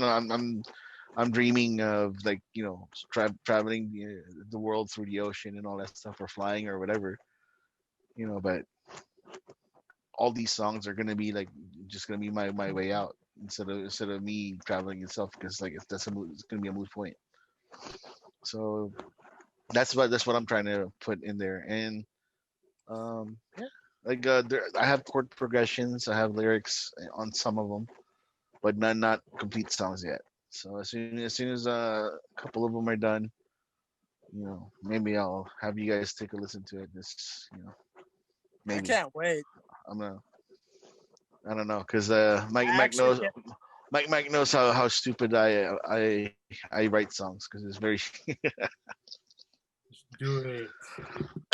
I'm dreaming of like traveling the world through the ocean and all that stuff, or flying or whatever. But all these songs are gonna be like just gonna be my way out instead of me traveling itself, because like it's gonna be a moot point. So that's what I'm trying to put in there. And yeah, like I have chord progressions, I have lyrics on some of them, but not complete songs yet. So as soon as a couple of them are done, maybe I'll have you guys take a listen to it. This I maybe can't wait. I'm gonna I don't know, because Mike I Mike actually knows can't- Mike knows how stupid I write songs, because it's very Do it.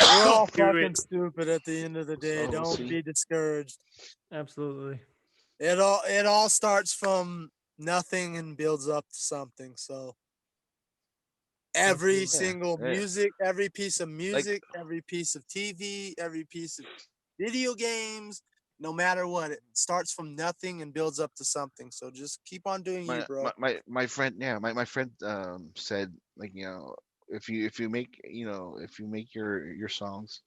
We're all Do fucking it. stupid at the end of the day. So we'll Don't see. be discouraged. Absolutely. It all starts from nothing and builds up to something. So every Absolutely. single Yeah. music, every piece of Like music, every piece of TV, every piece of video games, no matter what, it starts from nothing and builds up to something. So just keep on doing you, bro. my friend, yeah, my friend said, like, if you make, if you make your songs,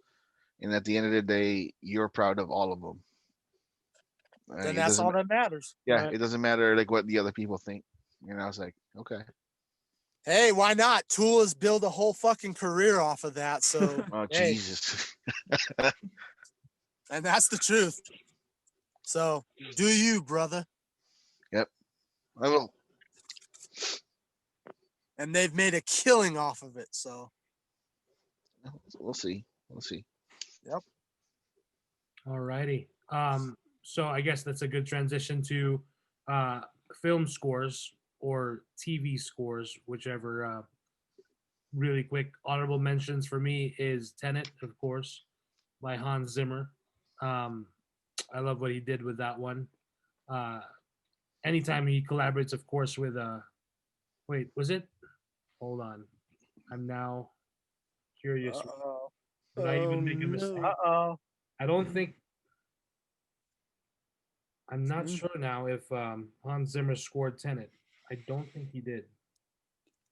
and at the end of the day you're proud of all of them, Then it that's doesn't, all that matters. yeah, Right. it doesn't matter like what the other people think. And I was like, okay. Hey, why not? Tool has built a whole fucking career off of that. So Oh hey, Jesus. and that's the truth. So do you, brother? Yep, I will. And they've made a killing off of it. So We'll see. We'll see. yep. Alrighty. So I guess that's a good transition to uh, film scores or TV scores, whichever. Really quick honorable mentions for me is Tenet, of course, by Hans Zimmer. I love what he did with that one. Uh, anytime he collaborates, of course, with wait, was it? Hold on, I'm now curious. Uh-oh. Did I even make a mistake? Uh-oh. I don't think. I'm not Mm. sure now if Hans Zimmer scored Tenet. I don't think he did.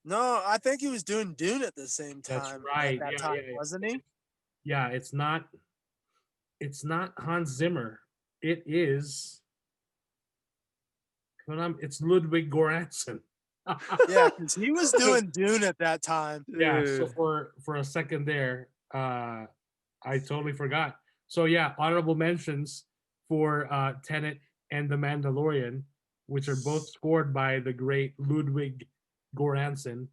No, I think he was doing Dune at the same That's time. right. At that Yeah, time, yeah. wasn't he? Yeah, it's not. It's not Hans Zimmer. It is. It's Ludwig Göransson. Yeah, because he was doing Dune at that time. Yeah. So Dude. for a second there, I totally forgot. So yeah, honorable mentions for Tenet and The Mandalorian, which are both scored by the great Ludwig Göransson.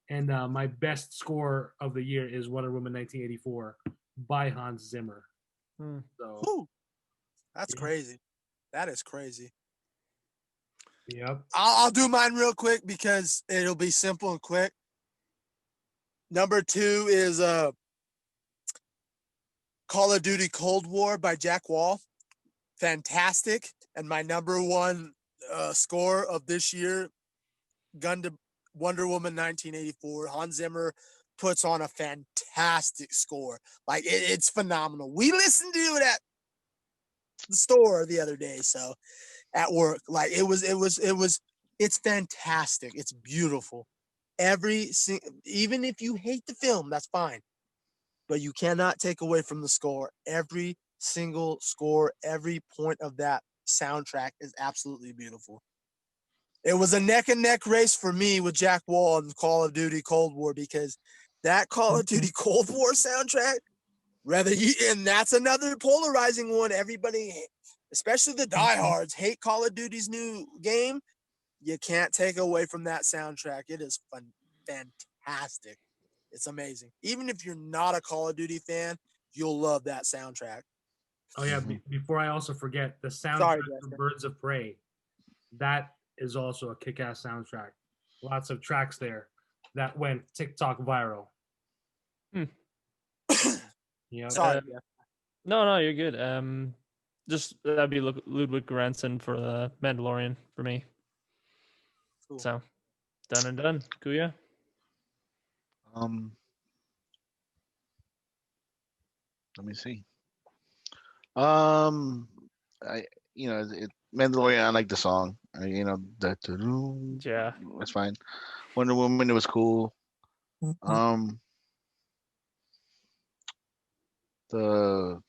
And my best score of the year is Wonder Woman 1984 by Hans Zimmer. Hmm. So Whew, that's Yeah. crazy. That is crazy. yep. I'll do mine real quick because it'll be simple and quick. Number 2 is Call of Duty Cold War by Jack Wall. Fantastic. And my number 1 score of this year, Wonder Woman 1984. Hans Zimmer puts on a fantastic score. Like it's phenomenal. We listened to it at the store the other day, so at work. Like it's fantastic. It's beautiful. Even if you hate the film, that's fine. But you cannot take away from the score. Every single score, every point of that soundtrack is absolutely beautiful. It was a neck and neck race for me with Jack Wall and Call of Duty Cold War because that Call of Duty Cold War soundtrack, and that's another polarizing one. Everybody, especially the diehards, hate Call of Duty's new game. You can't take away from that soundtrack. It is fantastic. It's amazing. Even if you're not a Call of Duty fan, you'll love that soundtrack. Oh yeah. Mhm. Before I also forget the soundtrack Sorry, for Jessica. Birds of Prey. That is also a kick-ass soundtrack. Lots of tracks there that went TikTok viral. Yep. Sorry, Uh, Jeff. No, you're good. Just that'd be Ludwig Göransson for the Mandalorian for me. Cool. So done and done. Kuya. Um, let me see. Um, I Mandalorian. I like the song. That Yeah. that's fine. Wonder Woman. It was cool. Um, the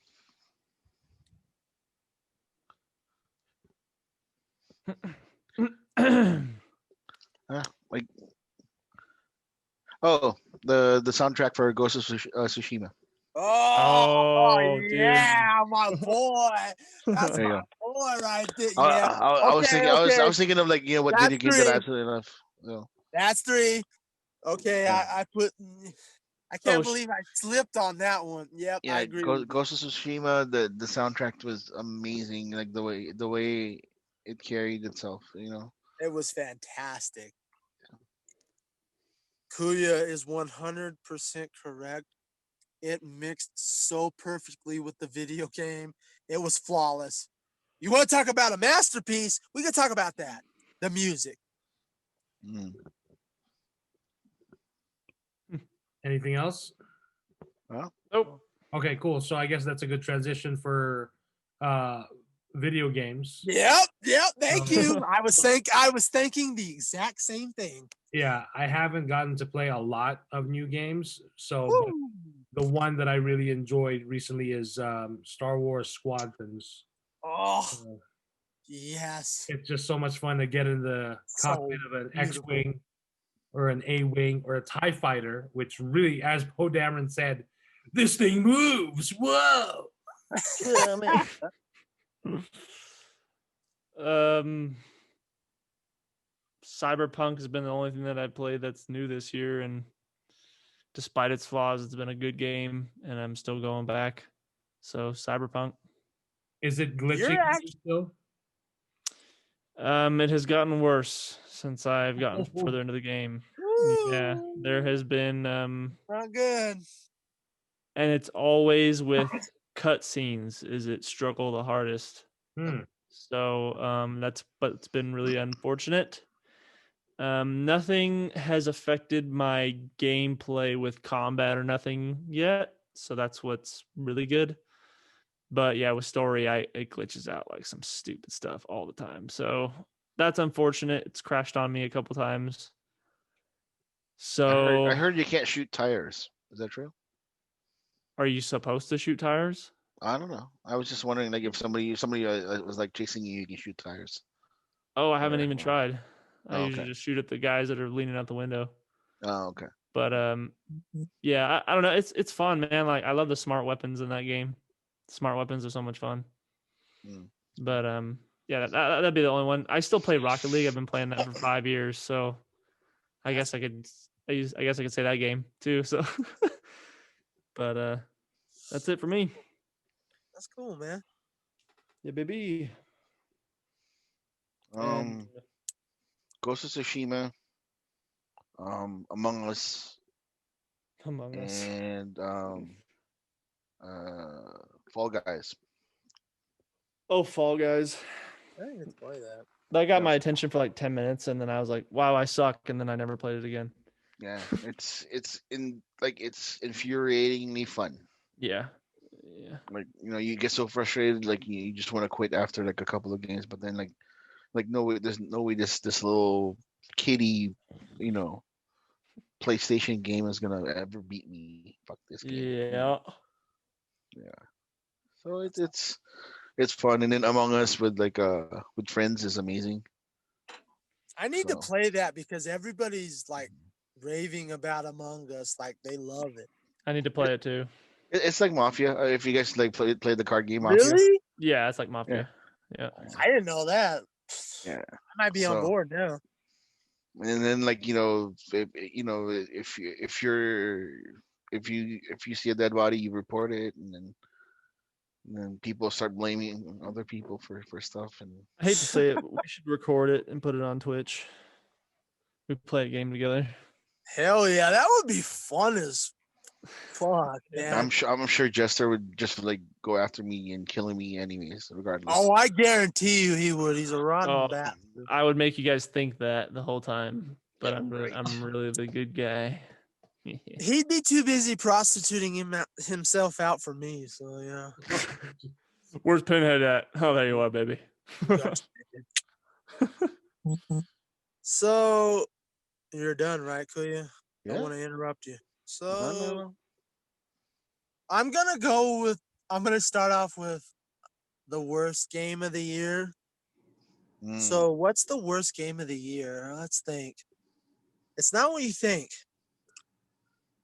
like the soundtrack for Ghost of Tsushima. Oh, yeah, my boy. That's There you my go. boy right there. I, Yeah. I was thinking. I was thinking of, like, what That's video game that I 3. absolutely love. That's 3. Okay, Yeah. I can't Oh, believe I slipped on that one. Yep, I Yeah, agree with you. Ghost of Tsushima. The soundtrack was amazing. Like the way it carried itself. It was fantastic. Kuya is 100% correct. It mixed so perfectly with the video game. It was flawless. You want to talk about a masterpiece? We can talk about that. The music. Mm. Anything else? Well, Nope. Okay, cool. So I guess that's a good transition for video games. Yep. Thank Oh. you. I was thinking the exact same thing. Yeah, I haven't gotten to play a lot of new games, so but Woo. the one that I really enjoyed recently is Star Wars Squadrons. Oh, Uh, yes. it's just so much fun to get in the So cockpit of an beautiful. X-wing or an A-wing or a TIE fighter, which really, as Poe Dameron said, this thing moves. Whoa! Cyberpunk has been the only thing that I played that's new this year, and despite its flaws, it's been a good game, and I'm still going back. So Cyberpunk. Is it glitching You're actually still? It has gotten worse since I've gotten further into the game. Yeah, there has been not good. and it's always with cutscenes is it struggle the hardest. Hmm. So but it's been really unfortunate. Nothing has affected my gameplay with combat or nothing yet, so that's what's really good. But yeah, with story, it glitches out like some stupid stuff all the time. So that's unfortunate. It's crashed on me a couple times. So I heard you can't shoot tires. Is that true? are you supposed to shoot tires? I don't know. I was just wondering, like, if somebody was like chasing you, you can shoot tires. Oh, I haven't Or- even tried. I Oh, usually okay. just shoot at the guys that are leaning out the window. Oh, okay. But yeah, I don't know. It's fun, man. Like I love the smart weapons in that game. Smart weapons are so much fun. Mm. But yeah, that'd be the only one. I still play Rocket League. I've been playing that for 5 years, so I guess I could say that game too. So, but that's it for me. That's cool, man. Yeah, baby. Um, Ghost of Tsushima, Among Us, Among Us. and Fall Guys. Oh, Fall Guys. I didn't get to play that. That got my Yes. attention for like 10 minutes, and then I was like, "Wow, I suck," and then I never played it again. Yeah, it's infuriatingly fun. Yeah, yeah. Like, you get so frustrated, like you just want to quit after like a couple of games, but then like no way, there's no way this little kiddie, PlayStation game is gonna ever beat me. Fuck this game. Yeah. Yeah. So it's fun, and then Among Us with with friends is amazing. I need to So. play that because everybody's like raving about Among Us. Like they love it. I need to play it too. It's like Mafia. If you guys like play the card game Mafia. Really? Yeah, it's like Mafia. Yeah. I didn't know that. Yeah. I might be on So- board now. And then if you see a dead body, you report it, and then people start blaming other people for stuff, and I hate to say it, but we should record it and put it on Twitch. We play a game together. Hell yeah, that would be fun as fuck, man. I'm sure Jester would just like go after me and killing me anyways, regardless. Oh, I guarantee you he would. He's a rotten Oh, bastard. I would make you guys think that the whole time, but Yeah, I'm right. really the good guy. He'd be too busy prostituting himself out for me. So yeah. Where's Pinhead at? Oh, there you are, baby. So you're done, right, Kuya? I Yeah. want to interrupt you. So No. I'm gonna start off with the worst game of the year. Mm. So what's the worst game of the year? Let's think. It's not what you think.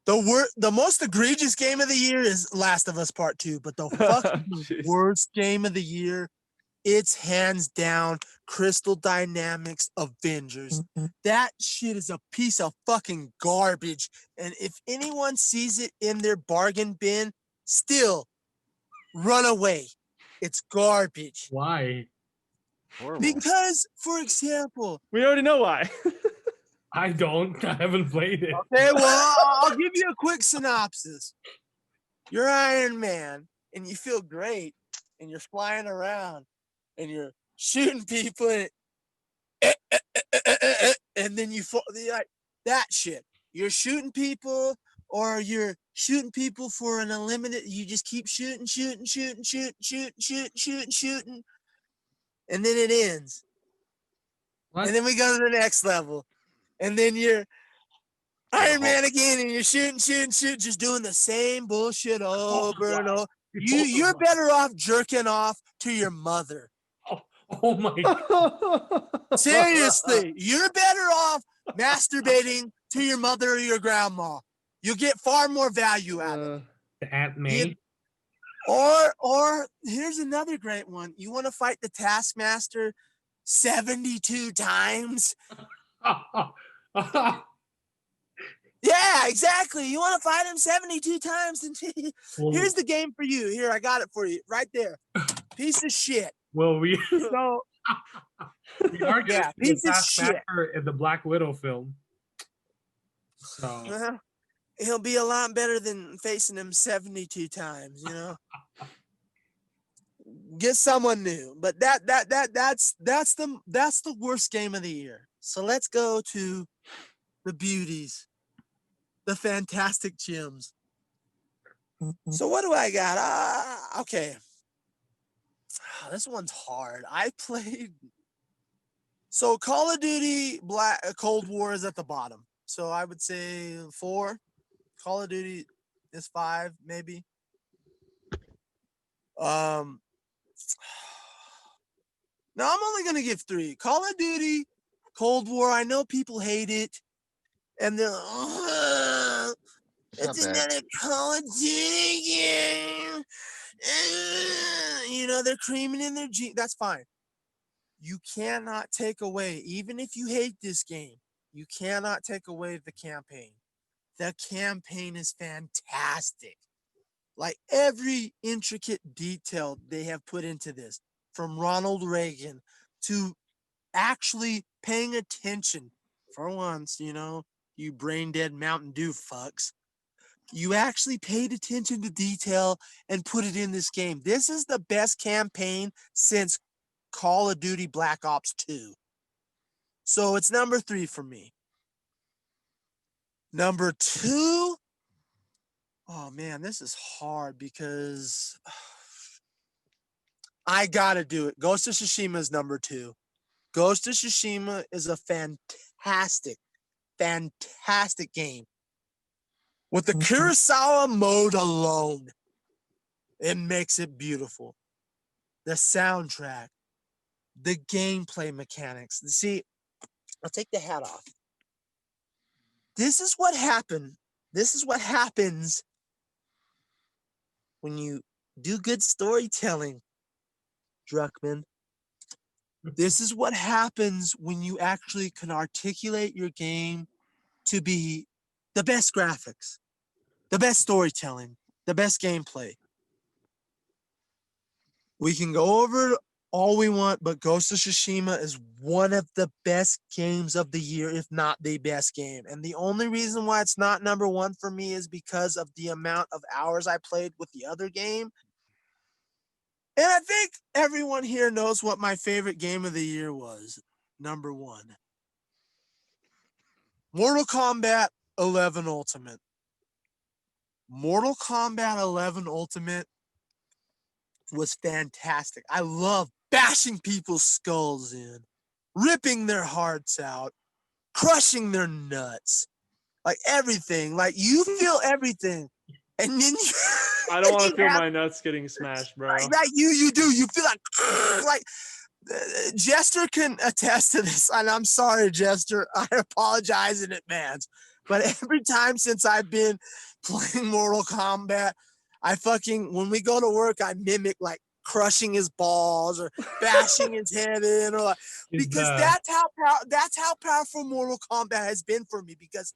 The most egregious game of the year is Last of Us Part 2, but the fucking Jeez. worst game of the year, it's hands down Crystal Dynamics Avengers. That shit is a piece of fucking garbage. And if anyone sees it in their bargain bin, still run away. It's garbage. Why? Horrible. Because, for example, We already know why. I don't. I haven't played it. Okay, well, I'll give you a quick synopsis. You're Iron Man, and you feel great, and you're flying around, and you're shooting people, and then you fall like that shit. You're shooting people, or you're shooting people for an unlimited. You just keep shooting, and then it ends. What? And then we go to the next level, and then you're Iron Man again, and you're shooting, just doing the same bullshit over and over. You're better off jerking off to your mother. Oh my God. Seriously, you're better off masturbating to your mother or your grandma. You'll get far more value out of it. The Aunt May. Or here's another great one. You want to fight the Taskmaster 72 times? Yeah, exactly. You want to fight him 72 times? Here's the game for you. Here, I got it for you right there. Piece of shit. Well, we So, we are going yeah, to see piece the of shit. Taskmaster in the Black Widow film. So He'll be a lot better than facing him 72 times, you know. Get someone new. But that's the worst game of the year. So let's go to the beauties, the fantastic gems. So what do I got? Okay. This one's hard. I played. So Call of Duty Cold War is at the bottom. So I would say 4. Call of Duty is 5, maybe. No, I'm only gonna give 3. Call of Duty Cold War. I know people hate it, and they're it's another Call of Duty game. You know, they're creaming in their jeans. That's fine. You cannot take away, even if you hate this game, you cannot take away the campaign. The campaign is fantastic. Like every intricate detail they have put into this, from Ronald Reagan to actually paying attention for once, you know, you brain dead Mountain Dew fucks. You actually paid attention to detail and put it in this game. This is the best campaign since Call of Duty Black Ops 2. So it's number 3 for me. Number 2, oh man, this is hard because I gotta do it. Ghost of Tsushima is number 2. Ghost of Tsushima is a fantastic game. With the Kurosawa mode alone, it makes it beautiful. The soundtrack, the gameplay mechanics. See, I'll take the hat off. This is what happened. This is what happens when you do good storytelling, Druckmann. This is what happens when you actually can articulate your game to be the best graphics, the best storytelling, the best gameplay. We can go over all we want, but Ghost of Tsushima is one of the best games of the year, if not the best game. And the only reason why it's not number 1 for me is because of the amount of hours I played with the other game. And I think everyone here knows what my favorite game of the year was. Number 1. Mortal Kombat 11 Ultimate. Mortal Kombat 11 Ultimate was fantastic. I love bashing people's skulls in, ripping their hearts out, crushing their nuts, like everything. Like you feel everything, and then you, I don't want to feel my nuts getting smashed, bro. like you do. You feel like Jester can attest to this, and I'm sorry, Jester. I apologize in advance, but every time since I've been playing Mortal Kombat, when we go to work, I mimic like crushing his balls or bashing his head in, or like, because that's how powerful Mortal Kombat has been for me, because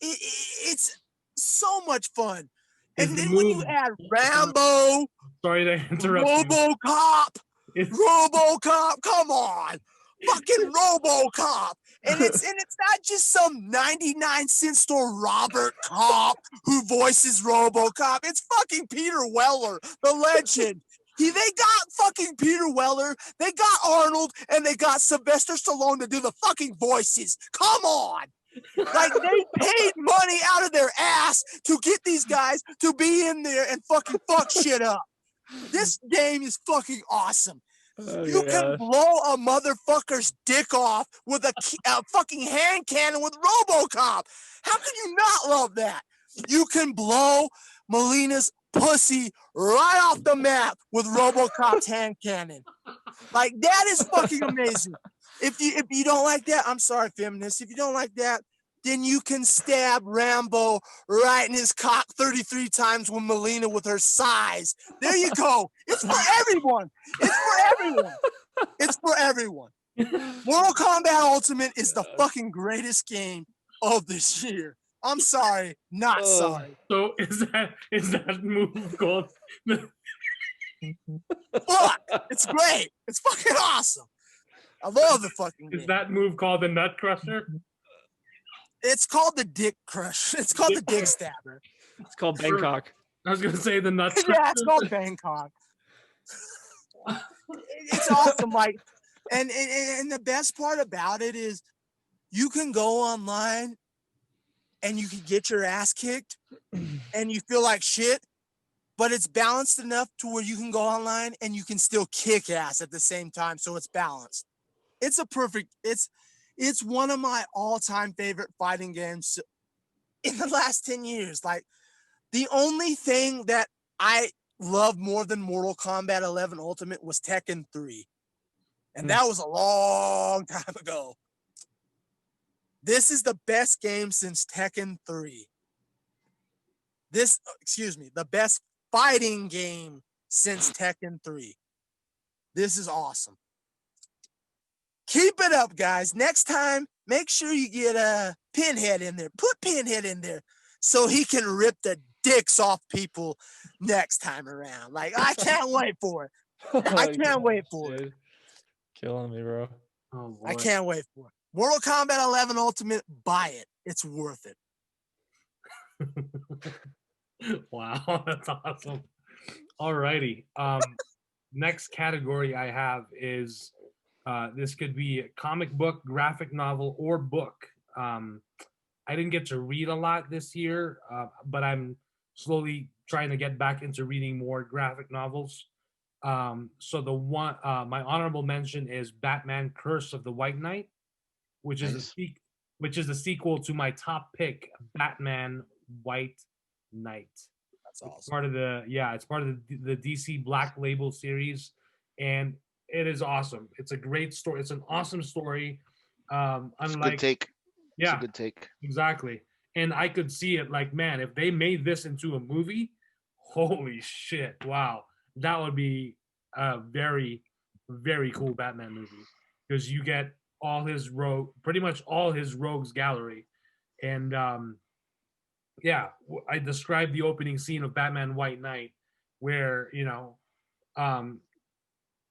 it's so much fun. And then when you add Rambo, sorry to interrupt RoboCop, come on, fucking RoboCop. And it's not just some 99-cent store Robert Cop who voices RoboCop. It's fucking Peter Weller, the legend. They got fucking Peter Weller, they got Arnold, and they got Sylvester Stallone to do the fucking voices. Come on. Like, they paid money out of their ass to get these guys to be in there and fucking fuck shit up. This game is fucking awesome. You can blow a motherfucker's dick off with a fucking hand cannon with RoboCop. How can you not love that? You can blow Melina's pussy right off the map with RoboCop's hand cannon. Like, that is fucking amazing. If you don't like that, I'm sorry, feminists. If you don't like that, then you can stab Rambo right in his cock 33 times with Melina with her size. There you go. It's for everyone. It's for everyone. It's for everyone. Mortal Kombat Ultimate is the fucking greatest game of this year. I'm sorry, not sorry. So is that move called? Fuck! It's great. It's fucking awesome. I love the fucking game. Is that move called the Nut Crusher? It's called the Dick Crush. It's called the Dick Stabber. It's called Bangkok. I was gonna say the Nut Crusher. Yeah, it's called Bangkok. It's awesome. Like, and the best part about it is you can go online and you can get your ass kicked and you feel like shit, but it's balanced enough to where you can go online and you can still kick ass at the same time. So it's balanced. It's a perfect, it's one of my all-time favorite fighting games in the last 10 years. Like, the only thing that I love more than Mortal Kombat 11 Ultimate was Tekken 3. And that was a long time ago. This is the best game since Tekken 3. The best fighting game since Tekken 3. This is awesome. Keep it up, guys. Next time, make sure you get a Pinhead in there. Put Pinhead in there so he can rip the dicks off people next time around. Like, I can't wait for it. I can't wait for it. Killing me, bro. Oh, I can't wait for it. Mortal Kombat 11 Ultimate, buy it. It's worth it. Wow, that's awesome. Alrighty. Next category I have is this could be a comic book, graphic novel, or book. I didn't get to read a lot this year, but I'm slowly trying to get back into reading more graphic novels. So the one, my honorable mention is Batman: Curse of the White Knight, which is a sequel to my top pick, Batman White Knight. That's awesome. It's part of the DC Black Label series, and it is awesome. It's a great story. It's an awesome story. It's a good take. Yeah, it's a good take. Exactly. And I could see it like, man, if they made this into a movie, holy shit, wow, that would be a very, very cool Batman movie, because you get pretty much all his rogues gallery. And yeah, I described the opening scene of Batman White Knight, where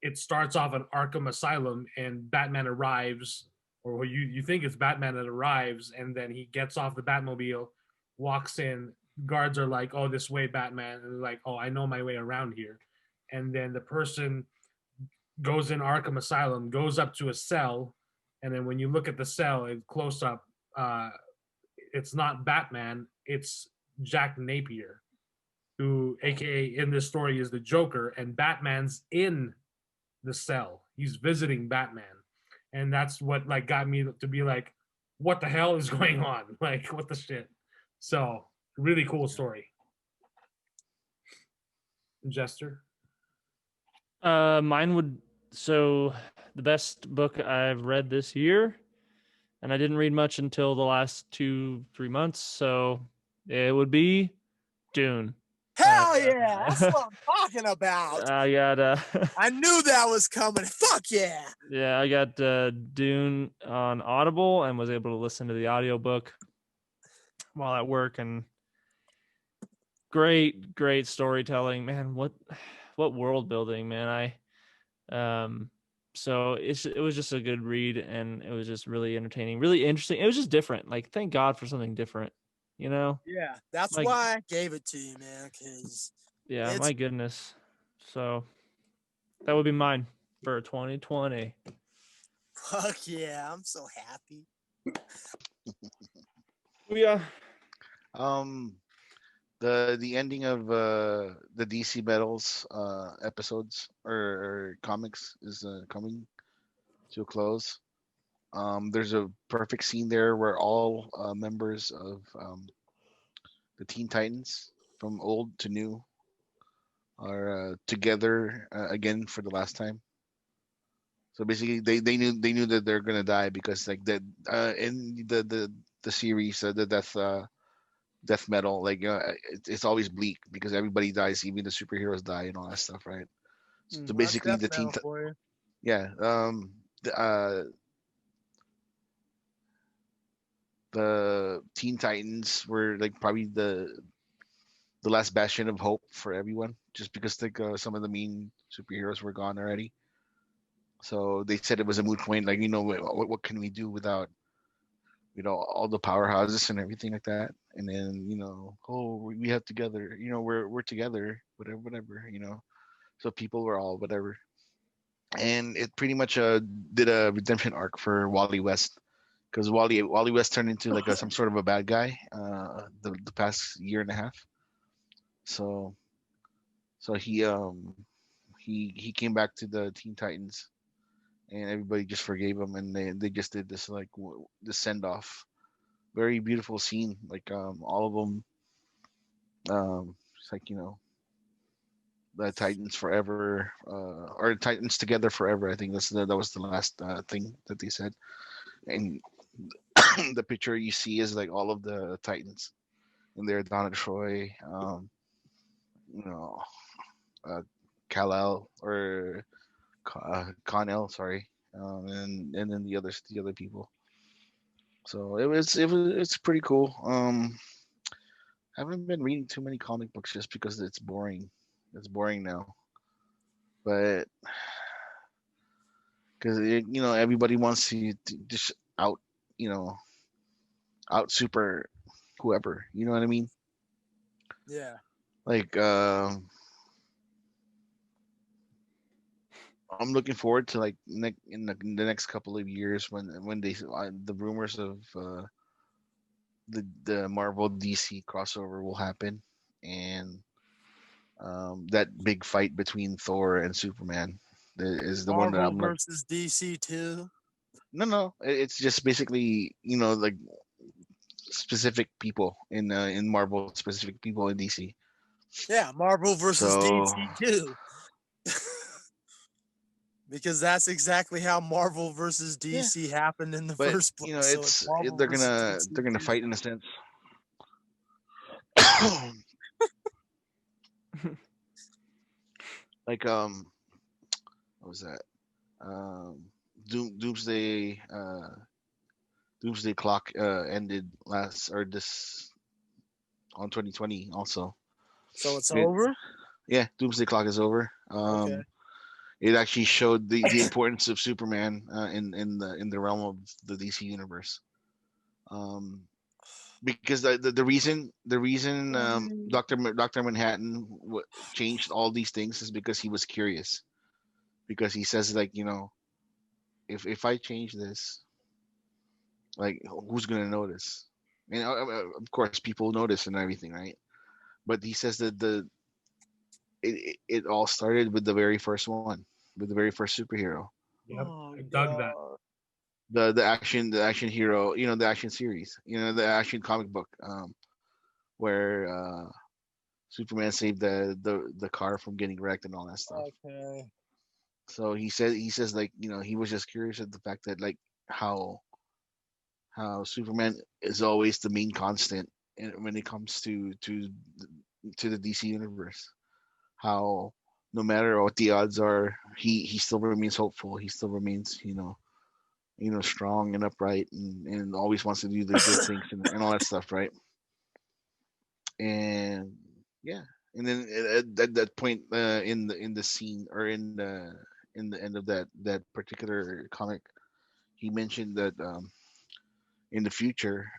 it starts off at Arkham Asylum and Batman arrives, or you think it's Batman that arrives, and then he gets off the Batmobile, walks in, guards are like, "Oh, this way, Batman," and they're like, "Oh, I know my way around here." And then the person goes in Arkham Asylum, goes up to a cell, and then when you look at the cell in close up, it's not Batman, it's Jack Napier, who, aka in this story, is the Joker, and Batman's in the cell. He's visiting Batman. And that's what like got me to be like, what the hell is going on? Like, what the shit? So, really cool story. Jester? Mine would, so the best book I've read this year, and I didn't read much until the last 2-3 months, so it would be Dune. Hell yeah, that's what I'm talking about. I got I knew that was coming. Fuck yeah. Yeah, I got Dune on Audible and was able to listen to the audiobook while at work, and great storytelling, man. What world building, man. I So it was just a good read, and it was just really entertaining, really interesting. It was just different. Like, thank God for something different, you know? Yeah, that's Like, why I gave it to you, man. Because yeah, it's my goodness. So that would be mine for 2020. fuck yeah, I'm so happy. Yeah. Um, the ending of the DC Battles episodes or comics is coming to a close. There's a perfect scene there where all members of the Teen Titans, from old to new, are together again for the last time. So basically, they knew that they're gonna die because like in the series the death metal, like it's always bleak because everybody dies, even the superheroes die and all that stuff, right? So Mm. Well, that's basically, death metal for you. yeah, the Teen Titans were like probably the last bastion of hope for everyone, just because like some of the main superheroes were gone already. So they said it was a moot point. Like, what can we do without all the powerhouses and everything like that? And then oh, we have together. We're together. Whatever. So people were all whatever, and it pretty much did a redemption arc for Wally West, because Wally West turned into like some sort of a bad guy the past year and a half. So he came back to the Teen Titans, and everybody just forgave him, and they just did this like this send off, very beautiful scene, like all of them, it's like the Titans forever, or Titans together forever. I think that was the last thing that they said, and the picture you see is like all of the Titans, and they're Donna Troy, you know, uh, Kal-El or Con-El, sorry, and then the other people. So it's pretty cool. I haven't been reading too many comic books just because it's boring. It's boring now, but because everybody wants to just out you know out super whoever. You know what I mean? Yeah. Like I'm looking forward to like in the next couple of years when they the rumors of the Marvel DC crossover will happen, and that big fight between Thor and Superman is the one that Marvel I'm like, versus DC too. no, it's just basically like specific people in Marvel, specific people in DC. Yeah, Marvel versus So DC too. Because that's exactly how Marvel versus yeah, DC happened in the but first place. So it's Marvel they're versus gonna DC they're gonna too. fight in a sense. Like what was that? Um, Doomsday Clock ended last or this on 2020 also. So it's It over? Yeah, Doomsday Clock is over. Okay. It actually showed the importance of Superman in the realm of the DC universe. Um, because the reason Doctor Manhattan changed all these things is because he was curious. Because he says like if I change this, like who's gonna notice? And of course people notice and everything, right? But he says that it all started with the very first one, with the very first superhero, Yep, Oh I dug that. god. the action hero, the action series, the action comic book, where Superman saved the car from getting wrecked and all that stuff. Okay. So he says like he was just curious at the fact that like how Superman is always the main constant when it comes to the DC universe. How no matter what the odds are, he still remains hopeful. He still remains strong and upright, and always wants to do the good things and all that stuff, right? And yeah, and then at that point in the scene or in the end of that particular comic, he mentioned that in the future,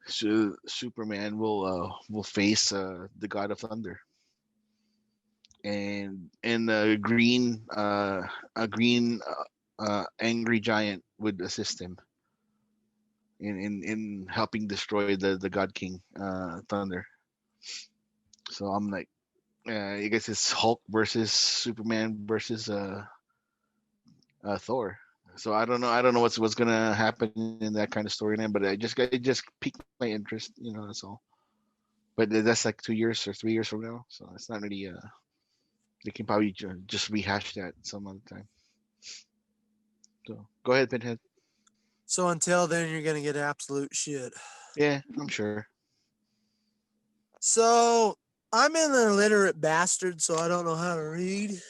Superman will face the God of Thunder, and a green angry giant would assist him in helping destroy the God King Thunder. So I'm like, I guess it's Hulk versus Superman versus Thor. So I don't know what's gonna happen in that kind of storyline, but it just piqued my interest, that's all. But that's like 2 years or 3 years from now, so it's not really. They can probably just rehash that some other time. So go ahead, Pinhead. So until then, you're gonna get absolute shit. Yeah, I'm sure. So I'm an illiterate bastard, so I don't know how to read.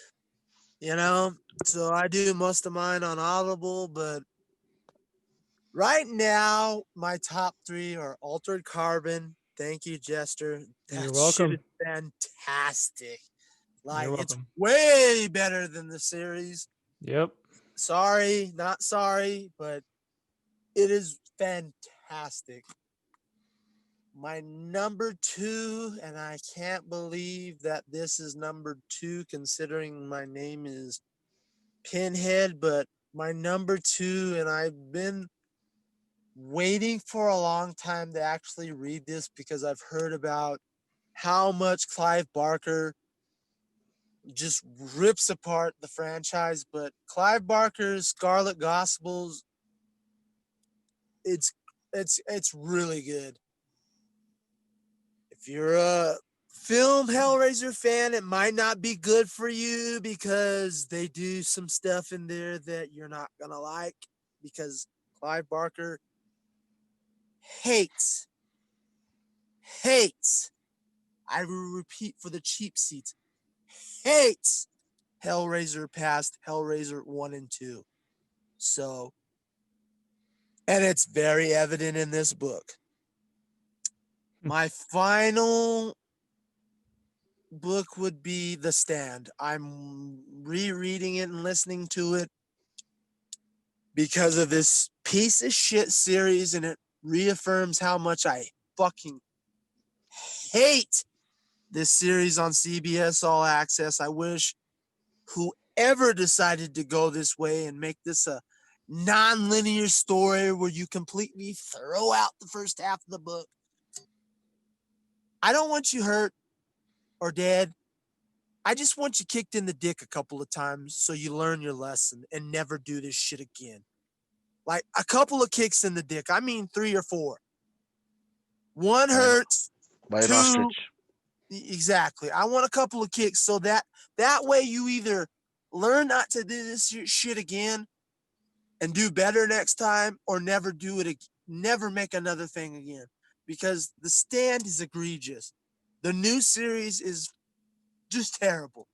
So I do most of mine on Audible, but right now my top three are Altered Carbon. Thank you, Jester. You're That shit welcome. is fantastic. You're Like, it's welcome. way better than the series. Yep. Sorry, not sorry, but it is fantastic. My number two, and I can't believe that this is number two considering my name is Pinhead, but my number two, and I've been waiting for a long time to actually read this because I've heard about how much Clive Barker just rips apart the franchise. But Clive Barker's Scarlet Gospels, it's it's really good. If you're a film Hellraiser fan, it might not be good for you because they do some stuff in there that you're not gonna like, because Clive Barker hates, hates, I will repeat for the cheap seats, hates Hellraiser past Hellraiser 1 and 2. So, and it's very evident in this book. My final book would be The Stand. I'm rereading it and listening to it because of this piece of shit series, and it reaffirms how much I fucking hate this series on CBS All Access. I wish whoever decided to go this way and make this a non-linear story where you completely throw out the first half of the book. I don't want you hurt or dead. I just want you kicked in the dick a couple of times so you learn your lesson and never do this shit again. Like, a couple of kicks in the dick. I mean 3 or 4. One hurts. By an 2, ostrich. exactly. I want a couple of kicks so that way you either learn not to do this shit again and do better next time, or never do it, never make another thing again. Because The Stand is egregious. The new series is just terrible.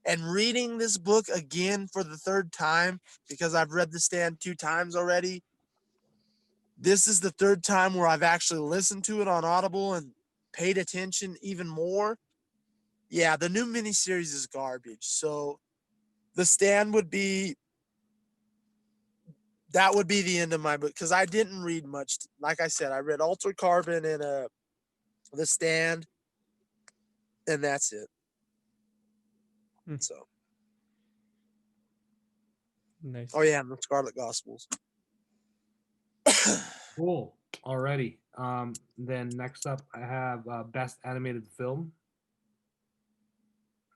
And reading this book again for the third time, because I've read The Stand 2 times already, this is the third time where I've actually listened to it on Audible and paid attention even more. Yeah, the new miniseries is garbage. So The Stand would be the end of my book, because I didn't read much. Like I said, I read Altered Carbon and The Stand, and that's it. So, Nice. oh yeah, and the Scarlet Gospels. Cool. Alrighty. Then next up, I have best animated film.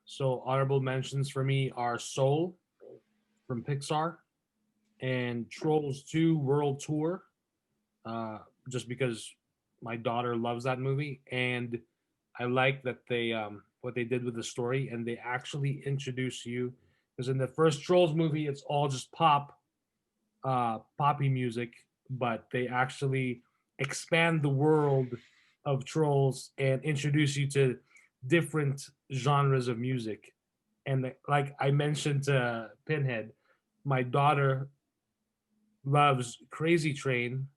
So honorable mentions for me are Soul from Pixar and Trolls 2 World Tour, just because my daughter loves that movie, and I like that they what they did with the story, and they actually introduce you, because in the first Trolls movie it's all just poppy music, but they actually expand the world of Trolls and introduce you to different genres of music. And like I mentioned to Pinhead, my daughter loves Crazy Train,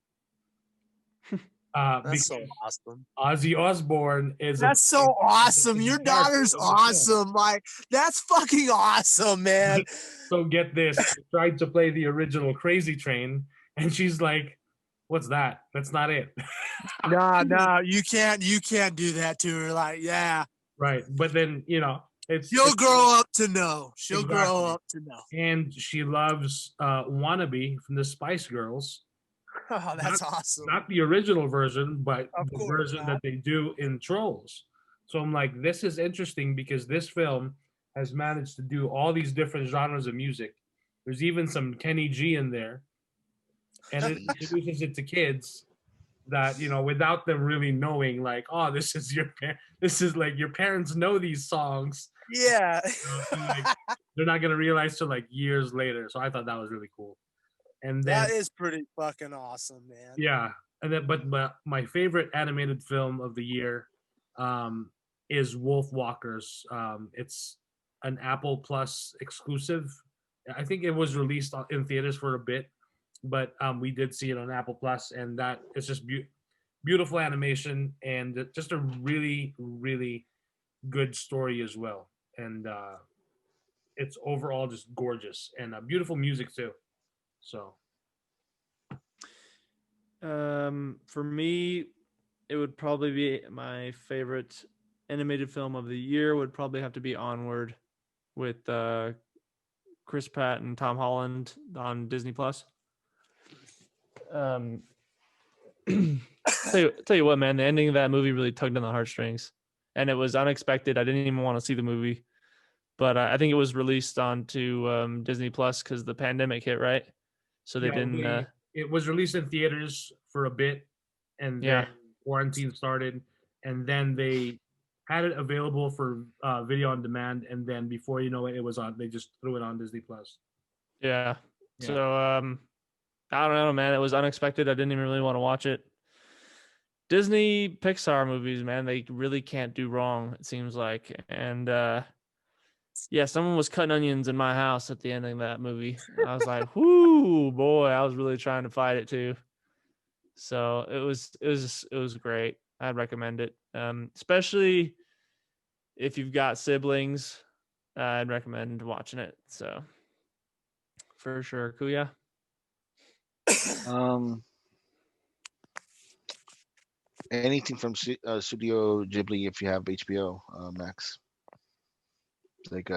That's so because awesome. Ozzy Osbourne is That's so awesome. is Your a character daughter's in the film. awesome. Like, that's fucking awesome, man. So get this, I tried to play the original Crazy Train, and she's like, "What's that? That's not it." No, you can't do that to her. Like, yeah. Right, but then She'll it's grow up to know. She'll grow exactly, up to know. and she loves "Wannabe" from the Spice Girls. Oh, Not that's awesome. not the original version, but Of the course version not. that they do in Trolls. So I'm like, this is interesting because this film has managed to do all these different genres of music. There's even some Kenny G in there, and it Jeez. introduces it to kids that without them really knowing, like, oh, this is like your parents know these songs, Yeah. and like they're not gonna realize till like years later. So I thought that was really cool. And then That is pretty fucking awesome, man. yeah, and then but my favorite animated film of the year um, is Wolf Walkers. It's an Apple Plus exclusive. I think it was released in theaters for a bit, but we did see it on Apple Plus, and that is just beautiful animation and just a really really good story as well. And it's overall just gorgeous and beautiful music too. So For me, it would probably be my favorite animated film of the year would probably have to be Onward with Chris Pratt and Tom Holland on Disney Plus. Tell you what, man, the ending of that movie really tugged on the heartstrings, and it was unexpected. I didn't even want to see the movie, but I think it was released onto Disney Plus because the pandemic hit, right? So they yeah, didn't. it was released in theaters for a bit, and then Yeah, quarantine started, and then they had it available for video on demand, and then before you know it, it was on. They just threw it on Disney Plus. yeah. Yeah. So I don't know, man. It was unexpected. I didn't even really want to watch it. Disney Pixar movies, man, they really can't do wrong, it seems like. And yeah, someone was cutting onions in my house at the end of that movie. I was like, whoo, boy, I was really trying to fight it too. So it was great. I'd recommend it. Especially if you've got siblings, I'd recommend watching it. So for sure. Kuya. Um, anything from Studio Ghibli if you have HBO Max, like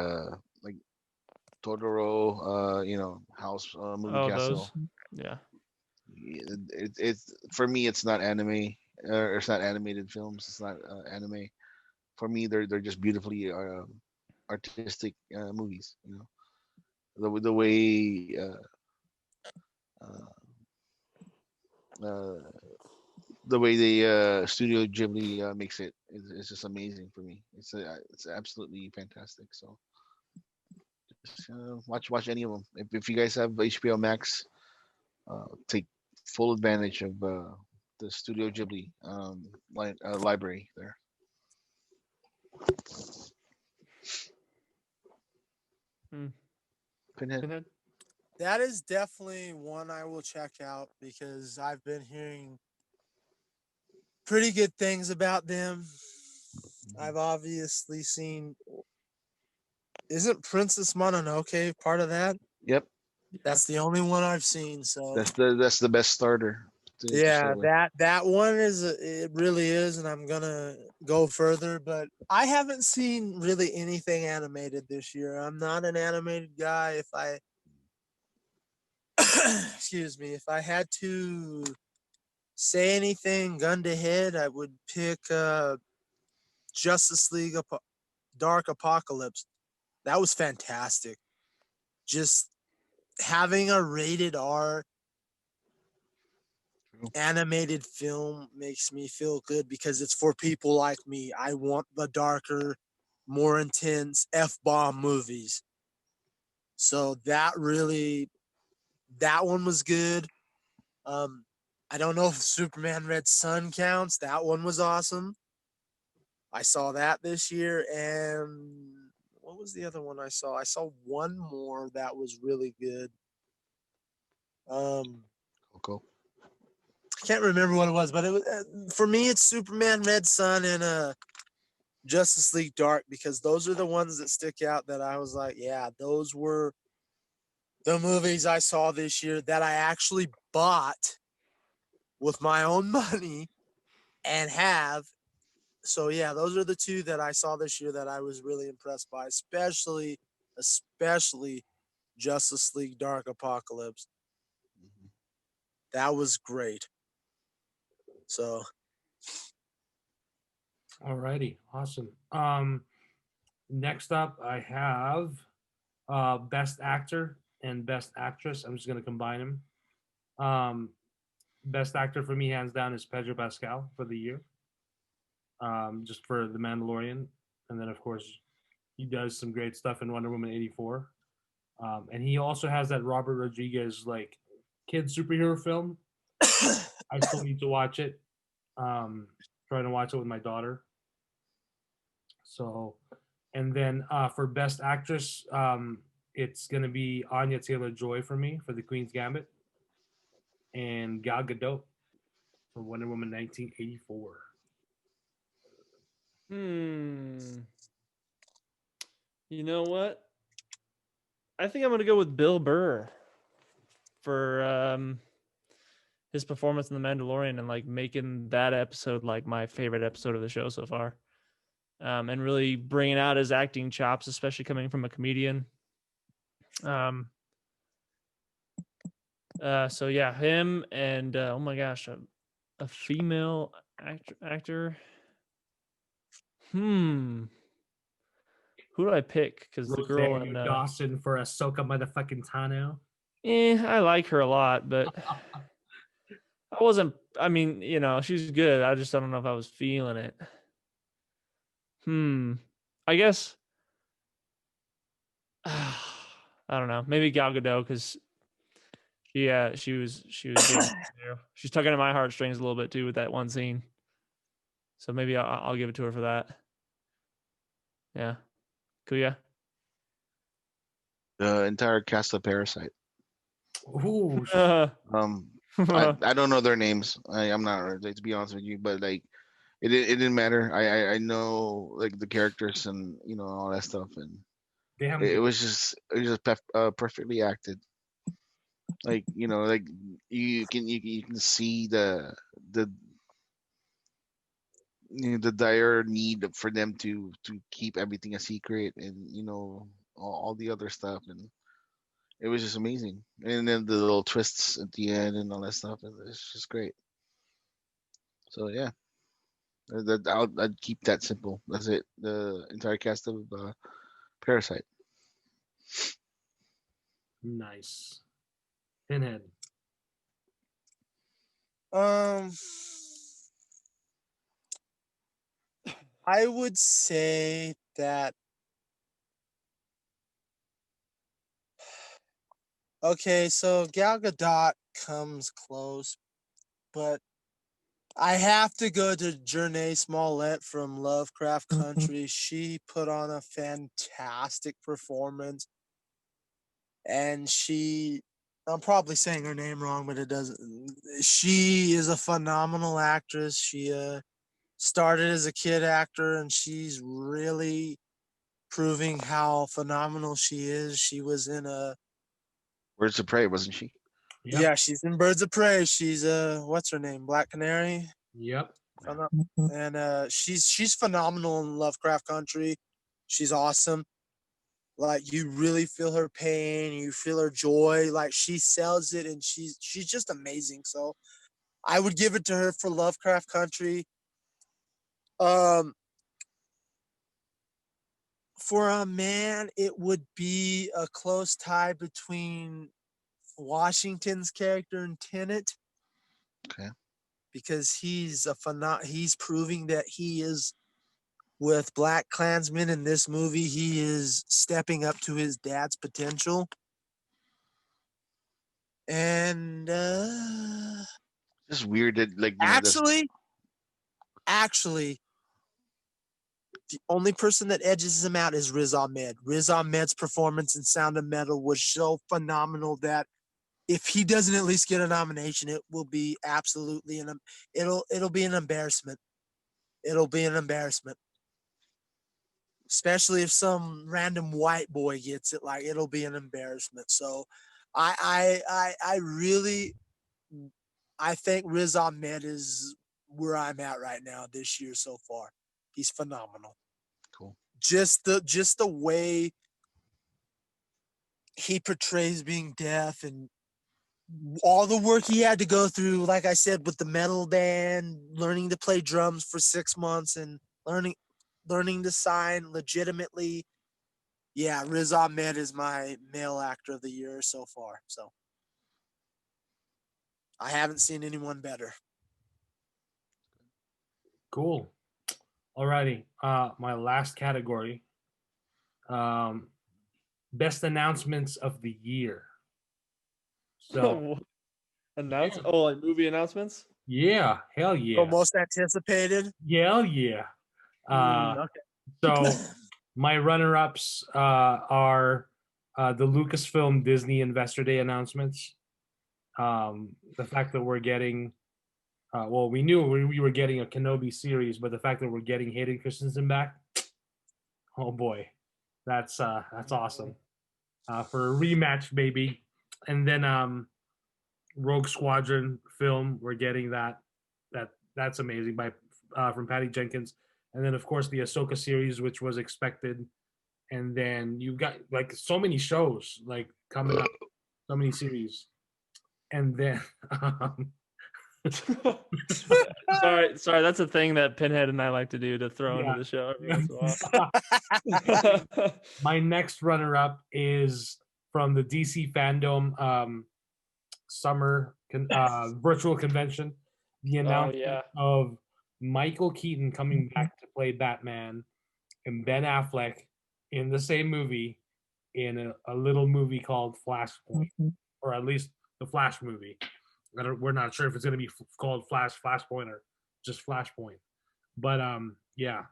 Totoro, House Moving Oh, those. Castle. Yeah. It's for me, it's not anime, or it's not animated films. It's not anime. For me, they're just beautifully artistic movies. The way uh, uh, the way the Studio Ghibli makes it is just amazing for me. It's absolutely fantastic. So just watch any of them. If you guys have HBO Max, take full advantage of the Studio Ghibli library there. Pinhead. Pinhead? That is definitely one I will check out because I've been hearing pretty good things about them. I've obviously seen. Isn't Princess Mononoke part of that? Yep, That's the only one I've seen. So that's the best starter to yeah, start with. that one is it really is, and I'm gonna go further. But I haven't seen really anything animated this year. I'm not an animated guy. If I excuse me, if I had to say anything gun to head, I would pick Justice League Dark Apocalypse. That was fantastic. Just having a rated R True. animated film makes me feel good because it's for people like me. I want the darker, more intense F-bomb movies. So that one was good. Um, I don't know if Superman Red Sun counts. That one was awesome. I saw that this year. And what was the other one I saw? I saw one more that was really good. Coco. I can't remember what it was, but it was for me. It's Superman, Red Sun, and Justice League Dark, because those are the ones that stick out that I was like, yeah, those were the movies I saw this year that I actually bought with my own money and have. So yeah, those are the two that I saw this year that I was really impressed by, especially Justice League Dark Apocalypse. That was great. So Alrighty, awesome. Next up, I have Best Actor and Best Actress. I'm just gonna combine them. Best Actor for me, hands down, is Pedro Pascal for the year. Just for The Mandalorian, and then of course he does some great stuff in Wonder Woman 84. And he also has that Robert Rodriguez like kid superhero film. I still need to watch it. Trying to watch it with my daughter. So, and then for Best Actress, it's gonna be Anya Taylor-Joy for me for The Queen's Gambit, and Gal Gadot for Wonder Woman 1984. You know what? I think I'm gonna go with Bill Burr for his performance in The Mandalorian and like making that episode like my favorite episode of the show so far, and really bringing out his acting chops, especially coming from a comedian. So yeah, him and oh my gosh, a female actor. Who do I pick? Because the girl in Dawson for Ahsoka motherfucking Tano. I like her a lot, but I wasn't. I mean, you know, she's good. I don't know if I was feeling it. I guess. I don't know. Maybe Gal Gadot, because she was good. She's tugging at my heartstrings a little bit too with that one scene. So maybe I'll give it to her for that. Yeah. Kuya? The entire cast of Parasite. Ooh, I don't know their names. I'm not, like, to be honest with you, but like it didn't matter. I know like the characters and all that stuff, and it was just perfectly acted. Like like you can see the the dire need for them to keep everything a secret, and all the other stuff, and it was just amazing. And then the little twists at the end and all that stuff, and it's just great. So yeah, I'd keep that simple. That's it. The entire cast of Parasite. Nice. Pinhead. I would say that. Okay, so Gal Gadot comes close, but I have to go to Jernee Smollett from Lovecraft Country. She put on a fantastic performance, and I'm probably saying her name wrong, but it doesn't. She is a phenomenal actress. She started as a kid actor, and she's really proving how phenomenal she is. She was in Birds of Prey, wasn't she? Yep. Yeah, she's in Birds of Prey. She's what's her name? Black Canary. Yep. And she's phenomenal in Lovecraft Country. She's awesome. Like, you really feel her pain, you feel her joy. Like, she sells it, and she's just amazing. So I would give it to her for Lovecraft Country. For a man, it would be a close tie between Washington's character in Tenet. Okay. Because he's proving that he is, with Black Klansman in this movie, he is stepping up to his dad's potential. And just weird that actually, the only person that edges him out is Riz Ahmed. Riz Ahmed's performance in Sound of Metal was so phenomenal that if he doesn't at least get a nomination, it will be absolutely it'll be an embarrassment. It'll be an embarrassment. Especially if some random white boy gets it, like it'll be an embarrassment. So I really I think Riz Ahmed is where I'm at right now this year so far. He's phenomenal. Cool. Just the way he portrays being deaf and all the work he had to go through, like I said, with the metal band, learning to play drums for 6 months and learning to sign legitimately. Yeah, Riz Ahmed is my male actor of the year so far. So I haven't seen anyone better. Cool. Alrighty. My last category. Best announcements of the year. So Announce? Yeah. Oh, like movie announcements? yeah, hell yeah. So most anticipated. Hell yeah. Okay. So my runner-ups are the Lucasfilm Disney Investor Day announcements. The fact that we're getting, well, we knew we were getting a Kenobi series, but the fact that we're getting Hayden Christensen back, oh boy, that's awesome. For a rematch, baby. And then Rogue Squadron film, we're getting that's amazing by from Patty Jenkins. And then of course the Ahsoka series, which was expected. And then you've got like so many shows like coming up, so many series. And then sorry, that's a thing that Pinhead and I like to do, to throw into Yeah. the show every once in a while. my next runner-up is from the DC fandom summer virtual convention. The announcement of Michael Keaton coming back to play Batman and Ben Affleck in the same movie in a little movie called Flashpoint, or at least the Flash movie. We're not sure if it's going to be called Flashpoint, or just Flashpoint. But yeah,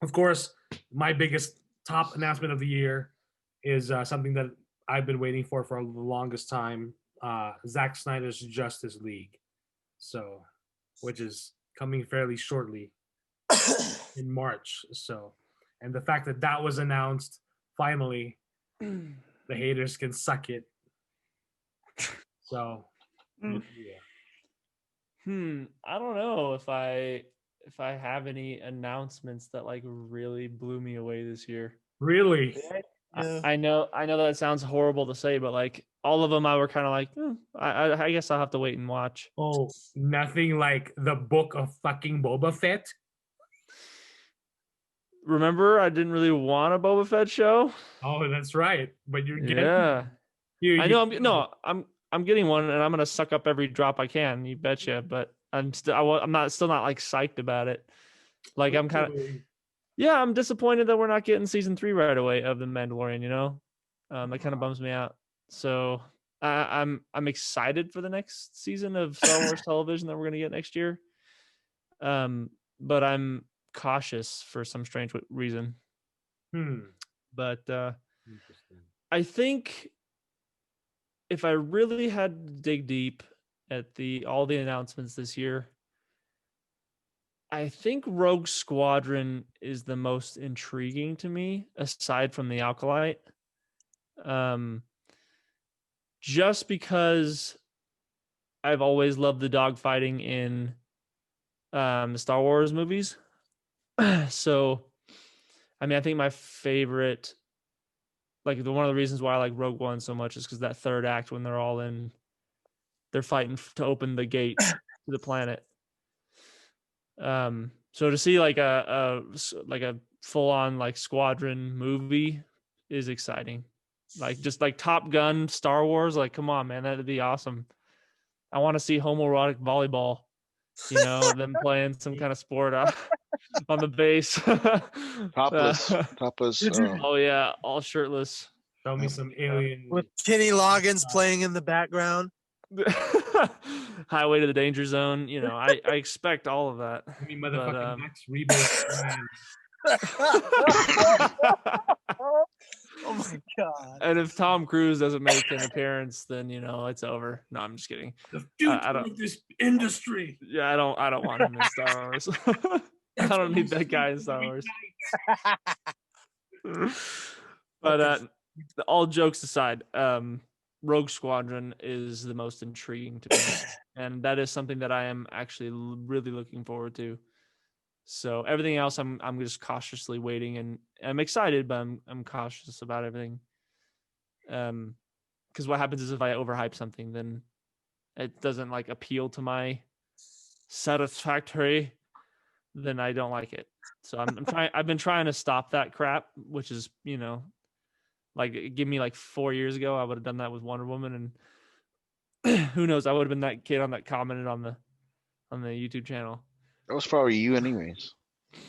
of course, my biggest top announcement of the year is something that I've been waiting for the longest time. Zack Snyder's Justice League, so which is coming fairly shortly in March. So, and the fact that that was announced finally, the haters can suck it. So, yeah. I don't know if I have any announcements that like really blew me away this year. Really? Yeah. I know that sounds horrible to say, but like all of them, I were kind of like, I guess I'll have to wait and watch. Oh, nothing like the book of fucking Boba Fett. Remember, I didn't really want a Boba Fett show. Oh, that's right. But you're getting I know. I'm getting one, and I'm gonna suck up every drop I can. You betcha. But I'm still not like psyched about it. Like I'm kind of. Yeah, I'm disappointed that we're not getting season 3 right away of The Mandalorian. You know, that kind of bums me out. So I'm excited for the next season of Star Wars television that we're gonna get next year. But I'm cautious for some strange reason. But I think if I really had to dig deep at all the announcements this year, I think Rogue Squadron is the most intriguing to me, aside from the Acolyte. Just because I've always loved the dogfighting in the Star Wars movies. So, I mean, I think my favorite, like one of the reasons why I like Rogue One so much is because that third act when they're fighting to open the gate to the planet. So to see like a full on like squadron movie is exciting. Like just like Top Gun, Star Wars, like come on, man, that'd be awesome. I want to see homoerotic volleyball, them playing some kind of sport on the base. Topless. Oh yeah, all shirtless. Show me some alien. With Kenny Loggins playing in the background. Highway to the Danger Zone. I expect all of that. Give me motherfucking Max Rebo. Oh my god. And if Tom Cruise doesn't make an appearance, then it's over. No, I'm just kidding. The I future don't. of this industry. Yeah, I don't want him in Star Wars. I don't need that guy in Star Wars. But all jokes aside, Rogue Squadron is the most intriguing to me, and that is something that I am actually really looking forward to. So everything else, I'm just cautiously waiting, and I'm excited, but I'm cautious about everything. Because what happens is if I overhype something, then it doesn't like appeal to my satisfactory, then I don't like it. So I'm trying. I've been trying to stop that crap, which is like give me like 4 years ago, I would have done that with Wonder Woman, and who knows, I would have been that kid on that commented on the YouTube channel. That was probably you, anyways.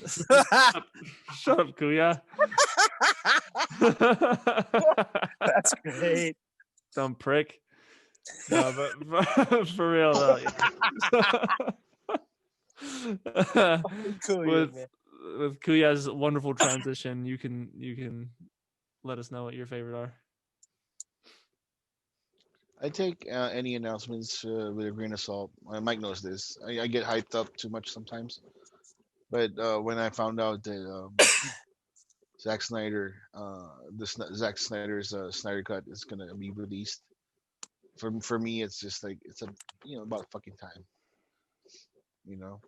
Shut up, Kuya. That's great. Dumb prick. No, but for real though. Yeah. Kuya, man. with Kuya's wonderful transition, you can let us know what your favorite are. I take any announcements with a grain of salt. Mike knows this. I get hyped up too much sometimes. But when I found out that Zack Snyder, Zack Snyder's Snyder Cut is gonna be released, for me, it's just like it's about fucking time. You know,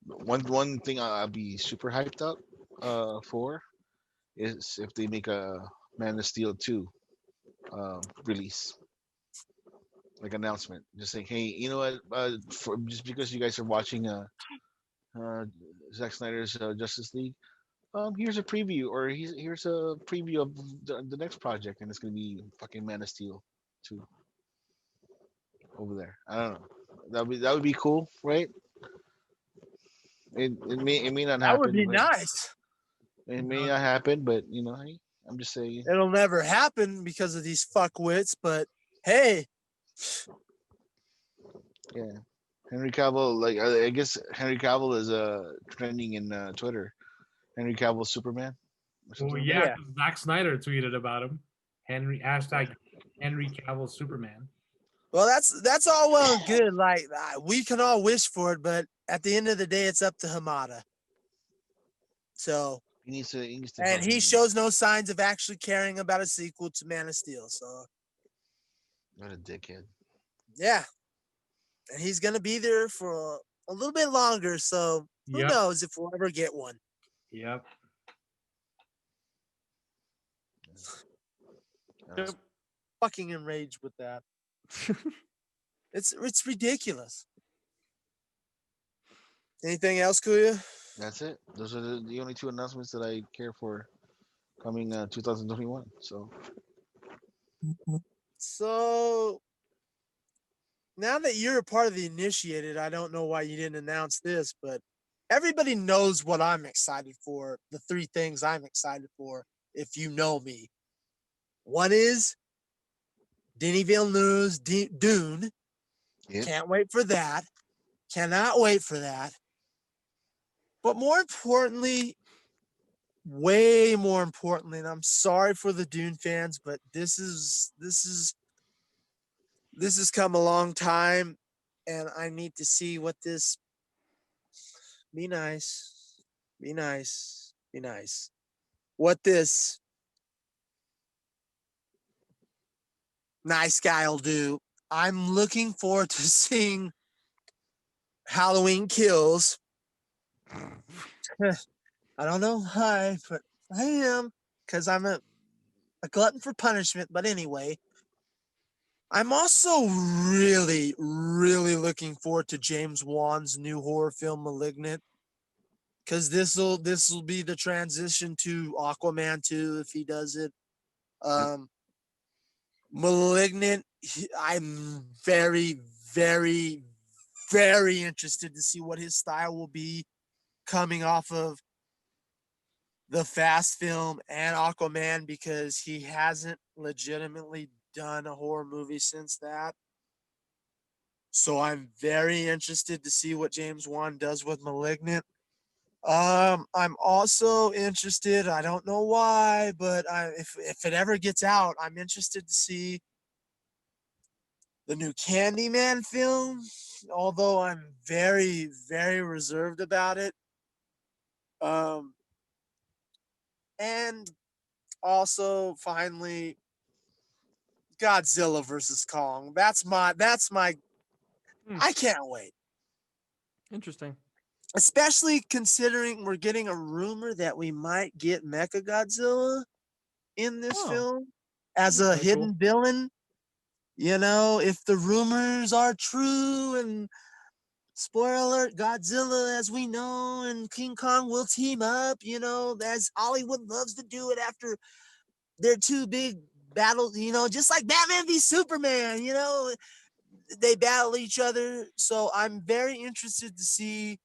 one thing I'll be super hyped up for is if they make a Man of Steel 2 release, like announcement, just saying, hey, you know what? Just because you guys are watching Zack Snyder's Justice League, here's a preview, or here's a preview of the next project, and it's gonna be fucking Man of Steel 2 over there. I don't know. That would be cool, right? It may not That would happen. be But nice. it may not happen, but hey, I'm just saying. It'll never happen because of these fuckwits, but hey. Yeah, Henry Cavill. Like I guess Henry Cavill is trending in Twitter. Henry Cavill Superman. Or Well, something. yeah, Yeah. 'cause Zack Snyder tweeted about him. Henry Cavill Superman. Well, that's all well and good. Like we can all wish for it, but at the end of the day, it's up to Hamada. So, He needs to. He needs to. and he fucking- shows no signs of actually caring about a sequel to Man of Steel. So, What a dickhead. yeah, and he's gonna be there for a little bit longer. So, who Yep. knows if we'll ever get one? Yep. Yep. Fucking enraged with that. It's ridiculous. Anything else, Kuya? That's it. Those are the only two announcements that I care for coming 2021. So So now that you're a part of the initiated, I don't know why you didn't announce this, but everybody knows what I'm excited for. The three things I'm excited for, if you know me. One is Denis Villeneuve's Dune. yeah, Can't wait for that. Cannot wait for that. But more importantly, way more importantly, and I'm sorry for the Dune fans, but this has come a long time, and I need to see what this. Be nice, be nice, be nice. What this nice guy will do. I'm looking forward to seeing Halloween Kills. I don't know why, but I am, because I'm a glutton for punishment. But anyway, I'm also really, really looking forward to James Wan's new horror film, Malignant, because this'll be the transition to Aquaman 2 if he does it. Malignant, I'm very, very, very interested to see what his style will be coming off of the Fast film and Aquaman, because he hasn't legitimately done a horror movie since that. So I'm very interested to see what James Wan does with Malignant. I'm also interested. I don't know why, but if it ever gets out, I'm interested to see the new Candyman film. Although I'm very, very reserved about it. Um, and also finally Godzilla versus Kong. That's my. Hmm. I can't wait. Interesting. Especially considering we're getting a rumor that we might get Mechagodzilla in this Oh, film as that's a kinda hidden cool. villain. You know, if the rumors are true, and spoiler alert, Godzilla, as we know, and King Kong will team up, you know, as Hollywood loves to do it after their two big battles, you know, just like Batman v Superman, you know, they battle each other. So I'm very interested to see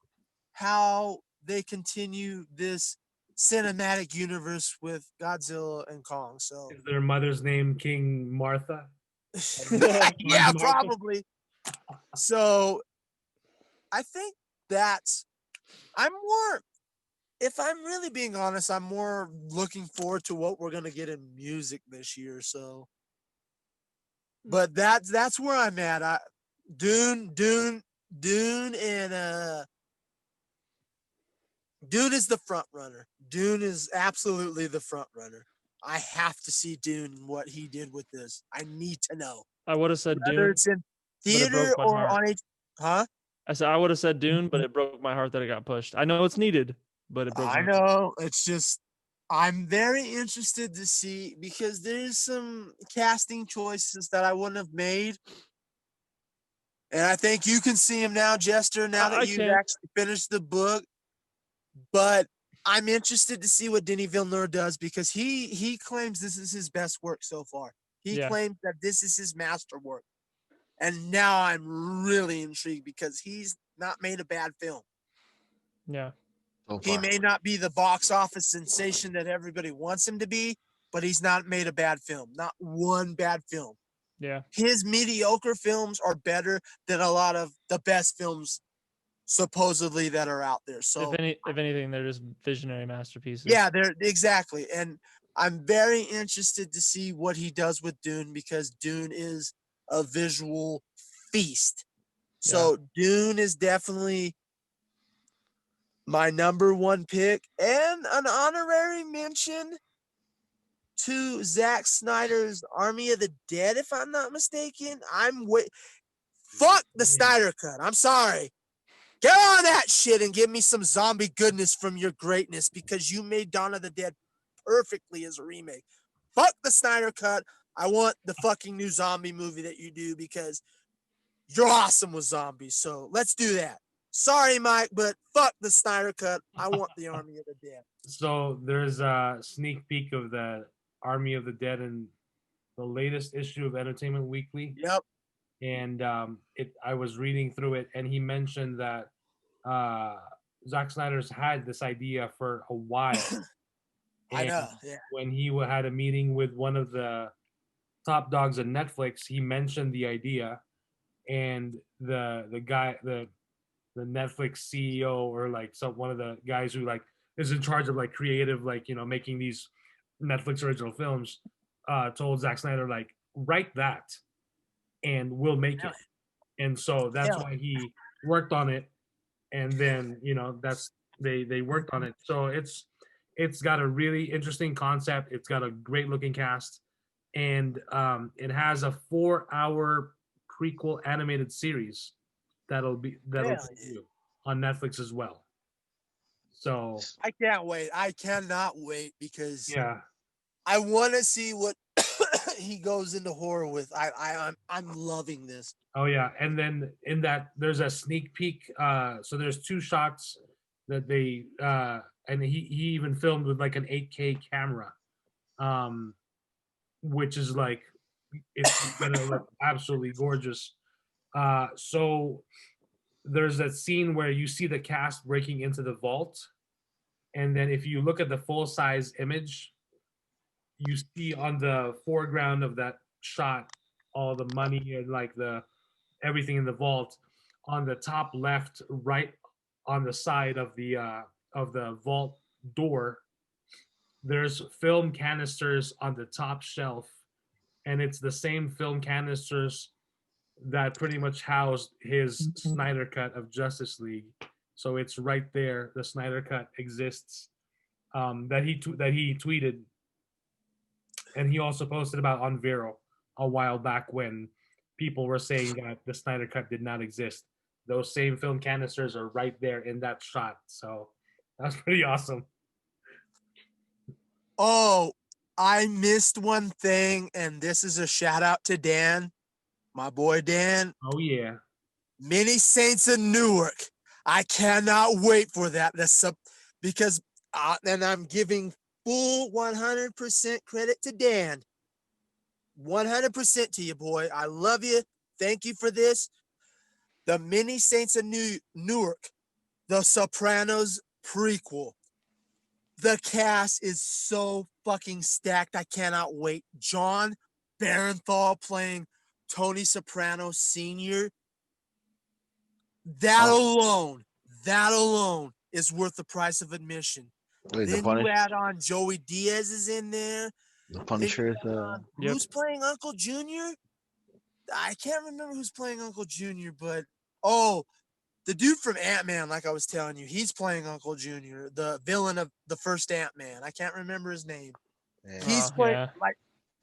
how they continue this cinematic universe with Godzilla and Kong. So Is their mother's name King Martha? Queen yeah, Martha? probably. So I think that's I'm more if I'm really being honest, I'm more looking forward to what we're gonna get in music this year. So but that's where I'm at. Dune and Dune is the front runner. Dune is absolutely the front runner. I have to see Dune and what he did with this. I need to know. I would have said Whether Dune, it's in but it theater broke my or heart. on huh? I said I would have said Dune, but it broke my heart that it got pushed. I know it's needed, but it broke I my heart. know. It's just I'm very interested to see because there's some casting choices that I wouldn't have made. And I think you can see him now, Jester, now that I you've can. actually finished the book. But I'm interested to see what Denis Villeneuve does because he claims this is his best work so far. He Yeah. claims that this is his masterwork. And now I'm really intrigued because he's not made a bad film. Yeah. So He far. may not be the box office sensation that everybody wants him to be, but he's not made a bad film. Not one bad film. Yeah. His mediocre films are better than a lot of the best films supposedly that are out there. So If anything, they're just visionary masterpieces. yeah, they're exactly. And I'm very interested to see what he does with Dune because Dune is a visual feast. So Dune is definitely my number one pick and an honorary mention to Zack Snyder's Army of the Dead, if I'm not mistaken. Fuck the Snyder cut. I'm sorry. Get on that shit and give me some zombie goodness from your greatness because you made Dawn of the Dead perfectly as a remake. Fuck the Snyder cut. I want the fucking new zombie movie that you do because you're awesome with zombies. So let's do that. Sorry, Mike, but fuck the Snyder cut. I want the Army of the Dead. So there's a sneak peek of the Army of the Dead in the latest issue of Entertainment Weekly, Yep. and I was reading through it, and he mentioned that uh, Zack Snyder's had this idea for a while, I and know. Yeah. when he had a meeting with one of the top dogs at Netflix, he mentioned the idea, and the Netflix CEO or like one of the guys who like is in charge of like creative, like, you know, making these Netflix original films, told Zack Snyder like, write that and we'll make Hell it. And so that's hell why he worked on it, and then, you know, they worked on it. So it's got a really interesting concept. It's got a great looking cast, and it has a 4-hour prequel animated series that'll hell yeah. debut on Netflix as well. So I can't wait. I cannot wait because yeah. I want to see what he goes into horror with. I'm loving this. Oh yeah, and then in that there's a sneak peek. So there's two shots that they and he even filmed with like an 8K camera, um, which is like it's gonna look absolutely gorgeous. So there's that scene where you see the cast breaking into the vault, and then if you look at the full size image, you see on the foreground of that shot all the money and like the everything in the vault. On the top left, right on the side of the the vault door, there's film canisters on the top shelf, and it's the same film canisters that pretty much housed his Snyder cut of Justice League. So it's right there. The Snyder cut exists. That he tweeted, and he also posted about on Vero a while back when people were saying that the Snyder cut did not exist. Those same film canisters are right there in that shot. So that's pretty awesome. Oh, I missed one thing, and this is a shout out to Dan, my boy Dan. Oh yeah. Many Saints of Newark. I cannot wait for that. Because, and I'm giving full 100% credit to Dan. 100% to you, boy. I love you. Thank you for this. The Many Saints of Newark, The Sopranos prequel. The cast is so fucking stacked. I cannot wait. John Barenthal playing Tony Soprano Sr. That alone is worth the price of admission. Wait, Then you add on Joey Diaz is in there. the Punisher is Who's playing Uncle Junior? I can't remember who's playing Uncle Junior, but the dude from Ant-Man, like I was telling you, he's playing Uncle Junior, the villain of the first Ant-Man. I can't remember his name. Yeah. He's playing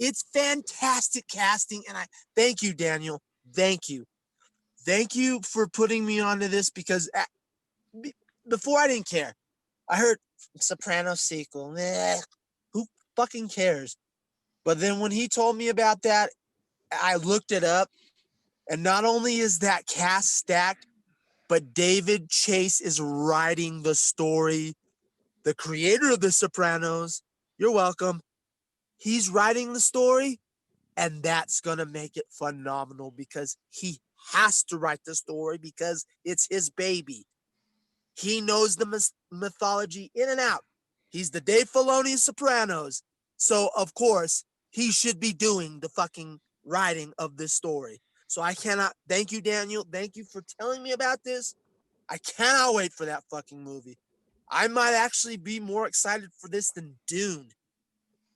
it's fantastic casting, and I thank you, Daniel. Thank you. Thank you for putting me onto this because before I didn't care. I heard Sopranos sequel. Who fucking cares? But then when he told me about that, I looked it up, and not only is that cast stacked, but David Chase is writing the story. The creator of The Sopranos, you're welcome. He's writing the story, and that's going to make it phenomenal because he has to write the story because it's his baby. He knows the mythology in and out. He's the Dave Filoni of Sopranos. So, of course, he should be doing the fucking writing of this story. So I cannot, thank you, Daniel. Thank you for telling me about this. I cannot wait for that fucking movie. I might actually be more excited for this than Dune.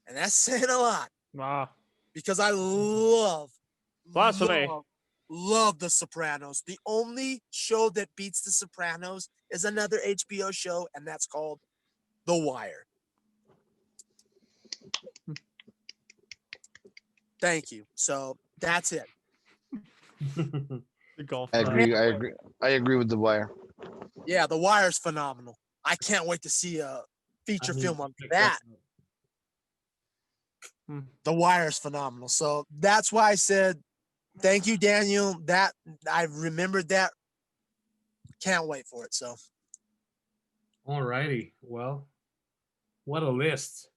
And that's saying a lot. Wow. Because I love The Sopranos. The only show that beats The Sopranos is another HBO show, and that's called The Wire. Thank you. So that's it. The golf. I agree with The Wire. Yeah, The Wire's phenomenal. I can't wait to see a feature film on that. The Wire's phenomenal. So that's why I said, thank you, Daniel. That I remembered that. Can't wait for it. So, all righty. Well, what a list.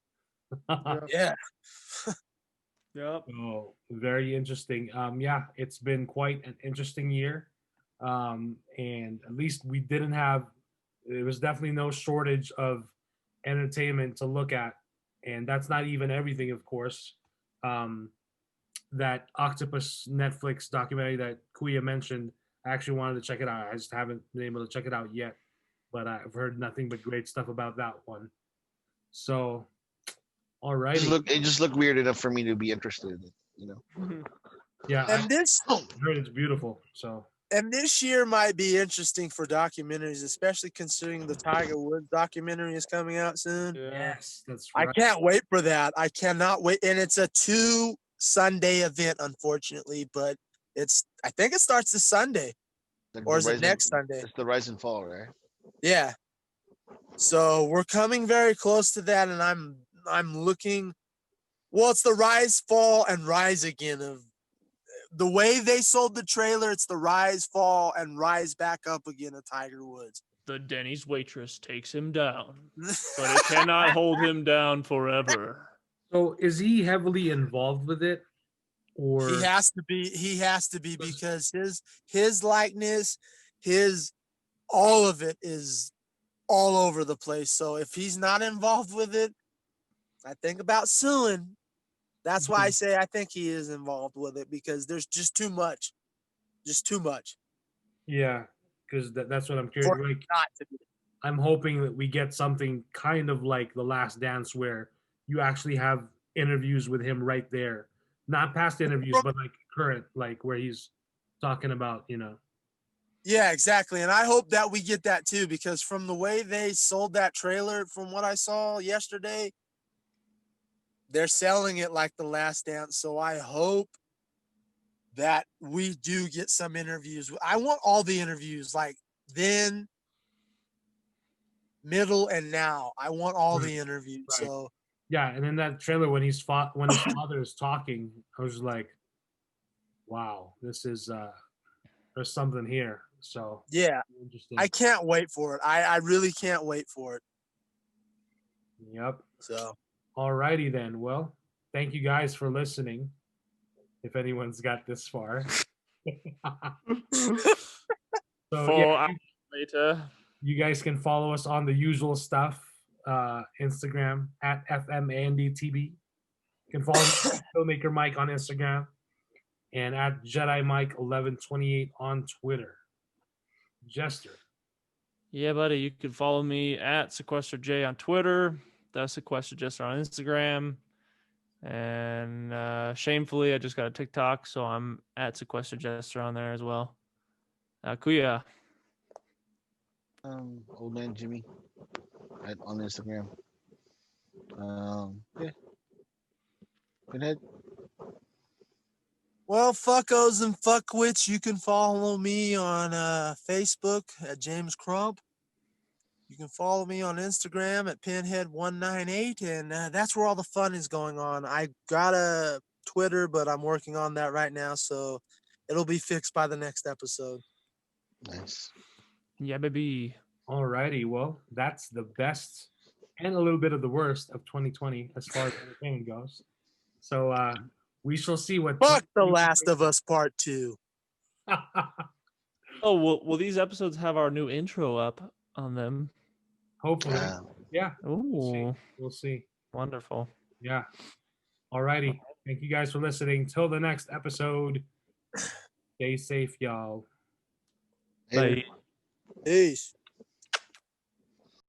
Yeah. Yep. Oh, very interesting. Yeah, it's been quite an interesting year. And at least we didn't have, there was definitely no shortage of entertainment to look at. And that's not even everything, of course. That Octopus Netflix documentary that Kuya mentioned, I actually wanted to check it out. I just haven't been able to check it out yet. But I've heard nothing but great stuff about that one. So, all right. It just looked weird enough for me to be interested, you know. Yeah. And I heard it's beautiful. So. And this year might be interesting for documentaries, especially considering the Tiger Woods documentary is coming out soon. Yes, that's right. I can't wait for that. I cannot wait. And it's a 2 Sunday event, unfortunately, but I think it starts this Sunday. Or is it next Sunday? It's the Rise and Fall, right? Yeah. So we're coming very close to that, and I'm looking. Well, it's the Rise, Fall, and Rise again of the way they sold the trailer. It's the Rise, Fall, and Rise back up again of Tiger Woods. The Denny's waitress takes him down, but it cannot hold him down forever. So is he heavily involved with it? Or he has to be because his likeness, all of it is all over the place. So if he's not involved with it, I think about suing. That's why I say I think he is involved with it because there's just too much. Just too much. Yeah, because that's what I'm curious. Like, not to be. I'm hoping that we get something kind of like The Last Dance, where you actually have interviews with him right there, not past interviews, but like current, like where he's talking about, Yeah, exactly. And I hope that we get that too, because from the way they sold that trailer, from what I saw yesterday, they're selling it like The Last Dance. So I hope that we do get some interviews. I want all the interviews, like then, middle, and now. I want all Right, the interviews. right. So Yeah, and in that trailer when his father is talking, I was like, wow, this is there's something here. So yeah, interesting. I can't wait for it. I really can't wait for it. Yep. So Alrighty then. Well, thank you guys for listening. If anyone's got this far. So yeah, Full hour later. you guys can follow us on the usual stuff. Instagram at FMANDTB. You can follow Filmmaker Mike on Instagram and at Jedi Mike 1128 on Twitter. Jester. Yeah, buddy. You can follow me at SequesterJ on Twitter. That's SequesterJester on Instagram. And shamefully, I just got a TikTok, so I'm at SequesterJester on there as well. Kuya. Old man Jimmy on Instagram. Yeah. Pinhead. well, fuckos and fuckwits, you can follow me on Facebook at James Crump. You can follow me on Instagram at Pinhead198, and that's where all the fun is going on. I got a Twitter, but I'm working on that right now, so it'll be fixed by the next episode. Nice. Yeah, baby. Alrighty, well, that's the best and a little bit of the worst of 2020 as far as entertainment goes. So we shall see what. Fuck The Last of Us Part 2. Oh, will these episodes have our new intro up on them? Hopefully, yeah. Ooh, We'll see. wonderful. Yeah. Alrighty. Thank you guys for listening. Till the next episode. Stay safe, y'all. Later. Bye. Peace.